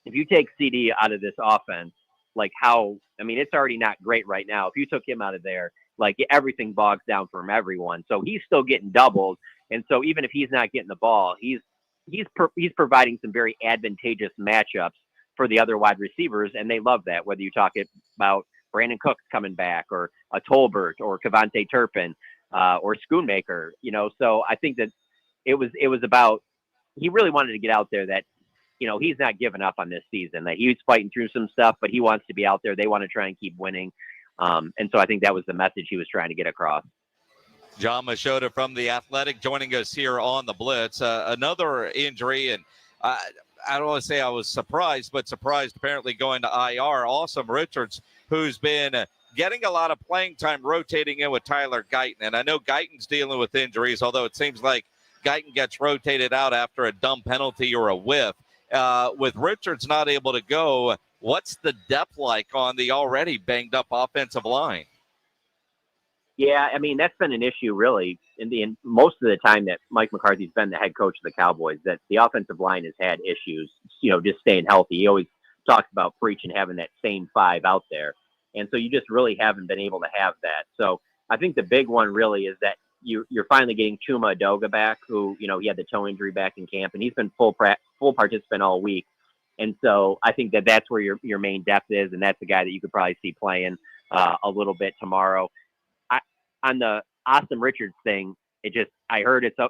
if you take CD out of this offense, like it's already not great right now. If you took him out of there, like everything bogs down from everyone. So he's still getting doubled. And so even if he's not getting the ball, he's providing some very advantageous matchups for the other wide receivers. And they love that, whether you talk about Brandon Cooks coming back, or a Tolbert, or Kevontae Turpin, or Schoonmaker, so I think that it was about, he really wanted to get out there that, he's not giving up on this season, that he's fighting through some stuff, but he wants to be out there. They want to try and keep winning. And so I think that was the message he was trying to get across. John Machota from The Athletic joining us here on the Blitz. Another injury, and I don't want to say I was surprised, but surprised apparently going to IR. Awesome Richards, who's been getting a lot of playing time, rotating in with Tyler Guyton. And I know Guyton's dealing with injuries, although it seems like Guyton gets rotated out after a dumb penalty or a whiff. With Richards not able to go, what's the depth like on the already banged up offensive line? Yeah, I mean, that's been an issue really in most of the time that Mike McCarthy's been the head coach of the Cowboys, that the offensive line has had issues, just staying healthy. He always talks about preaching having that same 5 out there. And so you just really haven't been able to have that. So I think the big one really is that you're finally getting Chuma Edoga back, who, he had the toe injury back in camp, and he's been full participant all week. And so I think that that's where your main depth is, and that's the guy that you could probably see playing a little bit tomorrow. On the Awesome Richards thing, I heard it's a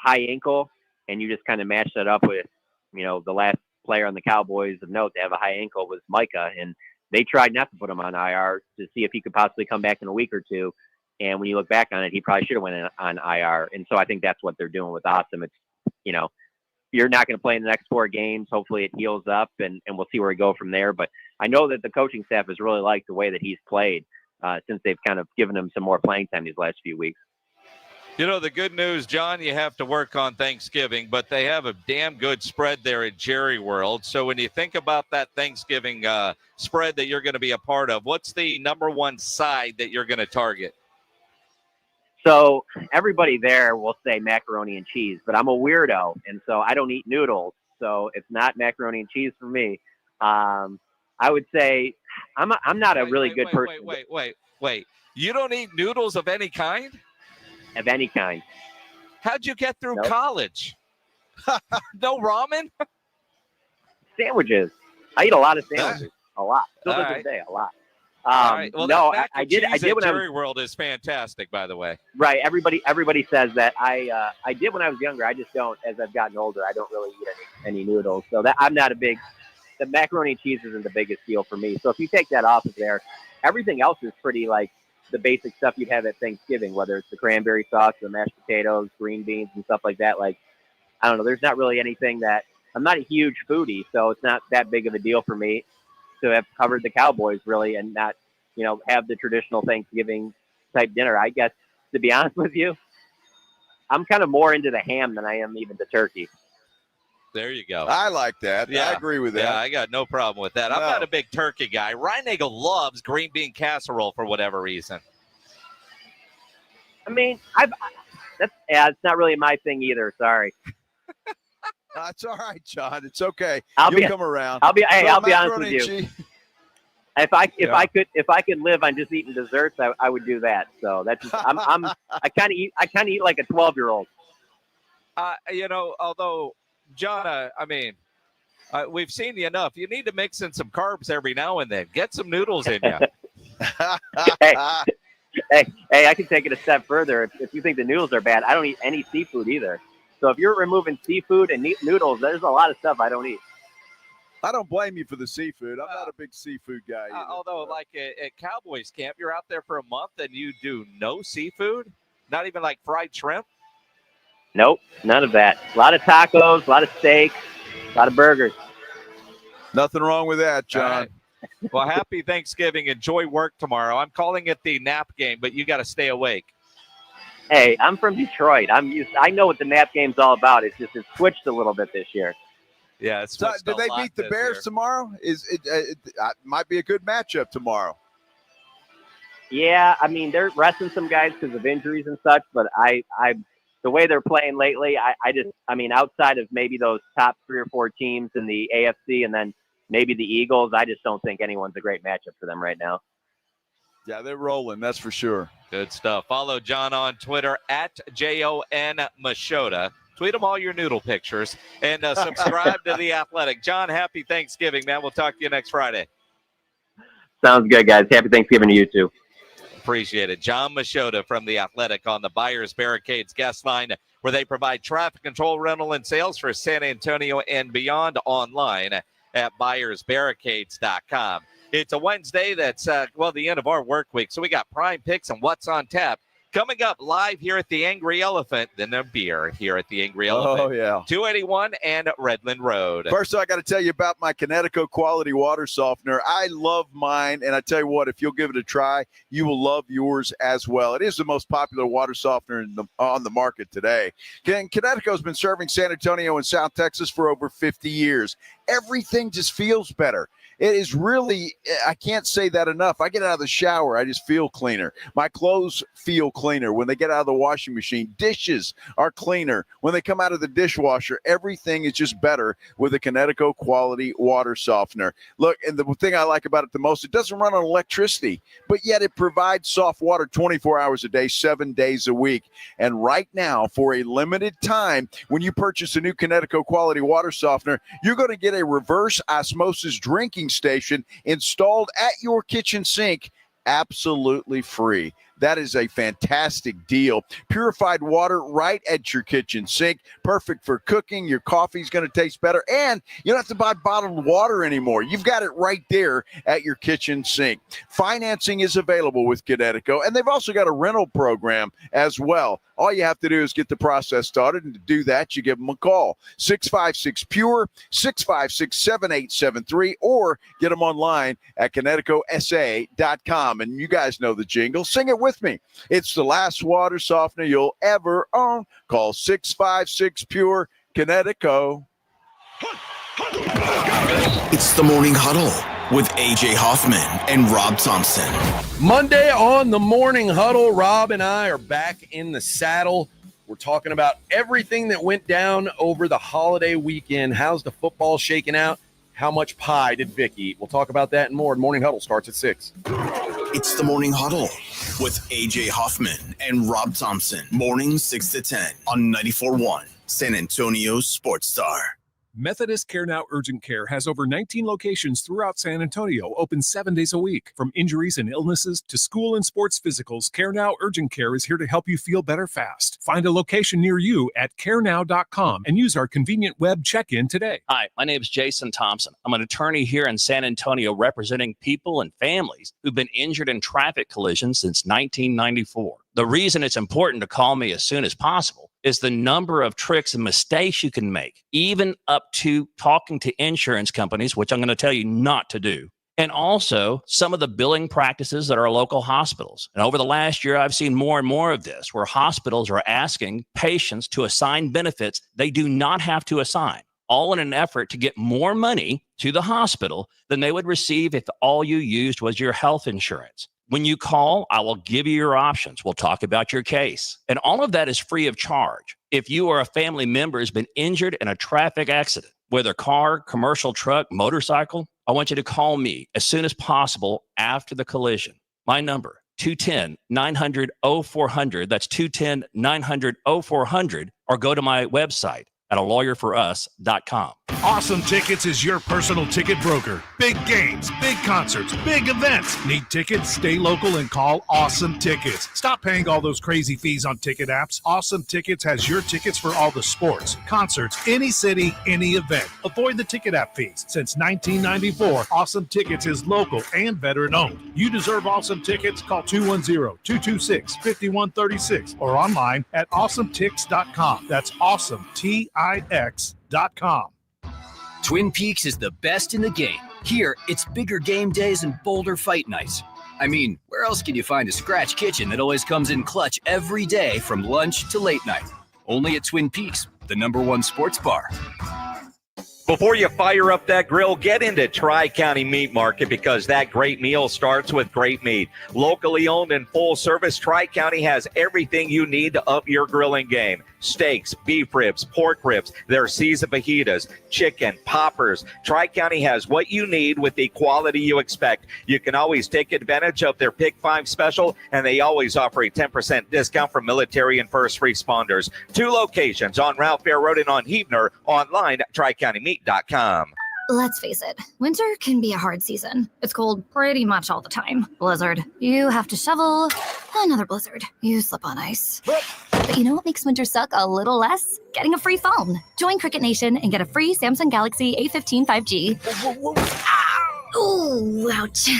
high ankle, and you just kind of matched that up with, the last player on the Cowboys of note to have a high ankle was Micah, and they tried not to put him on IR to see if he could possibly come back in a week or two. And when you look back on it, he probably should have went on IR. And so I think that's what they're doing with Awesome. It's, you're not going to play in the next 4 games. Hopefully it heals up, and we'll see where we go from there. But I know that the coaching staff has really liked the way that he's played since they've kind of given him some more playing time these last few weeks. The good news, John, you have to work on Thanksgiving, but they have a damn good spread there at Jerry World. So when you think about that Thanksgiving spread that you're going to be a part of, what's the number one side that you're going to target? So everybody there will say macaroni and cheese, but I'm a weirdo, and so I don't eat noodles. So it's not macaroni and cheese for me. I would say I'm not a really good person. Wait. You don't eat noodles of any kind? Of any kind. How'd you get through college? No ramen? Sandwiches. I eat a lot of sandwiches. A lot. Still to this day, a lot. All right. Well, no, I did when Jerry World is fantastic, by the way. Right. Everybody says that. I did when I was younger. I just don't. As I've gotten older, I don't really eat any noodles. So that I'm not a big. The macaroni and cheese isn't the biggest deal for me. So if you take that off of there, everything else is pretty like the basic stuff you'd have at Thanksgiving, whether it's the cranberry sauce, the mashed potatoes, green beans, and stuff like that. Like, I don't know. There's not really anything that I'm not a huge foodie, so it's not that big of a deal for me to have covered the Cowboys really and not, have the traditional Thanksgiving type dinner. I guess, to be honest with you, I'm kind of more into the ham than I am even the turkey. There you go. I like that. Yeah, I agree with that. Yeah, I got no problem with that. I'm not a big turkey guy. Reinagel loves green bean casserole for whatever reason. I mean, it's not really my thing either. Sorry. That's all right, John. It's okay. You'll come around. I'll be honest with you. If I could live on just eating desserts, I would do that. So that's just, I kind of eat like a 12-year-old. Although John, we've seen you enough. You need to mix in some carbs every now and then. Get some noodles in you. hey, I can take it a step further. If you think the noodles are bad, I don't eat any seafood either. So if you're removing seafood and noodles, there's a lot of stuff I don't eat. I don't blame you for the seafood. I'm not a big seafood guy either. Although, like at Cowboys camp, you're out there for a month and you do no seafood? Not even like fried shrimp? Nope, none of that. A lot of tacos, a lot of steak, a lot of burgers. Nothing wrong with that, John. Right. Well, happy Thanksgiving. Enjoy work tomorrow. I'm calling it the nap game, but you got to stay awake. Hey, I'm from Detroit. I know what the nap game's all about. It's switched a little bit this year. Yeah, it's so, did they beat the Bears tomorrow? It might be a good matchup tomorrow. Yeah, I mean they're resting some guys because of injuries and such, but the way they're playing lately, outside of maybe those top 3 or 4 teams in the AFC and then maybe the Eagles, I just don't think anyone's a great matchup for them right now. Yeah, they're rolling, that's for sure. Good stuff. Follow John on Twitter at JON Machota. Tweet them all your noodle pictures and subscribe to The Athletic. John, happy Thanksgiving, man. We'll talk to you next Friday. Sounds good, guys. Happy Thanksgiving to you, too. Appreciate it. John Machota from The Athletic on the Buyers Barricades guest line, where they provide traffic control, rental, and sales for San Antonio and beyond online at buyersbarricades.com. It's a Wednesday that's, the end of our work week. So we got prime picks and what's on tap coming up live here at the Angry Elephant, then a beer here at the Angry Elephant. Oh, yeah. 281 and Redland Road. First, I got to tell you about my Connecticut quality water softener. I love mine, and I tell you what, if you'll give it a try, you will love yours as well. It is the most popular water softener on the market today. Connecticut's been serving San Antonio and South Texas for over 50 years. Everything just feels better. It is really, I can't say that enough. I get out of the shower, I just feel cleaner. My clothes feel cleaner when they get out of the washing machine. Dishes are cleaner when they come out of the dishwasher. Everything is just better with a Connecticut quality water softener. Look, and the thing I like about it the most, it doesn't run on electricity, but yet it provides soft water 24 hours a day, 7 days a week. And right now, for a limited time, when you purchase a new Connecticut quality water softener, you're going to get a reverse osmosis drinking station installed at your kitchen sink absolutely free. that is a fantastic deal. Purified water right at your kitchen sink. Perfect for cooking. Your coffee's going to taste better. And you don't have to buy bottled water anymore. You've got it right there at your kitchen sink. Financing is available with Connecticut, and they've also got a rental program as well. All you have to do is get the process started, and to do that, you give them a call. 656-PURE, 656-7873, or get them online at ConnecticutSA.com. And you guys know the jingle. Sing it with me. It's the last water softener you'll ever own. Call 656-PURE, Connecticut. It's the Morning Huddle with AJ Hoffman and Rob Thompson. Monday on the Morning Huddle, Rob and I are back in the saddle. We're talking about everything that went down over the holiday weekend. How's the football shaking out? How much pie did Vic eat? We'll talk about that and more. Morning Huddle starts at 6. It's the Morning Huddle with AJ Hoffman and Rob Thompson. Mornings 6 to 10 on 94.1 San Antonio's Sports Star. Methodist Care Now Urgent Care has over 19 locations throughout San Antonio, open 7 days a week. From injuries and illnesses to school and sports physicals, Care Now Urgent Care is here to help you feel better fast. Find a location near you at carenow.com and use our convenient web check-in today. Hi, my name is Jason Thompson. I'm an attorney here in San Antonio representing people and families who've been injured in traffic collisions since 1994. The reason it's important to call me as soon as possible is the number of tricks and mistakes you can make, even up to talking to insurance companies, which I'm going to tell you not to do. And also some of the billing practices at our local hospitals. And over the last year, I've seen more and more of this, where hospitals are asking patients to assign benefits they do not have to assign, all in an effort to get more money to the hospital than they would receive if all you used was your health insurance. When you call, I will give you your options. We'll talk about your case. And all of that is free of charge. If you or a family member has been injured in a traffic accident, whether car, commercial truck, motorcycle, I want you to call me as soon as possible after the collision. My number, 210-900-0400. That's 210-900-0400. Or go to my website at alawyer4us.com. Awesome Tickets is your personal ticket broker. Big games, big concerts, big events. Need tickets? Stay local and call Awesome Tickets. Stop paying all those crazy fees on ticket apps. Awesome Tickets has your tickets for all the sports, concerts, any city, any event. Avoid the ticket app fees. Since 1994, Awesome Tickets is local and veteran owned. You deserve Awesome Tickets. Call 210-226-5136 or online at awesometix.com. That's awesome, TIX.com. Twin Peaks is the best in the game. Here, it's bigger game days and bolder fight nights. I mean, where else can you find a scratch kitchen that always comes in clutch every day from lunch to late night? Only at Twin Peaks, the #1 sports bar. Before you fire up that grill, get into Tri-County Meat Market, because that great meal starts with great meat. Locally owned and full service, Tri-County has everything you need to up your grilling game. Steaks, beef ribs, pork ribs, their seasoned fajitas, chicken, poppers. Tri-County has what you need with the quality you expect. You can always take advantage of their Pick 5 special, and they always offer a 10% discount for military and first responders. 2 locations on Ralph Fair Road and on Huebner, online at TriCountyMeat.com. Let's face it, winter can be a hard season. It's cold pretty much all the time. Blizzard. You have to shovel. Another blizzard. You slip on ice. But you know what makes winter suck a little less? Getting a free phone. Join Cricket Nation and get a free Samsung Galaxy A15 5G. Ooh, ouch.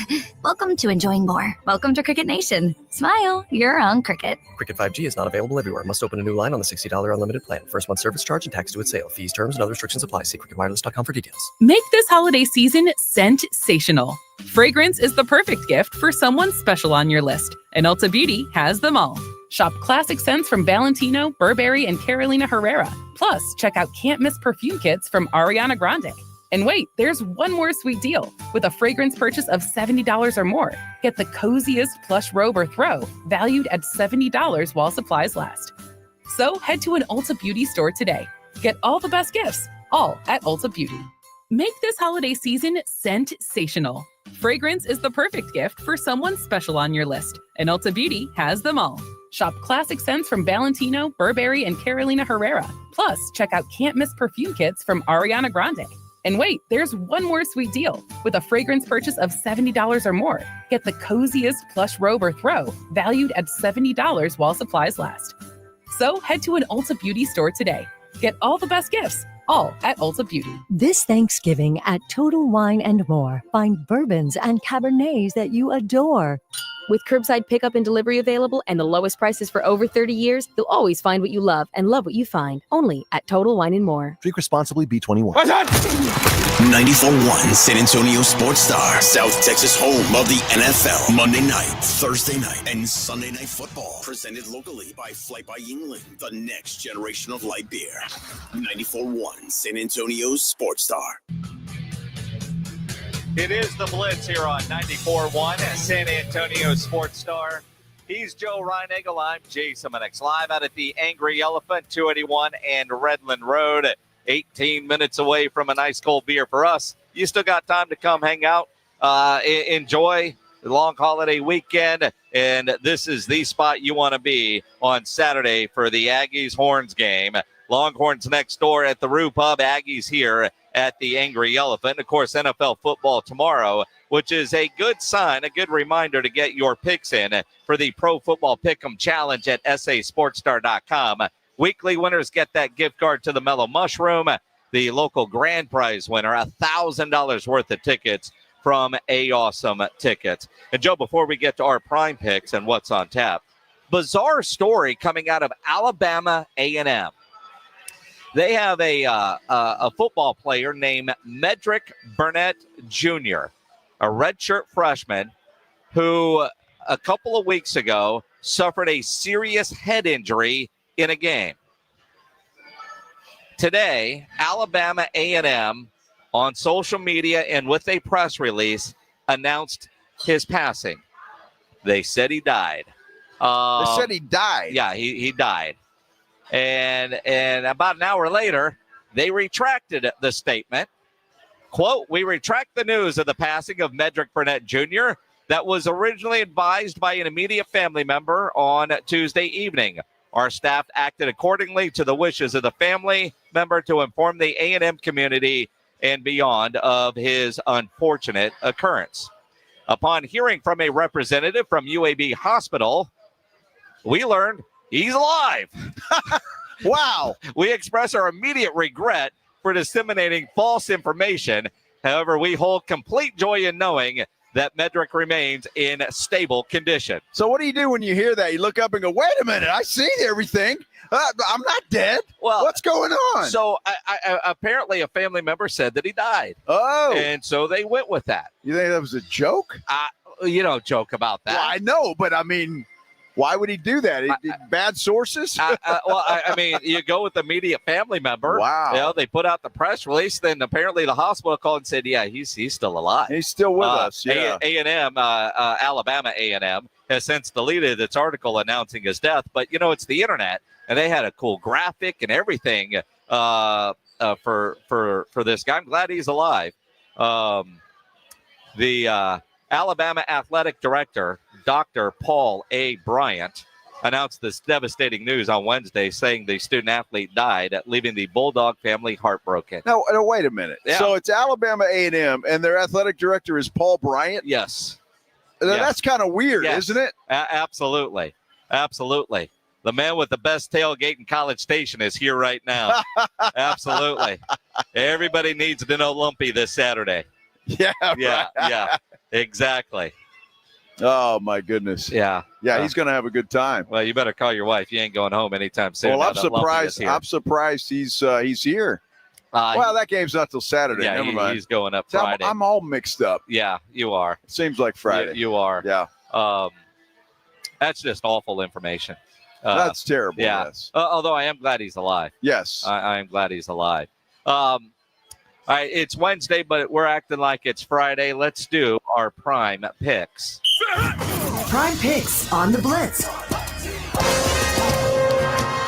Welcome to enjoying more. Welcome to Cricket Nation. Smile, you're on Cricket. Cricket 5G is not available everywhere. Must open a new line on the $60 unlimited plan. First month service charge and tax due at sale. Fees, terms, and other restrictions apply. See cricketwireless.com for details. Make this holiday season scent-sational. Fragrance is the perfect gift for someone special on your list, and Ulta Beauty has them all. Shop classic scents from Valentino, Burberry, and Carolina Herrera. Plus, check out can't-miss perfume kits from Ariana Grande. And wait, there's one more sweet deal. With a fragrance purchase of $70 or more, get the coziest plush robe or throw, valued at $70 while supplies last. So head to an Ulta Beauty store today. Get all the best gifts, all at Ulta Beauty. Make this holiday season scent-sational. Fragrance is the perfect gift for someone special on your list, and Ulta Beauty has them all. Shop classic scents from Valentino, Burberry, and Carolina Herrera. Plus, check out can't-miss perfume kits from Ariana Grande. And wait, there's one more sweet deal. With a fragrance purchase of $70 or more, get the coziest plush robe or throw, valued at $70 while supplies last. So head to an Ulta Beauty store today. Get all the best gifts, all at Ulta Beauty. This Thanksgiving at Total Wine & More, find bourbons and Cabernets that you adore. With curbside pickup and delivery available and the lowest prices for over 30 years, you'll always find what you love and love what you find. Only at Total Wine & More. Drink responsibly, B21. 94.1 San Antonio Sports Star, South Texas home of the NFL. Monday night, Thursday night, and Sunday night football. Presented locally by Flight by Yingling, the next generation of light beer. 94.1 San Antonio Sports Star. It is the Blitz here on 94.1 San Antonio Sports Star. He's Joe Reinagel. I'm Jason Minix, live out at the Angry Elephant, 281 and Redland Road, 18 minutes away from a nice cold beer for us. You still got time to come hang out, enjoy the long holiday weekend, and this is the spot you want to be on Saturday for the Aggies Horns game. Longhorns next door at the Rue Pub, Aggies here at the Angry Elephant. Of course, NFL football tomorrow, which is a good sign, a good reminder to get your picks in for the Pro Football Pick'em Challenge at sasportstar.com. Weekly winners get that gift card to the Mellow Mushroom. The local grand prize winner, $1,000 worth of tickets from A-Awesome Tickets. And, Joe, before we get to our prime picks and what's on tap, bizarre story coming out of Alabama A&M. They have a football player named Medrick Burnett Jr., a redshirt freshman who a couple of weeks ago suffered a serious head injury in a game. Today, Alabama A&M on social media and with a press release announced his passing. They said he died. They said he died? Yeah, he died. And about an hour later, they retracted the statement. Quote, "We retract the news of the passing of Medrick Burnett Jr. that was originally advised by an immediate family member on Tuesday evening. Our staff acted accordingly to the wishes of the family member to inform the A&M community and beyond of his unfortunate occurrence. Upon hearing from a representative from UAB Hospital, we learned he's alive." Wow. "We express our immediate regret for disseminating false information. However, we hold complete joy in knowing that Medrick remains in stable condition." So what do you do when you hear that? You look up and go, wait a minute, I see everything. I'm not dead. Well, what's going on? So I apparently a family member said that he died. Oh. And so they went with that. You think that was a joke? You don't joke about that. Well, I know, but I mean, why would he do that? Bad sources? I mean, you go with the immediate family member. Wow. You know, they put out the press release. Then apparently the hospital called and said, yeah, he's still alive. He's still with us. Yeah. A&M, Alabama A&M has since deleted its article announcing his death. But, you know, it's the internet, and they had a cool graphic and everything for this guy. I'm glad he's alive. The Alabama athletic director, Dr. Paul A. Bryant, announced this devastating news on Wednesday, saying the student athlete died, leaving the Bulldog family heartbroken. No, wait a minute. Yeah. So it's Alabama A&M, and their athletic director is Paul Bryant? Yes. That's kind of weird, isn't it? Absolutely. Absolutely. The man with the best tailgate in College Station is here right now. Absolutely. Everybody needs to know Lumpy this Saturday. Yeah, yeah, yeah, exactly. Oh, my goodness. Yeah. Yeah, he's going to have a good time. Well, you better call your wife. You ain't going home anytime soon. Well, I'm surprised he's here. Well, that game's not till Saturday. Yeah, Never mind. He's going up Friday. I'm all mixed up. Yeah, you are. It seems like Friday. You are. Yeah. That's just awful information. That's terrible. Yeah. Yes. Although I am glad he's alive. Yes. I am glad he's alive. All right, it's Wednesday, but we're acting like it's Friday. Let's do our prime picks. Prime picks on the Blitz. All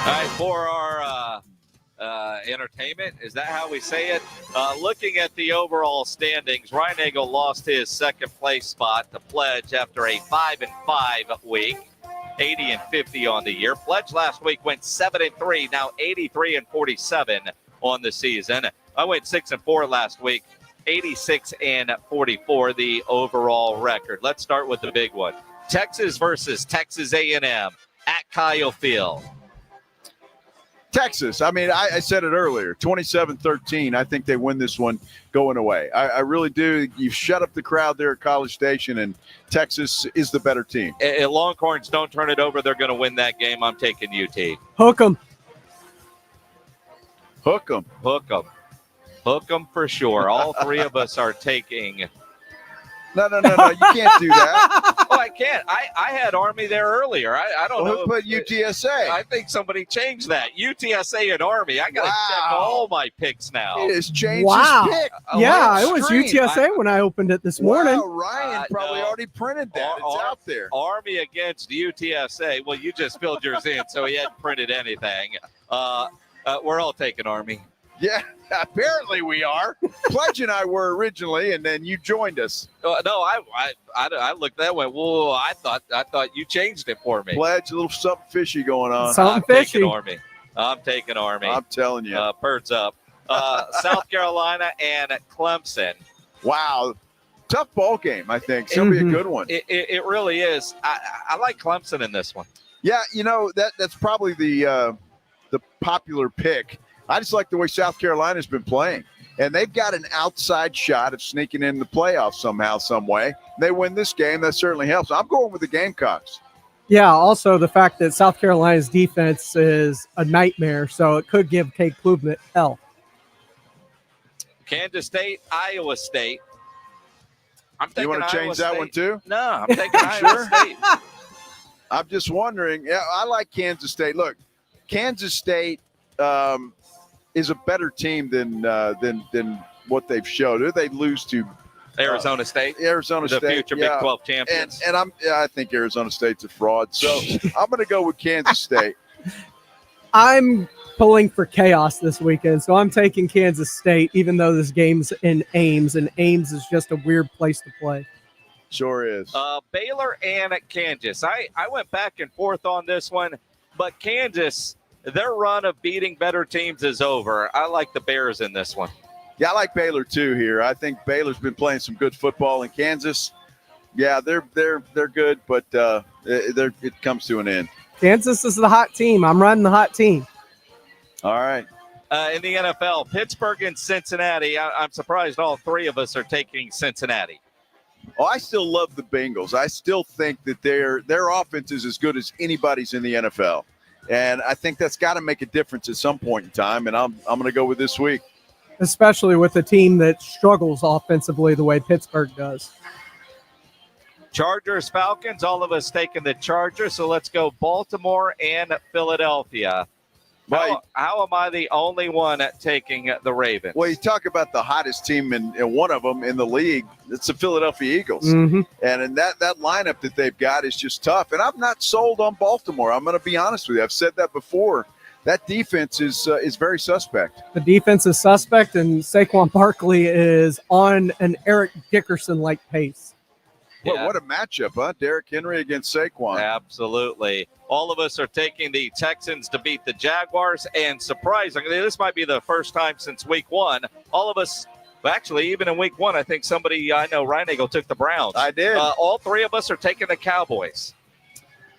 right, for our entertainment, is that how we say it? Looking at the overall standings, Reinagel lost his second place spot to Pledge after a 5-5 week, 80-50 on the year. Pledge last week went 7-3, now 83-47 on the season. I went 6-4 last week. 86-44, the overall record. Let's start with the big one. Texas versus Texas A&M at Kyle Field. Texas. I mean, I said it earlier, 27-13. I think they win this one going away. I really do. You shut up the crowd there at College Station, and Texas is the better team. If Longhorns don't turn it over, they're going to win that game. I'm taking UT. Hook 'em. Hook 'em. Hook 'em. Hook 'em for sure. All three of us are taking. No. You can't do that. Oh, I can't. I had Army there earlier. I don't know. But UTSA. I think somebody changed that. UTSA and Army. I got to check all my picks now. It has changed Wow. his pick. Yeah, it was UTSA when I opened it this morning. Wow, Ryan probably already printed that. It's out there. Army against UTSA. Well, you just filled yours in, so he hadn't printed anything. We're all taking Army. Yeah, apparently we are. Pledge and I were originally, and then you joined us. No, I looked that way. Whoa, I thought you changed it for me. Pledge, a little something fishy going on. Something fishy. I'm taking Army. I'm telling you. Birds up. South Carolina and Clemson. Wow. Tough ball game, I think. It's going to be a good one. It really is. I like Clemson in this one. Yeah, that's probably the popular pick. I just like the way South Carolina's been playing. And they've got an outside shot of sneaking in the playoffs somehow, some way. They win this game, that certainly helps. I'm going with the Gamecocks. Yeah, also the fact that South Carolina's defense is a nightmare, so it could give Kate Klubnik hell. Kansas State, Iowa State. You want to change that one too? No, I'm taking Iowa State. I'm just wondering. Yeah, I like Kansas State. Look, Kansas State is a better team than what they've showed. They lose to Arizona State. Arizona the State, future Big 12 champions. And I think Arizona State's a fraud. So I'm going to go with Kansas State. I'm pulling for chaos this weekend, so I'm taking Kansas State, even though this game's in Ames, and Ames is just a weird place to play. Sure is. Baylor and Kansas. I went back and forth on this one, but Kansas, their run of beating better teams is over. I like the Bears in this one. Yeah, I like Baylor too here. I think Baylor's been playing some good football in Kansas. Yeah, they're good, but it comes to an end. Kansas is the hot team. I'm running the hot team. All right. In the NFL, Pittsburgh and Cincinnati. I'm surprised all three of us are taking Cincinnati. Oh, I still love the Bengals. I still think that their offense is as good as anybody's in the NFL. And I think that's got to make a difference at some point in time. And I'm going to go with this week. Especially with a team that struggles offensively the way Pittsburgh does. Chargers, Falcons, all of us taking the Chargers. So let's go Baltimore and Philadelphia. How am I the only one taking the Ravens? Well, you talk about the hottest team in one of them in the league. It's the Philadelphia Eagles. Mm-hmm. And in that lineup that they've got is just tough. And I'm not sold on Baltimore. I'm going to be honest with you. I've said that before. That defense is very suspect. The defense is suspect, and Saquon Barkley is on an Eric Dickerson-like pace. Yeah. What a matchup, huh? Derrick Henry against Saquon. Absolutely. All of us are taking the Texans to beat the Jaguars, and surprisingly, this might be the first time since week one, all of us, actually, even in week one, I think somebody I know, Reinagel, took the Browns. I did. All three of us are taking the Cowboys.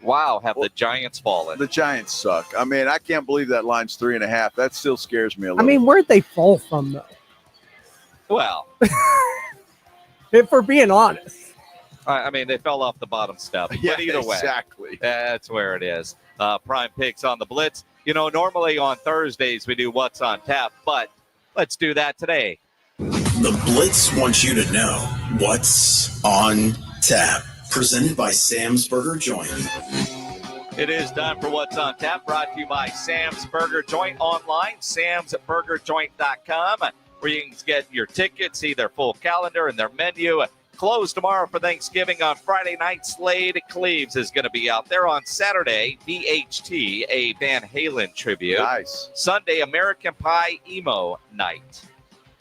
Wow, have the Giants fallen? The Giants suck. I mean, I can't believe that line's 3.5. That still scares me a I little. mean, where'd they fall from, though? Well, if we're being honest. I mean, they fell off the bottom step. Yeah, but either way, exactly. That's where it is. Prime picks on the Blitz. Normally on Thursdays we do What's on Tap, but let's do that today. The Blitz wants you to know what's on tap. Presented by Sam's Burger Joint. It is time for What's on Tap, brought to you by Sam's Burger Joint online, samsburgerjoint.com, where you can get your tickets, see their full calendar and their menu. Closed tomorrow for Thanksgiving. On Friday night, Slade Cleaves is going to be out there. On Saturday, BHT, a Van Halen tribute. Nice. Sunday, American Pie Emo Night.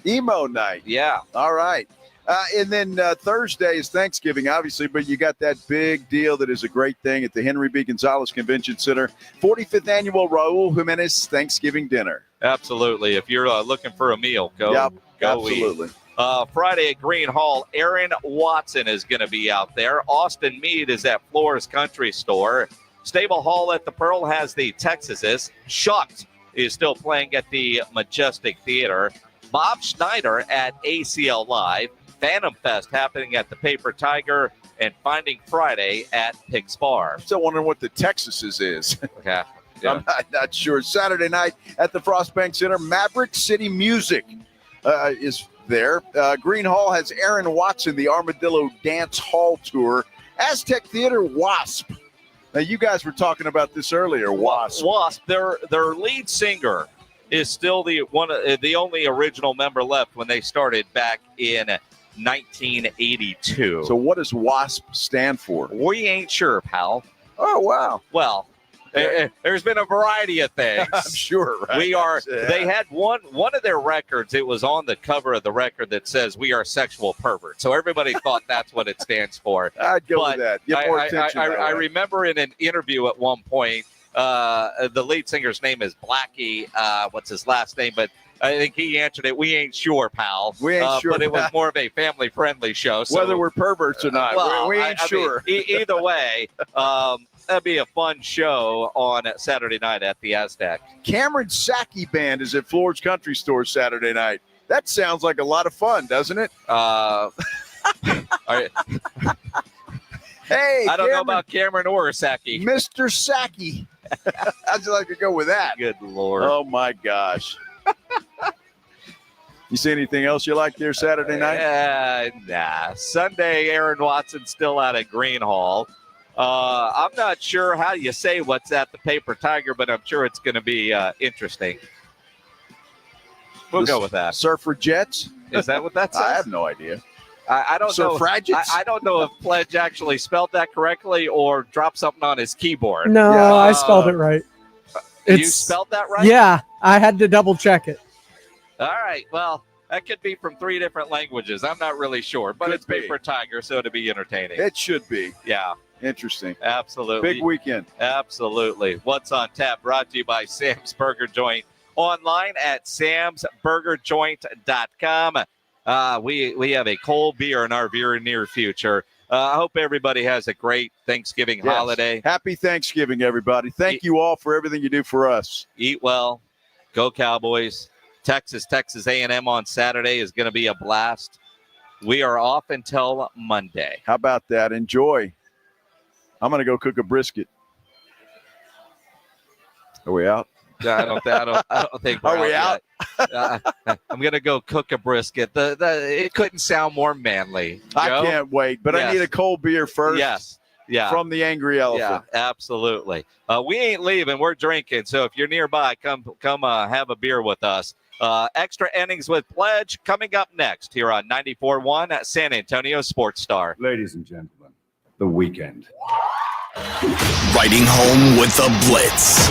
Emo night. Yeah. All right. And then Thursday is Thanksgiving, obviously, but you got that big deal that is a great thing at the Henry B. Gonzalez Convention Center, 45th Annual Raul Jimenez Thanksgiving Dinner. Absolutely. If you're looking for a meal, go absolutely. Eat. Friday at Green Hall, Aaron Watson is going to be out there. Austin Meade is at Flores Country Store. Stable Hall at the Pearl has the Texases. Shucked is still playing at the Majestic Theater. Bob Schneider at ACL Live. Phantom Fest happening at the Paper Tiger, and Finding Friday at Pigs Bar. Still wondering what the Texases is. Yeah. I'm not sure. Saturday night at the Frostbank Center, Maverick City Music is there. Green Hall has Aaron Watson, the Armadillo Dance Hall Tour. Aztec Theater, Wasp. Now, you guys were talking about this earlier, Wasp. Wasp, their lead singer is still the only original member left when they started back in 1982. So what does WASP stand for? We ain't sure, pal. Oh, wow. Well, there's been a variety of things. I'm sure, right? They had one of their records. It was on the cover of the record that says "We are sexual perverts." So everybody thought that's what it stands for. I'd go with that. Get more attention. I remember in an interview at one point, the lead singer's name is Blackie. What's his last name? But I think he answered it. We ain't sure, pal. We ain't sure. But it was more of a family-friendly show. So, whether we're perverts or not, well, we ain't sure. Either way, that'd be a fun show on Saturday night at the Aztec. Cameron Saki Band is at Flores Country Store Saturday night. That sounds like a lot of fun, doesn't it? Hey, I don't know about Cameron or Saki. Mr. Saki. I'd like to go with that. Good Lord. Oh, my gosh. You see anything else you like there Saturday night? Nah. Sunday, Aaron Watson still out at Green Hall. I'm not sure how you say what's at the Paper Tiger, but I'm sure it's going to be interesting. We'll go with that. Suffragettes? Is that what that says? I have no idea. I don't know. Suffragettes? I don't know if Pledge actually spelled that correctly or dropped something on his keyboard. No, I spelled it right. You spelled that right? Yeah, I had to double check it. All right. Well, that could be from 3 different languages. I'm not really sure, but it's Paper Tiger, so it'll be entertaining. It should be. Yeah. Interesting. Absolutely. Big weekend. Absolutely. What's on tap? Brought to you by Sam's Burger Joint. Online at samsburgerjoint.com. We have a cold beer in our very near future. I hope everybody has a great Thanksgiving holiday. Happy Thanksgiving, everybody. Thank you all for everything you do for us. Eat well. Go Cowboys. Texas A&M on Saturday is going to be a blast. We are off until Monday. How about that? Enjoy. I'm going to go cook a brisket. Are we out? I don't think we're Are we out? I'm going to go cook a brisket. It couldn't sound more manly. I can't wait, but I need a cold beer first. Yes. Yeah. From the Angry Elephant. Yeah, absolutely. We ain't leaving. We're drinking. So if you're nearby, come have a beer with us. Extra innings with Pledge coming up next here on 94.1 at San Antonio Sports Star. Ladies and gentlemen, the weekend. Riding home with the Blitz.